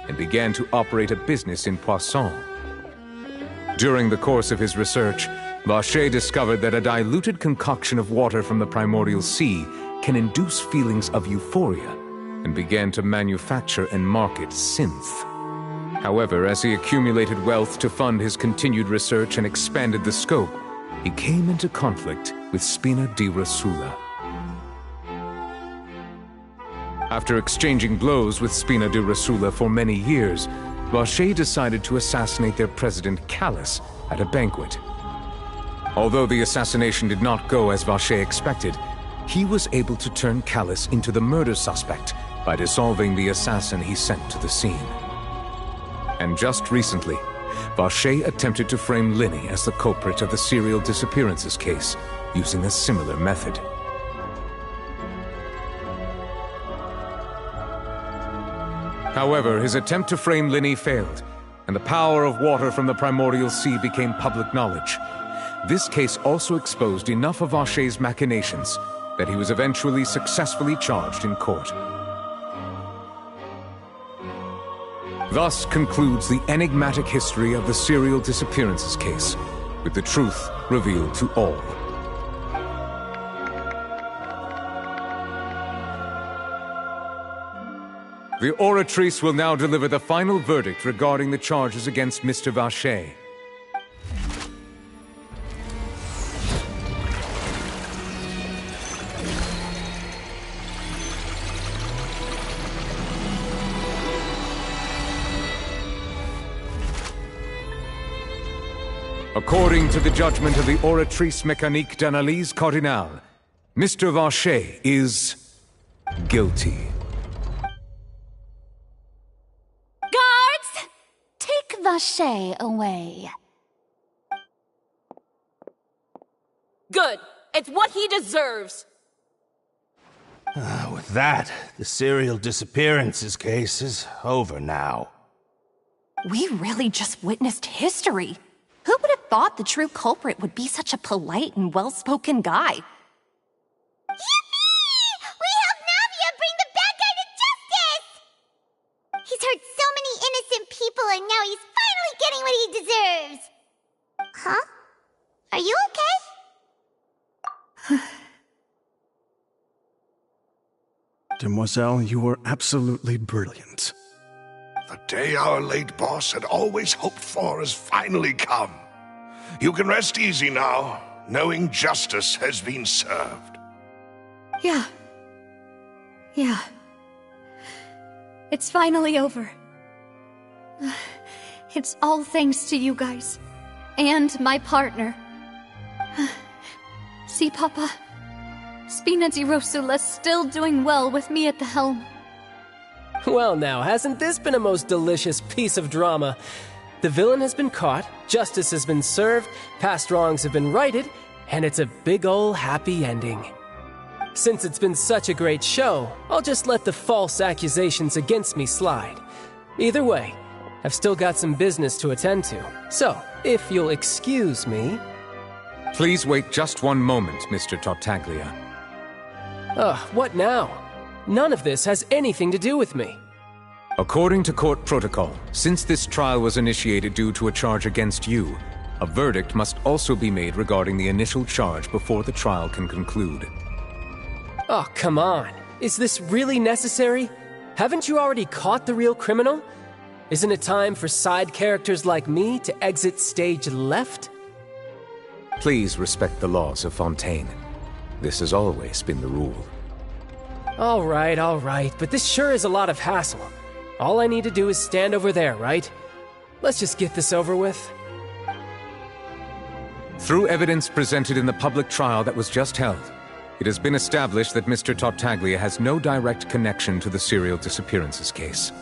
and began to operate a business in Poisson. During the course of his research, Vacher discovered that a diluted concoction of water from the primordial sea can induce feelings of euphoria, and began to manufacture and market synth. However, as he accumulated wealth to fund his continued research and expanded the scope, he came into conflict with Spina di Rosula. After exchanging blows with Spina di Rosula for many years, Vacher decided to assassinate their president Callus at a banquet. Although the assassination did not go as Vacher expected, he was able to turn Callus into the murder suspect by dissolving the assassin he sent to the scene. And just recently, Vacher attempted to frame Linny as the culprit of the serial disappearances case, using a similar method. However, his attempt to frame Linny failed, and the power of water from the primordial sea became public knowledge. This case also exposed enough of Vacher's machinations that he was eventually successfully charged in court. Thus concludes the enigmatic history of the serial disappearances case, with the truth revealed to all. The Oratrice will now deliver the final verdict regarding the charges against Mr. Vacher. According to the judgment of the Oratrice Mécanique d'Analyse Cardinale, Mr. Vacher is guilty. Guards! Take Vacher away. Good. It's what he deserves. With that, the serial disappearances case is over now. We really just witnessed history. Who would have thought the true culprit would be such a polite and well-spoken guy? Yippee! We helped Navia bring the bad guy to justice! He's hurt so many innocent people and now he's finally getting what he deserves! Huh? Are you okay? Demoiselle, you were absolutely brilliant. The day our late boss had always hoped for has finally come. You can rest easy now, knowing justice has been served. Yeah. It's finally over. It's all thanks to you guys. And my partner. See, Papa? Spina di Rosula's still doing well with me at the helm. Well now, hasn't this been a most delicious piece of drama? The villain has been caught, justice has been served, past wrongs have been righted, and it's a big ol' happy ending. Since it's been such a great show, I'll just let the false accusations against me slide. Either way, I've still got some business to attend to. So, if you'll excuse me... Please wait just one moment, Mr. Tartaglia. What now? None of this has anything to do with me. According to court protocol, since this trial was initiated due to a charge against you, a verdict must also be made regarding the initial charge before the trial can conclude. Oh, come on. Is this really necessary? Haven't you already caught the real criminal? Isn't it time for side characters like me to exit stage left? Please respect the laws of Fontaine. This has always been the rule. All right, but this sure is a lot of hassle. All I need to do is stand over there, right? Let's just get this over with. Through evidence presented in the public trial that was just held, it has been established that Mr. Tartaglia has no direct connection to the serial disappearances case.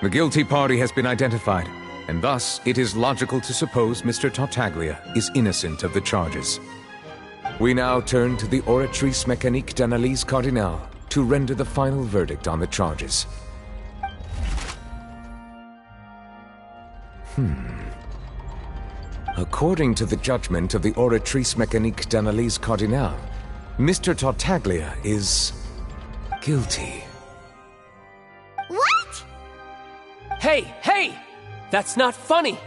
The guilty party has been identified, and thus it is logical to suppose Mr. Tartaglia is innocent of the charges. We now turn to the Oratrice Mécanique d'Analyse Cardinale to render the final verdict on the charges. According to the judgment of the Oratrice Mécanique d'Analyse Cardinale, Mr. Tartaglia is guilty. What? Hey! That's not funny!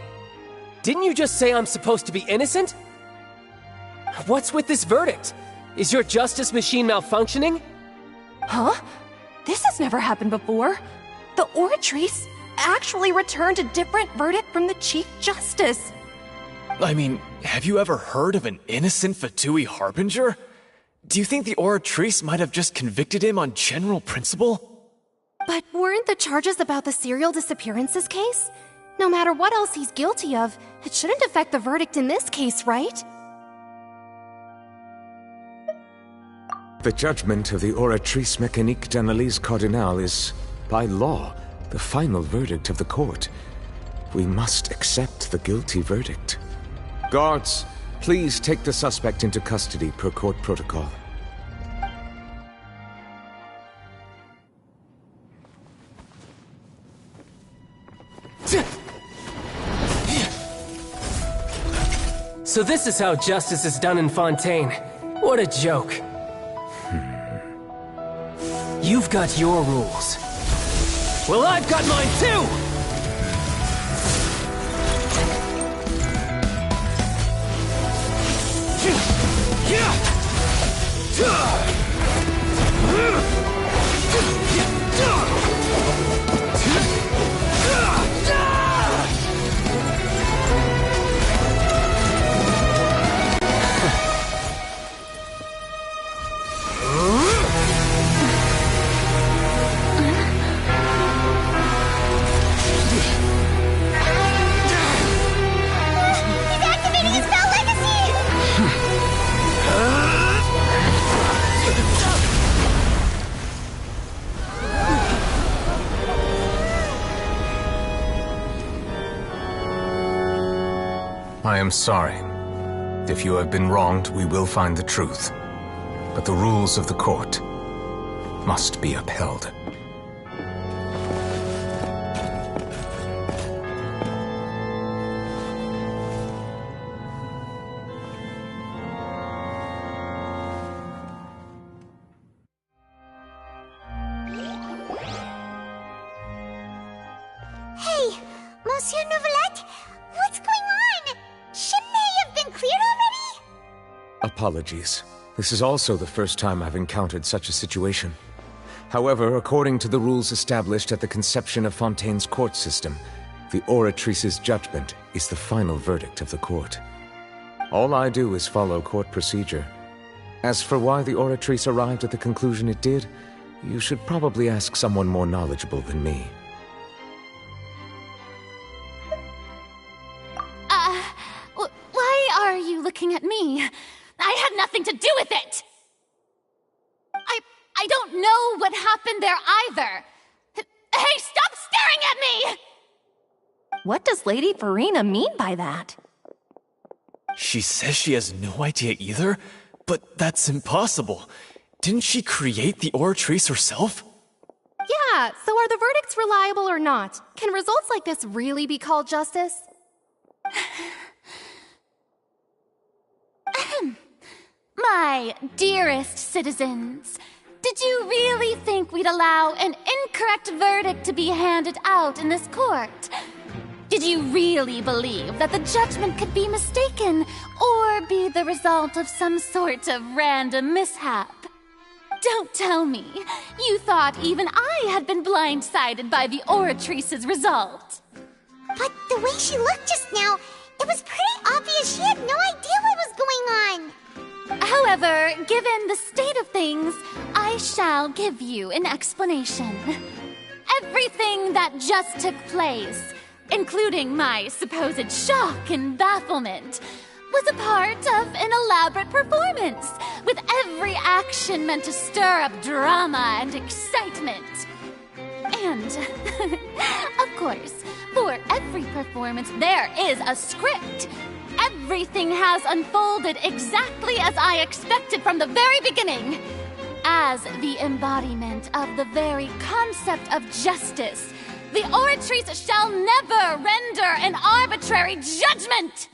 Didn't you just say I'm supposed to be innocent? What's with this verdict? Is your justice machine malfunctioning? Huh? This has never happened before. The Oratrice actually returned a different verdict from the Chief Justice. I mean, have you ever heard of an innocent Fatui Harbinger? Do you think the Oratrice might have just convicted him on general principle? But weren't the charges about the serial disappearances case? No matter what else he's guilty of, it shouldn't affect the verdict in this case, right? The judgment of the Oratrice Mécanique d'Analyse Cardinale is, by law, the final verdict of the court. We must accept the guilty verdict. Guards, please take the suspect into custody per court protocol. So this is how justice is done in Fontaine. What a joke. You've got your rules. Well, I've got mine too! I am sorry. If you have been wronged, we will find the truth. But the rules of the court must be upheld. Hey, Monsieur Novelette, what's going on? Shouldn't they have been cleared already? Apologies. This is also the first time I've encountered such a situation. However, according to the rules established at the conception of Fontaine's court system, the Oratrice's judgment is the final verdict of the court. All I do is follow court procedure. As for why the Oratrice arrived at the conclusion it did, you should probably ask someone more knowledgeable than me. Why are you looking at me? I had nothing to do with it! I don't know what happened there either! Hey, stop staring at me! What does Lady Farina mean by that? She says she has no idea either? But that's impossible. Didn't she create the Oratrice herself? Yeah, so are the verdicts reliable or not? Can results like this really be called justice? My dearest citizens, did you really think we'd allow an incorrect verdict to be handed out in this court? Did you really believe that the judgment could be mistaken or be the result of some sort of random mishap? Don't tell me you thought even I had been blindsided by the Oratrice's result. But the way she looked just now, it was pretty obvious she had no idea what was going on. However, given the state of things, I shall give you an explanation. Everything that just took place, including my supposed shock and bafflement, was a part of an elaborate performance, with every action meant to stir up drama and excitement. And, of course, for every performance there is a script. Everything has unfolded exactly as I expected from the very beginning. As the embodiment of the very concept of justice, the Oratrice shall never render an arbitrary judgment!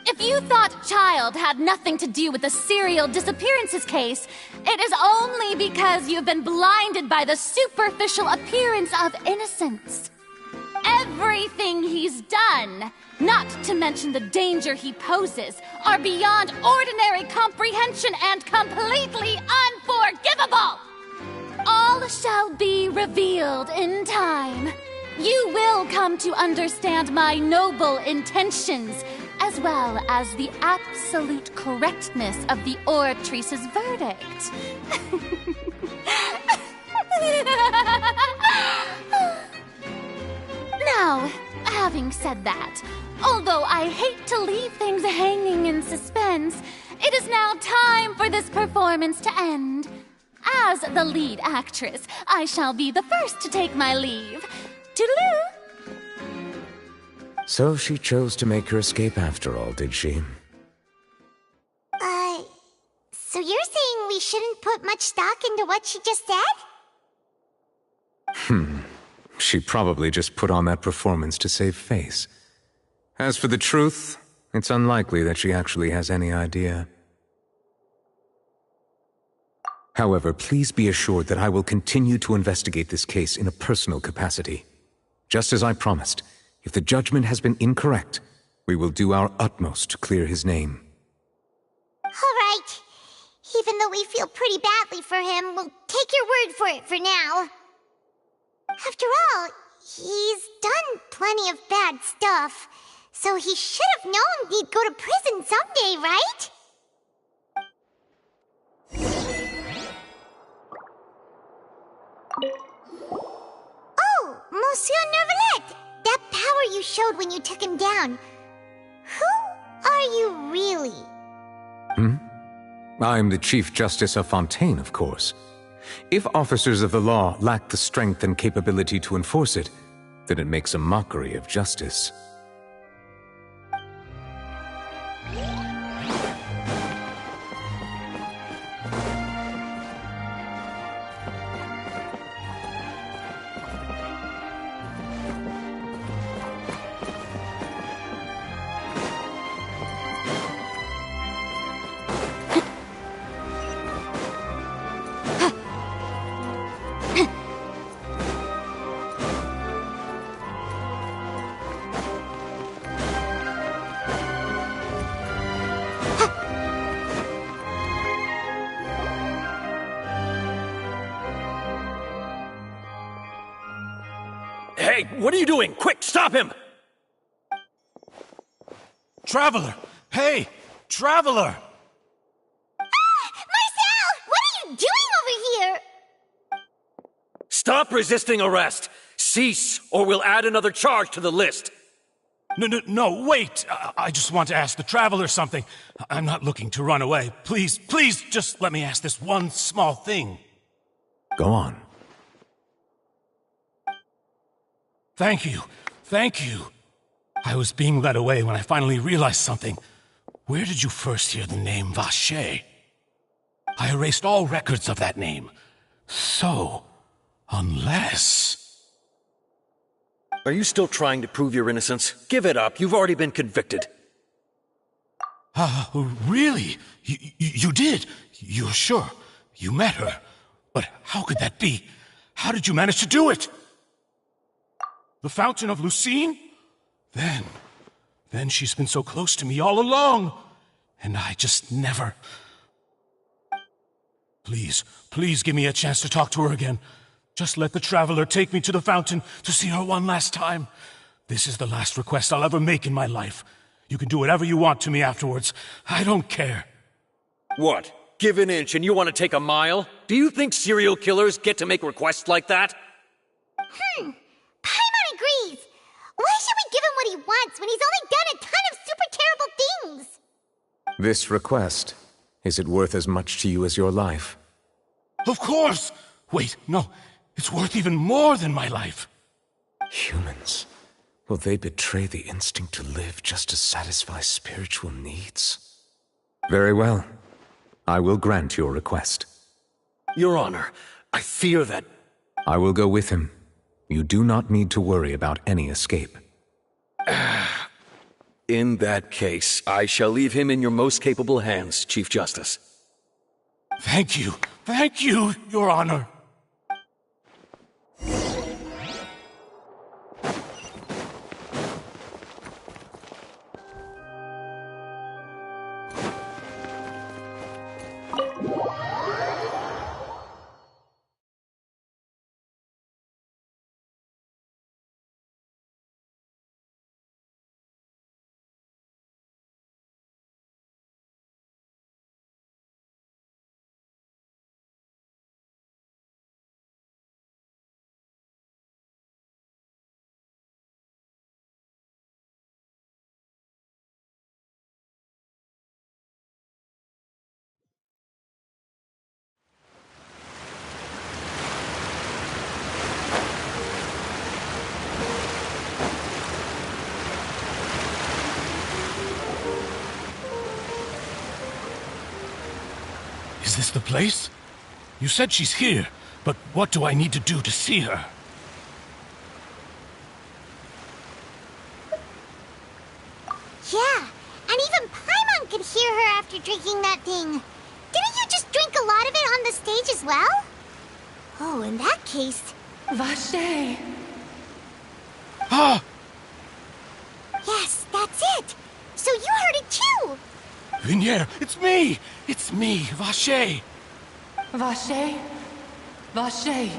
If you thought Child had nothing to do with the serial disappearances case, it is only because you've been blinded by the superficial appearance of innocence. Everything he's done, not to mention the danger he poses, are beyond ordinary comprehension and completely unforgivable! All shall be revealed in time. You will come to understand my noble intentions, as well as the absolute correctness of the Oratrice's verdict. Now, having said that, although I hate to leave things hanging in suspense, it is now time for this performance to end. As the lead actress, I shall be the first to take my leave. Toodaloo! So she chose to make her escape after all, did she? So you're saying we shouldn't put much stock into what she just said? She probably just put on that performance to save face. As for the truth, it's unlikely that she actually has any idea. However, please be assured that I will continue to investigate this case in a personal capacity. Just as I promised, if the judgment has been incorrect, we will do our utmost to clear his name. All right. Even though we feel pretty badly for him, we'll take your word for it for now. After all, he's done plenty of bad stuff, so he should have known he'd go to prison someday, right? Oh, Monsieur Nervalet! That power you showed when you took him down. Who are you really? I'm the Chief Justice of Fontaine, of course. If officers of the law lack the strength and capability to enforce it, then it makes a mockery of justice. Hey, what are you doing? Quick, stop him! Traveler! Hey! Traveler! Marcel! What are you doing over here? Stop resisting arrest! Cease, or we'll add another charge to the list! No, wait! I just want to ask the Traveler something. I'm not looking to run away. Please, just let me ask this one small thing. Go on. Thank you. I was being led away when I finally realized something. Where did you first hear the name Vache? I erased all records of that name. So, unless... Are you still trying to prove your innocence? Give it up. You've already been convicted. Really? You did? You're sure? You met her? But how could that be? How did you manage to do it? The Fountain of Lucine? Then she's been so close to me all along. And I just never... Please give me a chance to talk to her again. Just let the Traveler take me to the fountain to see her one last time. This is the last request I'll ever make in my life. You can do whatever you want to me afterwards. I don't care. What? Give an inch and you want to take a mile? Do you think serial killers get to make requests like that? Paimon agrees. Why should we give him what he wants when he's only done a ton of super terrible things? This request, is it worth as much to you as your life? Of course! Wait, no. It's worth even more than my life. Humans. Will they betray the instinct to live just to satisfy spiritual needs? Very well. I will grant your request. Your Honor, I fear that... I will go with him. You do not need to worry about any escape. In that case, I shall leave him in your most capable hands, Chief Justice. Thank you, Your Honor. Is this the place? You said she's here, but what do I need to do to see her? Yeah, and even Paimon could hear her after drinking that thing. Didn't you just drink a lot of it on the stage as well? Oh, in that case... Vache! Ah! Yes, that's it! So you heard it too! Vinier, it's me! It's me, Vache! Vache? Vache!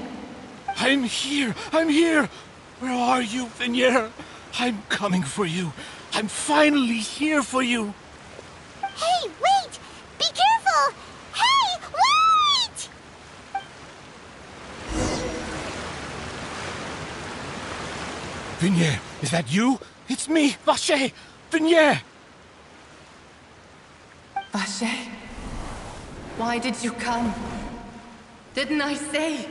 I'm here! Where are you, Vinier? I'm coming for you. I'm finally here for you. Hey, wait! Be careful! Hey, wait! Vinier, is that you? It's me, Vache! Vinier! Vache? Why did you come? Didn't I say?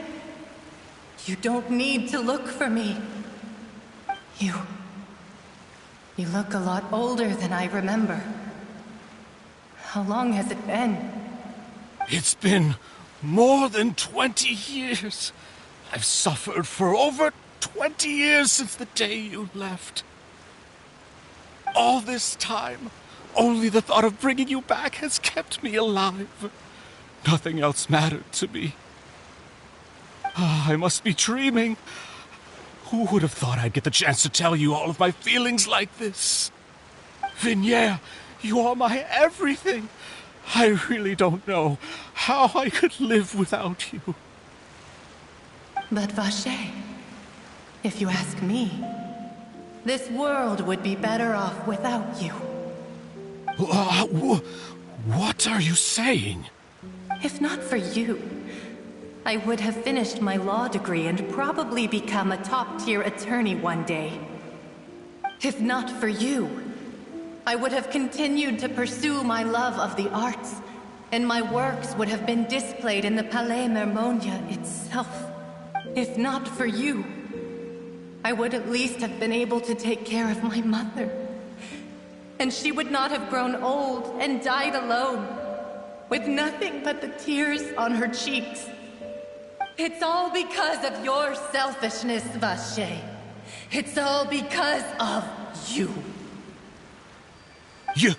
You don't need to look for me. You look a lot older than I remember. How long has it been? It's been more than 20 years. I've suffered for over 20 years since the day you left. All this time, only the thought of bringing you back has kept me alive. Nothing else mattered to me. I must be dreaming. Who would have thought I'd get the chance to tell you all of my feelings like this? Vinier, you are my everything. I really don't know how I could live without you. But Vache, if you ask me, this world would be better off without you. What are you saying? If not for you, I would have finished my law degree and probably become a top-tier attorney one day. If not for you, I would have continued to pursue my love of the arts, and my works would have been displayed in the Palais Mermonia itself. If not for you, I would at least have been able to take care of my mother. And she would not have grown old and died alone. with nothing but the tears on her cheeks. It's all because of your selfishness, Vache. It's all because of you. You...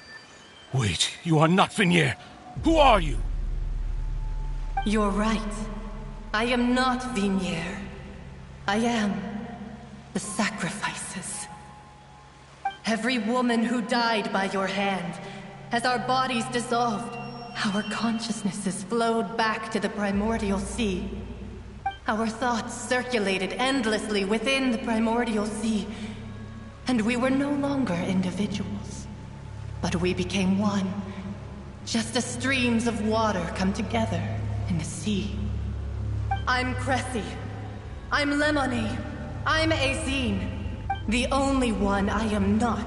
Wait, you are not Vignier. Who are you? You're right. I am not Vignier. I am the sacrifices. Every woman who died by your hand, as our bodies dissolved, our consciousnesses flowed back to the primordial sea. Our thoughts circulated endlessly within the primordial sea, and we were no longer individuals. But we became one, just as streams of water come together in the sea. I'm Cressy. I'm Lemony. I'm Azine. The only one I am not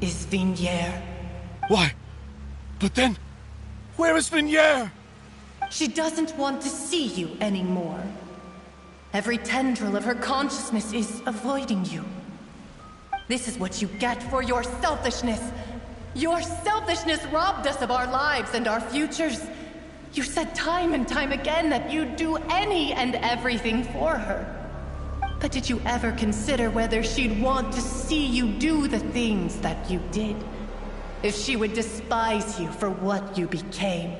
is Vignier. Why? But then, where is Vignier? She doesn't want to see you anymore. Every tendril of her consciousness is avoiding you. This is what you get for your selfishness. Your selfishness robbed us of our lives and our futures. You said time and time again that you'd do any and everything for her. But did you ever consider whether she'd want to see you do the things that you did? If she would despise you for what you became?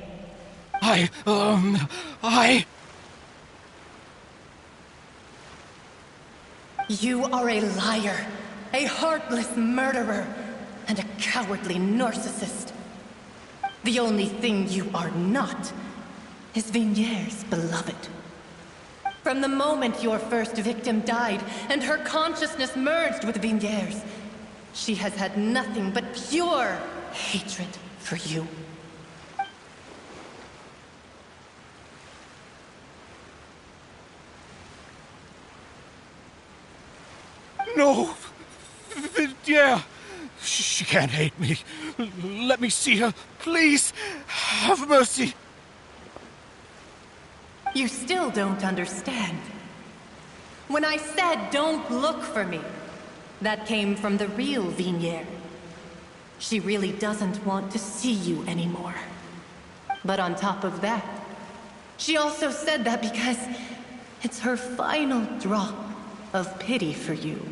You are a liar, a heartless murderer, and a cowardly narcissist. The only thing you are not is Vignier's beloved. From the moment your first victim died and her consciousness merged with Vignier's, she has had nothing but pure hatred for you. No! Vignier! She can't hate me. Let me see her, please. Have mercy. You still don't understand. When I said don't look for me, that came from the real Vignier. She really doesn't want to see you anymore. But on top of that, she also said that because it's her final drop of pity for you.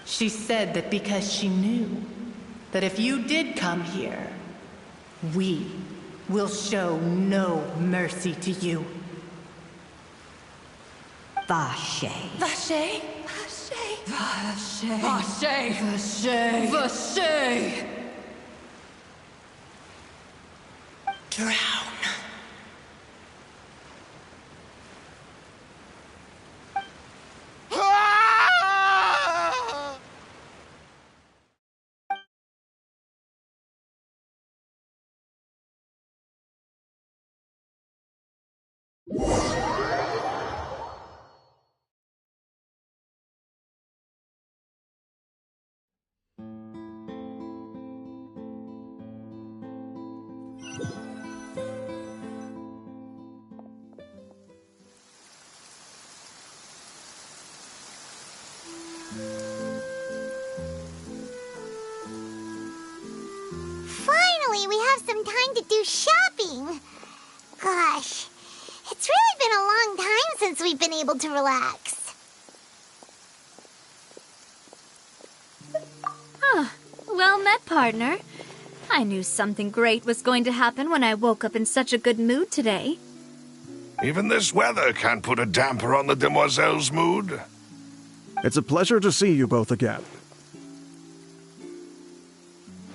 She said that because she knew that if you did come here, we will show no mercy to you. Vache. Vache? Vache? Vache. Vache. Vache. Vache. Drown. Finally, we have some time to do shopping. Gosh, it's really been a long time since we've been able to relax. Well met, partner. I knew something great was going to happen when I woke up in such a good mood today. Even this weather can't put a damper on the demoiselle's mood. It's a pleasure to see you both again.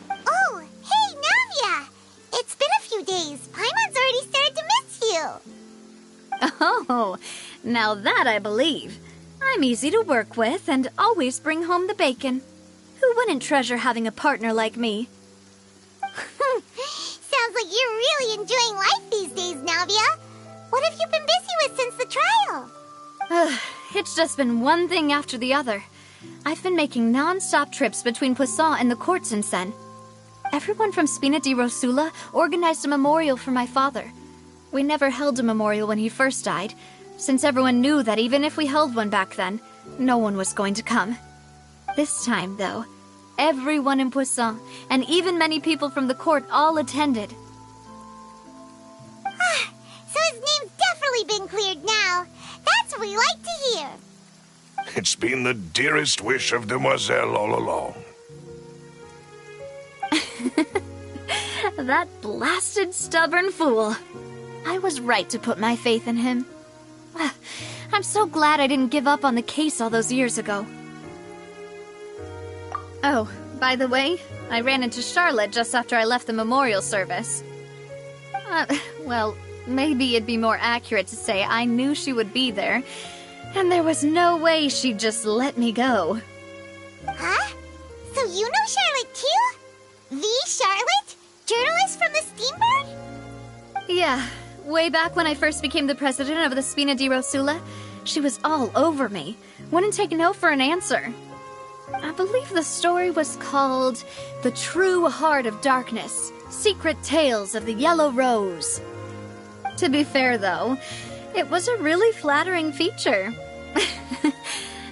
Oh, hey, Navia! It's been a few days. Paimon's already started to miss you. Oh, now that I believe. I'm easy to work with and always bring home the bacon. Who wouldn't treasure having a partner like me? Sounds like you're really enjoying life these days, Navia. What have you been busy with since the trial? It's just been one thing after the other. I've been making non-stop trips between Poisson and the courts in Sen. Everyone from Spina di Rosula organized a memorial for my father. We never held a memorial when he first died, since everyone knew that even if we held one back then, no one was going to come. This time, though, everyone in Poisson, and even many people from the court, all attended. It's been the dearest wish of Demoiselle all along. That blasted stubborn fool. I was right to put my faith in him. I'm so glad I didn't give up on the case all those years ago. Oh, by the way, I ran into Charlotte just after I left the memorial service. Well, maybe it'd be more accurate to say I knew she would be there, and there was no way she'd just let me go. Huh? So you know Charlotte too? The Charlotte? Journalist from the Steambird? Yeah, way back when I first became the president of the Spina di Rosula, she was all over me. Wouldn't take no for an answer. I believe the story was called The True Heart of Darkness, Secret Tales of the Yellow Rose. To be fair, though, it was a really flattering feature.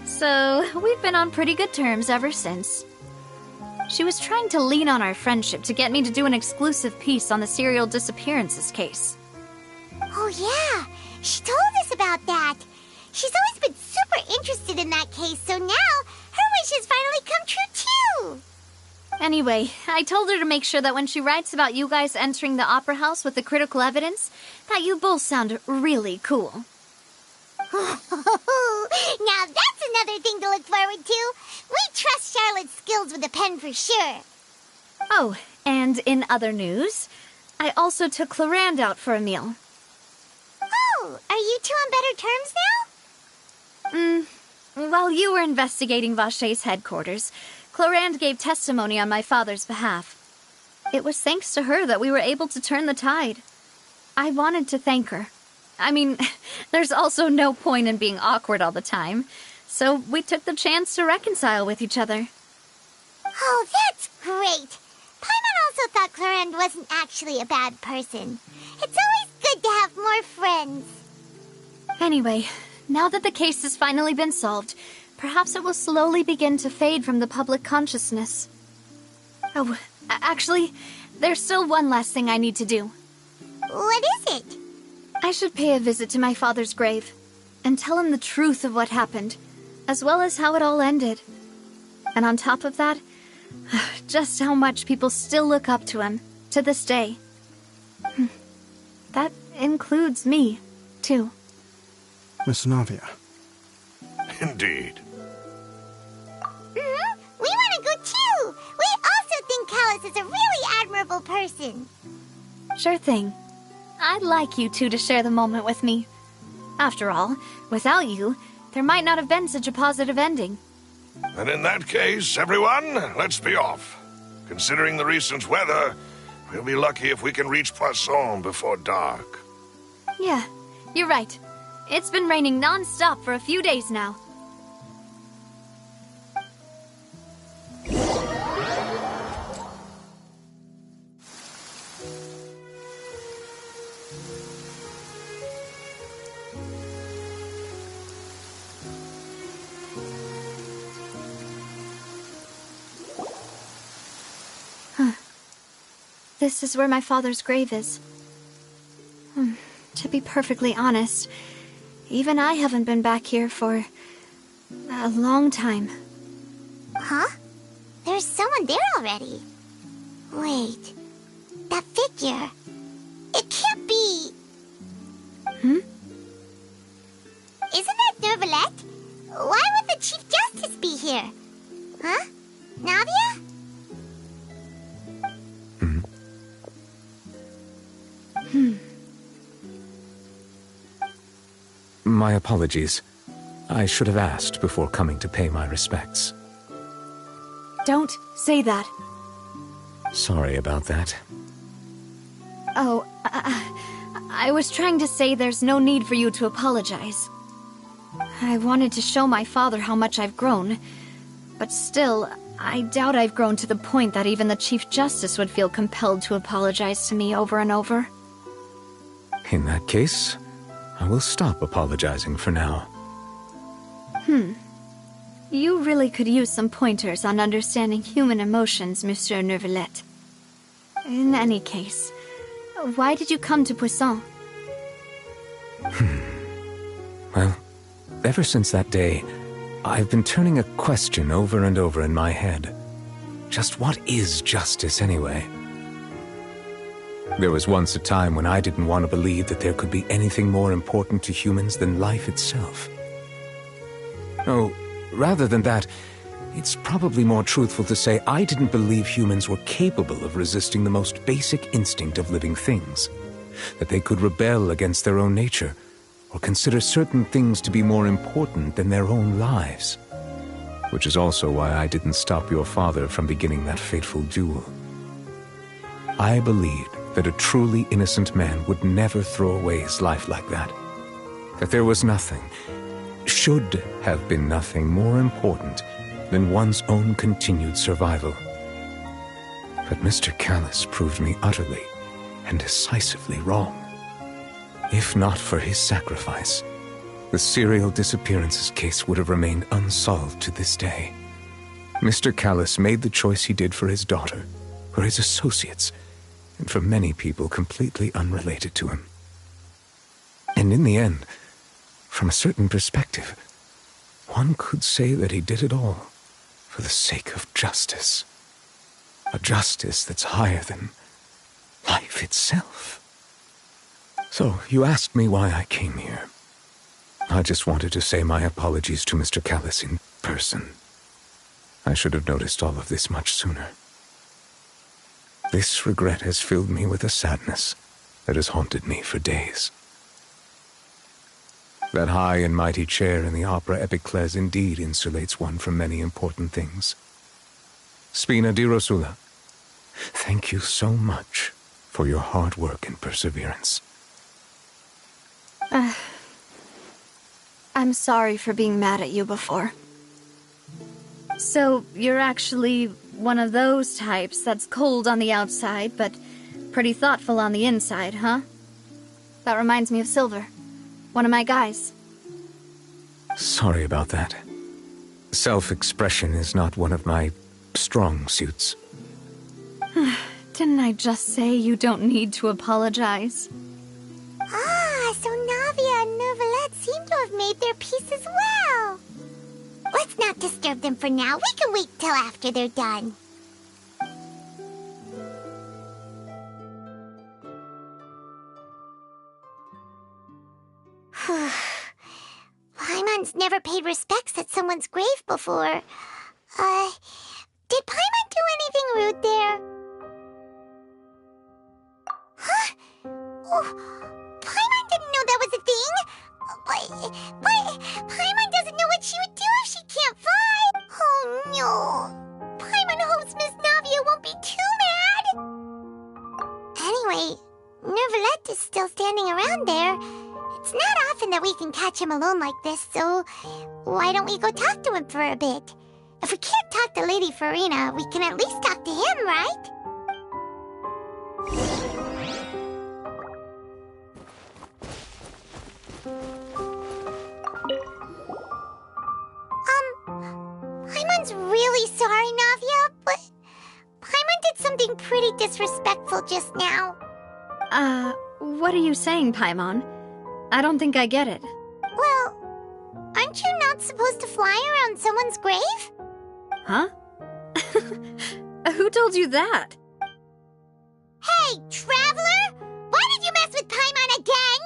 So, we've been on pretty good terms ever since. She was trying to lean on our friendship to get me to do an exclusive piece on the serial disappearances case. Oh yeah, she told us about that. She's always been super interested in that case, so now her wish has finally come true too. Anyway, I told her to make sure that when she writes about you guys entering the opera house with the critical evidence, that you both sound really cool. Now that's another thing to look forward to. We trust Charlotte's skills with a pen for sure. Oh, and in other news, I also took Clarand out for a meal. Oh, are you two on better terms now? While you were investigating Vache's headquarters, Clarand gave testimony on my father's behalf. It was thanks to her that we were able to turn the tide. I wanted to thank her. I mean, there's also no point in being awkward all the time, so we took the chance to reconcile with each other. Oh, that's great. Paimon also thought Clarand wasn't actually a bad person. It's always good to have more friends. Anyway, now that the case has finally been solved, perhaps it will slowly begin to fade from the public consciousness. Oh, actually, there's still one last thing I need to do. What is it? I should pay a visit to my father's grave and tell him the truth of what happened, as well as how it all ended. And on top of that, just how much people still look up to him, to this day. That includes me, too. Miss Navia. Indeed. We want to go too! We also think Callus is a really admirable person. Sure thing. I'd like you two to share the moment with me. After all, without you, there might not have been such a positive ending. And in that case, everyone, let's be off. Considering the recent weather, we'll be lucky if we can reach Poisson before dark. Yeah, you're right. It's been raining non-stop for a few days now. This is where my father's grave is. To be perfectly honest, even I haven't been back here for a long time. Huh? There's someone there already. Wait, that figure. It can't be... Isn't that Nervalette? Why would the Chief Justice be here? Huh? Navia? My apologies. I should have asked before coming to pay my respects. Don't say that. Sorry about that. Oh, I was trying to say there's no need for you to apologize. I wanted to show my father how much I've grown, but still, I doubt I've grown to the point that even the Chief Justice would feel compelled to apologize to me over and over. In that case, I will stop apologizing for now. You really could use some pointers on understanding human emotions, Monsieur Nervalette. In any case, why did you come to Poisson? Well, ever since that day, I've been turning a question over and over in my head. Just what is justice anyway? There was once a time when I didn't want to believe that there could be anything more important to humans than life itself. Oh, rather than that, it's probably more truthful to say I didn't believe humans were capable of resisting the most basic instinct of living things. That they could rebel against their own nature, or consider certain things to be more important than their own lives. Which is also why I didn't stop your father from beginning that fateful duel. I believed that a truly innocent man would never throw away his life like that. That there was nothing, should have been nothing more important than one's own continued survival. But Mr. Callus proved me utterly and decisively wrong. If not for his sacrifice, the serial disappearances case would have remained unsolved to this day. Mr. Callus made the choice he did for his daughter, for his associates, and for many people completely unrelated to him. And in the end, from a certain perspective, one could say that he did it all for the sake of justice. A justice that's higher than life itself. So, you asked me why I came here. I just wanted to say my apologies to Mr. Callus in person. I should have noticed all of this much sooner. This regret has filled me with a sadness that has haunted me for days. That high and mighty chair in the opera Epiclese indeed insulates one from many important things. Spina di Rosula, thank you so much for your hard work and perseverance. I'm sorry for being mad at you before. So, you're actually one of those types that's cold on the outside, but pretty thoughtful on the inside, huh? That reminds me of Silver, one of my guys. Sorry about that. Self-expression is not one of my strong suits. Didn't I just say you don't need to apologize? Ah, so Navia and Neuvillette seem to have made their peace as well. Let's not disturb them for now. We can wait till after they're done. Paimon's never paid respects at someone's grave before. Did Paimon do anything rude there? Huh? Oh, Paimon didn't know that was a thing. But Paimon doesn't know what she would do if she can't fly. Oh no. Paimon hopes Miss Navia won't be too mad. Anyway, Neuvillette is still standing around there. It's not often that we can catch him alone like this, so why don't we go talk to him for a bit? If we can't talk to Lady Farina, we can at least talk to him, right? Paimon's really sorry, Navia, but Paimon did something pretty disrespectful just now. What are you saying, Paimon? I don't think I get it. Well, aren't you not supposed to fly around someone's grave? Huh? Who told you that? Hey, Traveler! Why did you mess with Paimon again?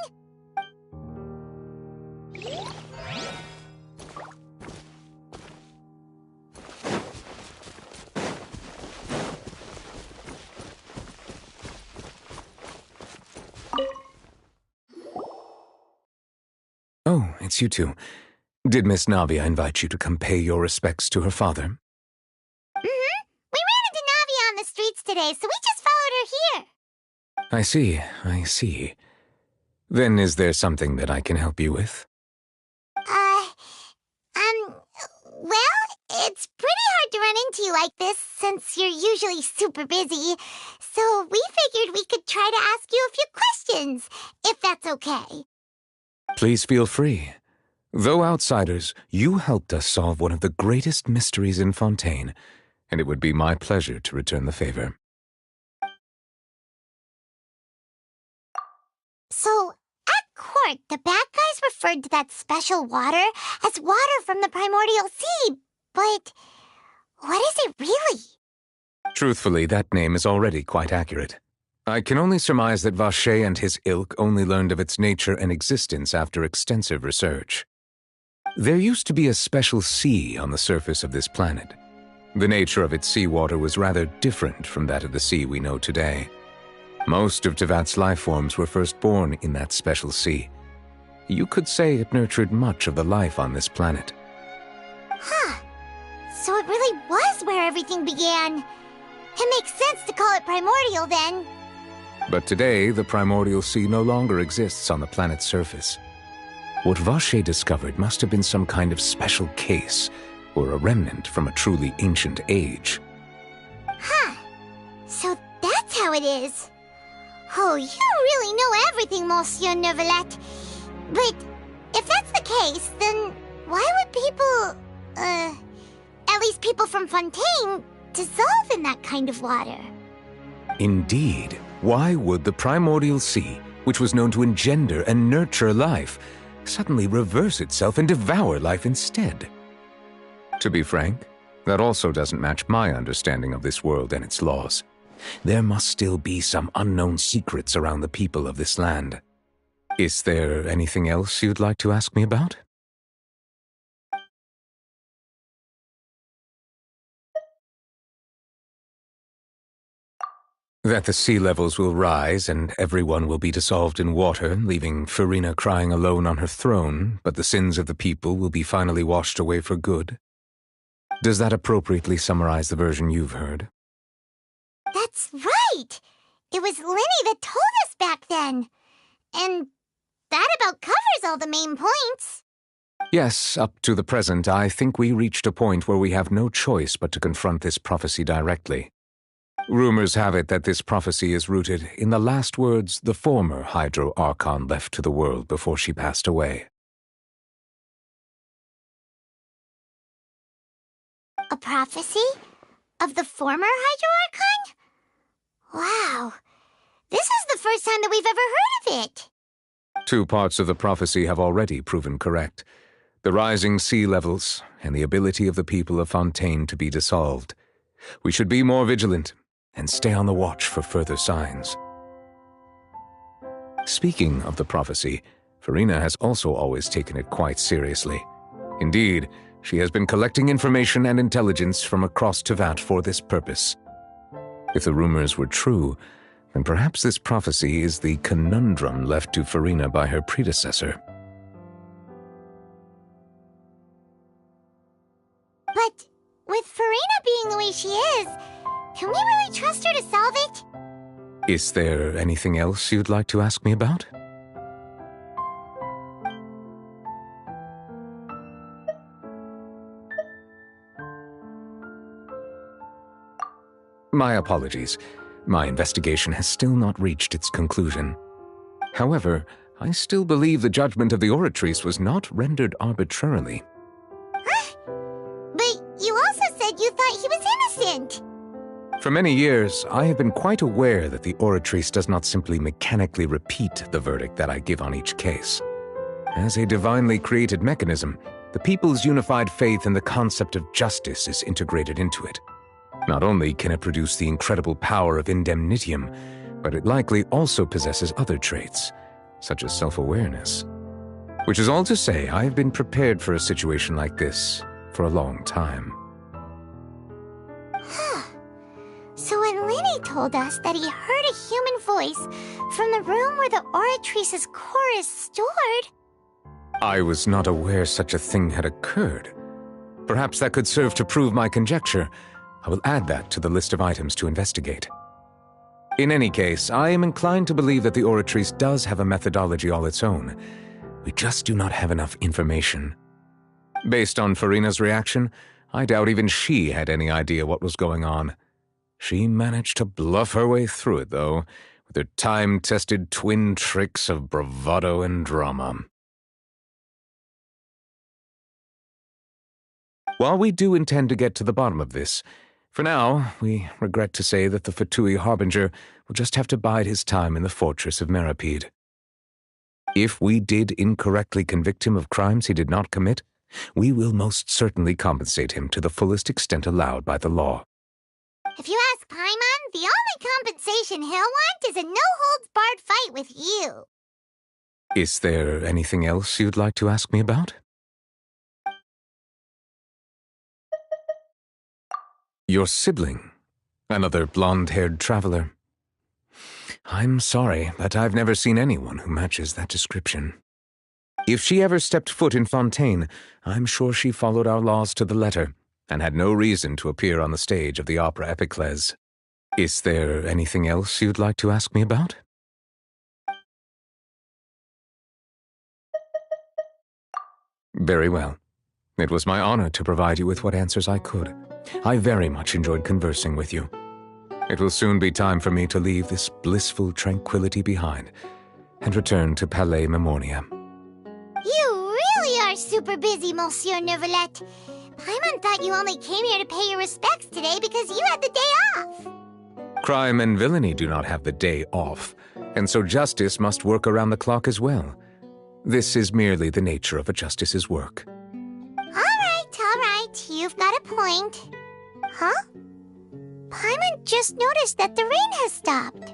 Oh, it's you two. Did Miss Navia invite you to come pay your respects to her father? Mm-hmm. We ran into Navia on the streets today, so we just followed her here. I see. Then is there something that I can help you with? Well, it's pretty hard to run into you like this since you're usually super busy. So we figured we could try to ask you a few questions, if that's okay. Please feel free. Though outsiders, you helped us solve one of the greatest mysteries in Fontaine, and it would be my pleasure to return the favor. So, at court, the bad guys referred to that special water as water from the primordial sea, but what is it really? Truthfully, that name is already quite accurate. I can only surmise that Vacher and his ilk only learned of its nature and existence after extensive research. There used to be a special sea on the surface of this planet. The nature of its seawater was rather different from that of the sea we know today. Most of Tevat's life forms were first born in that special sea. You could say it nurtured much of the life on this planet. Huh. So it really was where everything began. It makes sense to call it primordial then. But today, the primordial sea no longer exists on the planet's surface. What Vacher discovered must have been some kind of special case, or a remnant from a truly ancient age. Huh. So that's how it is. Oh, you really know everything, Monsieur Neuvillette. But if that's the case, then why would people, at least people from Fontaine, dissolve in that kind of water? Indeed. Why would the primordial sea, which was known to engender and nurture life, suddenly reverse itself and devour life instead? To be frank, that also doesn't match my understanding of this world and its laws. There must still be some unknown secrets around the people of this land. Is there anything else you'd like to ask me about? That the sea levels will rise and everyone will be dissolved in water, leaving Farina crying alone on her throne, but the sins of the people will be finally washed away for good. Does that appropriately summarize the version you've heard? That's right! It was Lenny that told us back then. And that about covers all the main points. Yes, up to the present, I think we reached a point where we have no choice but to confront this prophecy directly. Rumors have it that this prophecy is rooted in the last words the former Hydro Archon left to the world before she passed away. A prophecy? Of the former Hydro Archon? Wow. This is the first time that we've ever heard of it. 2 parts of the prophecy have already proven correct. The rising sea levels and the ability of the people of Fontaine to be dissolved. We should be more vigilant and stay on the watch for further signs. Speaking of the prophecy, Farina has also always taken it quite seriously. Indeed, she has been collecting information and intelligence from across Tevat for this purpose. If the rumors were true, then perhaps this prophecy is the conundrum left to Farina by her predecessor. But with Farina being the way she is, can we really trust her to solve it? Is there anything else you'd like to ask me about? My apologies. My investigation has still not reached its conclusion. However, I still believe the judgment of the Oratrice was not rendered arbitrarily. Huh? But you also said you thought he was innocent. For many years, I have been quite aware that the Oratrice does not simply mechanically repeat the verdict that I give on each case. As a divinely created mechanism, the people's unified faith in the concept of justice is integrated into it. Not only can it produce the incredible power of indemnitium, but it likely also possesses other traits, such as self-awareness. Which is all to say, I have been prepared for a situation like this for a long time. So when Lenny told us that he heard a human voice from the room where the Oratrice's core is stored... I was not aware such a thing had occurred. Perhaps that could serve to prove my conjecture. I will add that to the list of items to investigate. In any case, I am inclined to believe that the Oratrice does have a methodology all its own. We just do not have enough information. Based on Farina's reaction, I doubt even she had any idea what was going on. She managed to bluff her way through it, though, with her time-tested twin tricks of bravado and drama. While we do intend to get to the bottom of this, for now, we regret to say that the Fatui Harbinger will just have to bide his time in the fortress of Meripede. If we did incorrectly convict him of crimes he did not commit, we will most certainly compensate him to the fullest extent allowed by the law. If you ask Paimon, the only compensation he'll want is a no-holds-barred fight with you. Is there anything else you'd like to ask me about? Your sibling, another blonde-haired traveler. I'm sorry, but I've never seen anyone who matches that description. If she ever stepped foot in Fontaine, I'm sure she followed our laws to the letter, and had no reason to appear on the stage of the opera Epiclese. Is there anything else you'd like to ask me about? Very well. It was my honor to provide you with what answers I could. I very much enjoyed conversing with you. It will soon be time for me to leave this blissful tranquility behind and return to Palais Memornia. You really are super busy, Monsieur Neuvillette. Paimon thought you only came here to pay your respects today because you had the day off. Crime and villainy do not have the day off, and so justice must work around the clock as well. This is merely the nature of a justice's work. All right, you've got a point. Huh? Paimon just noticed that the rain has stopped.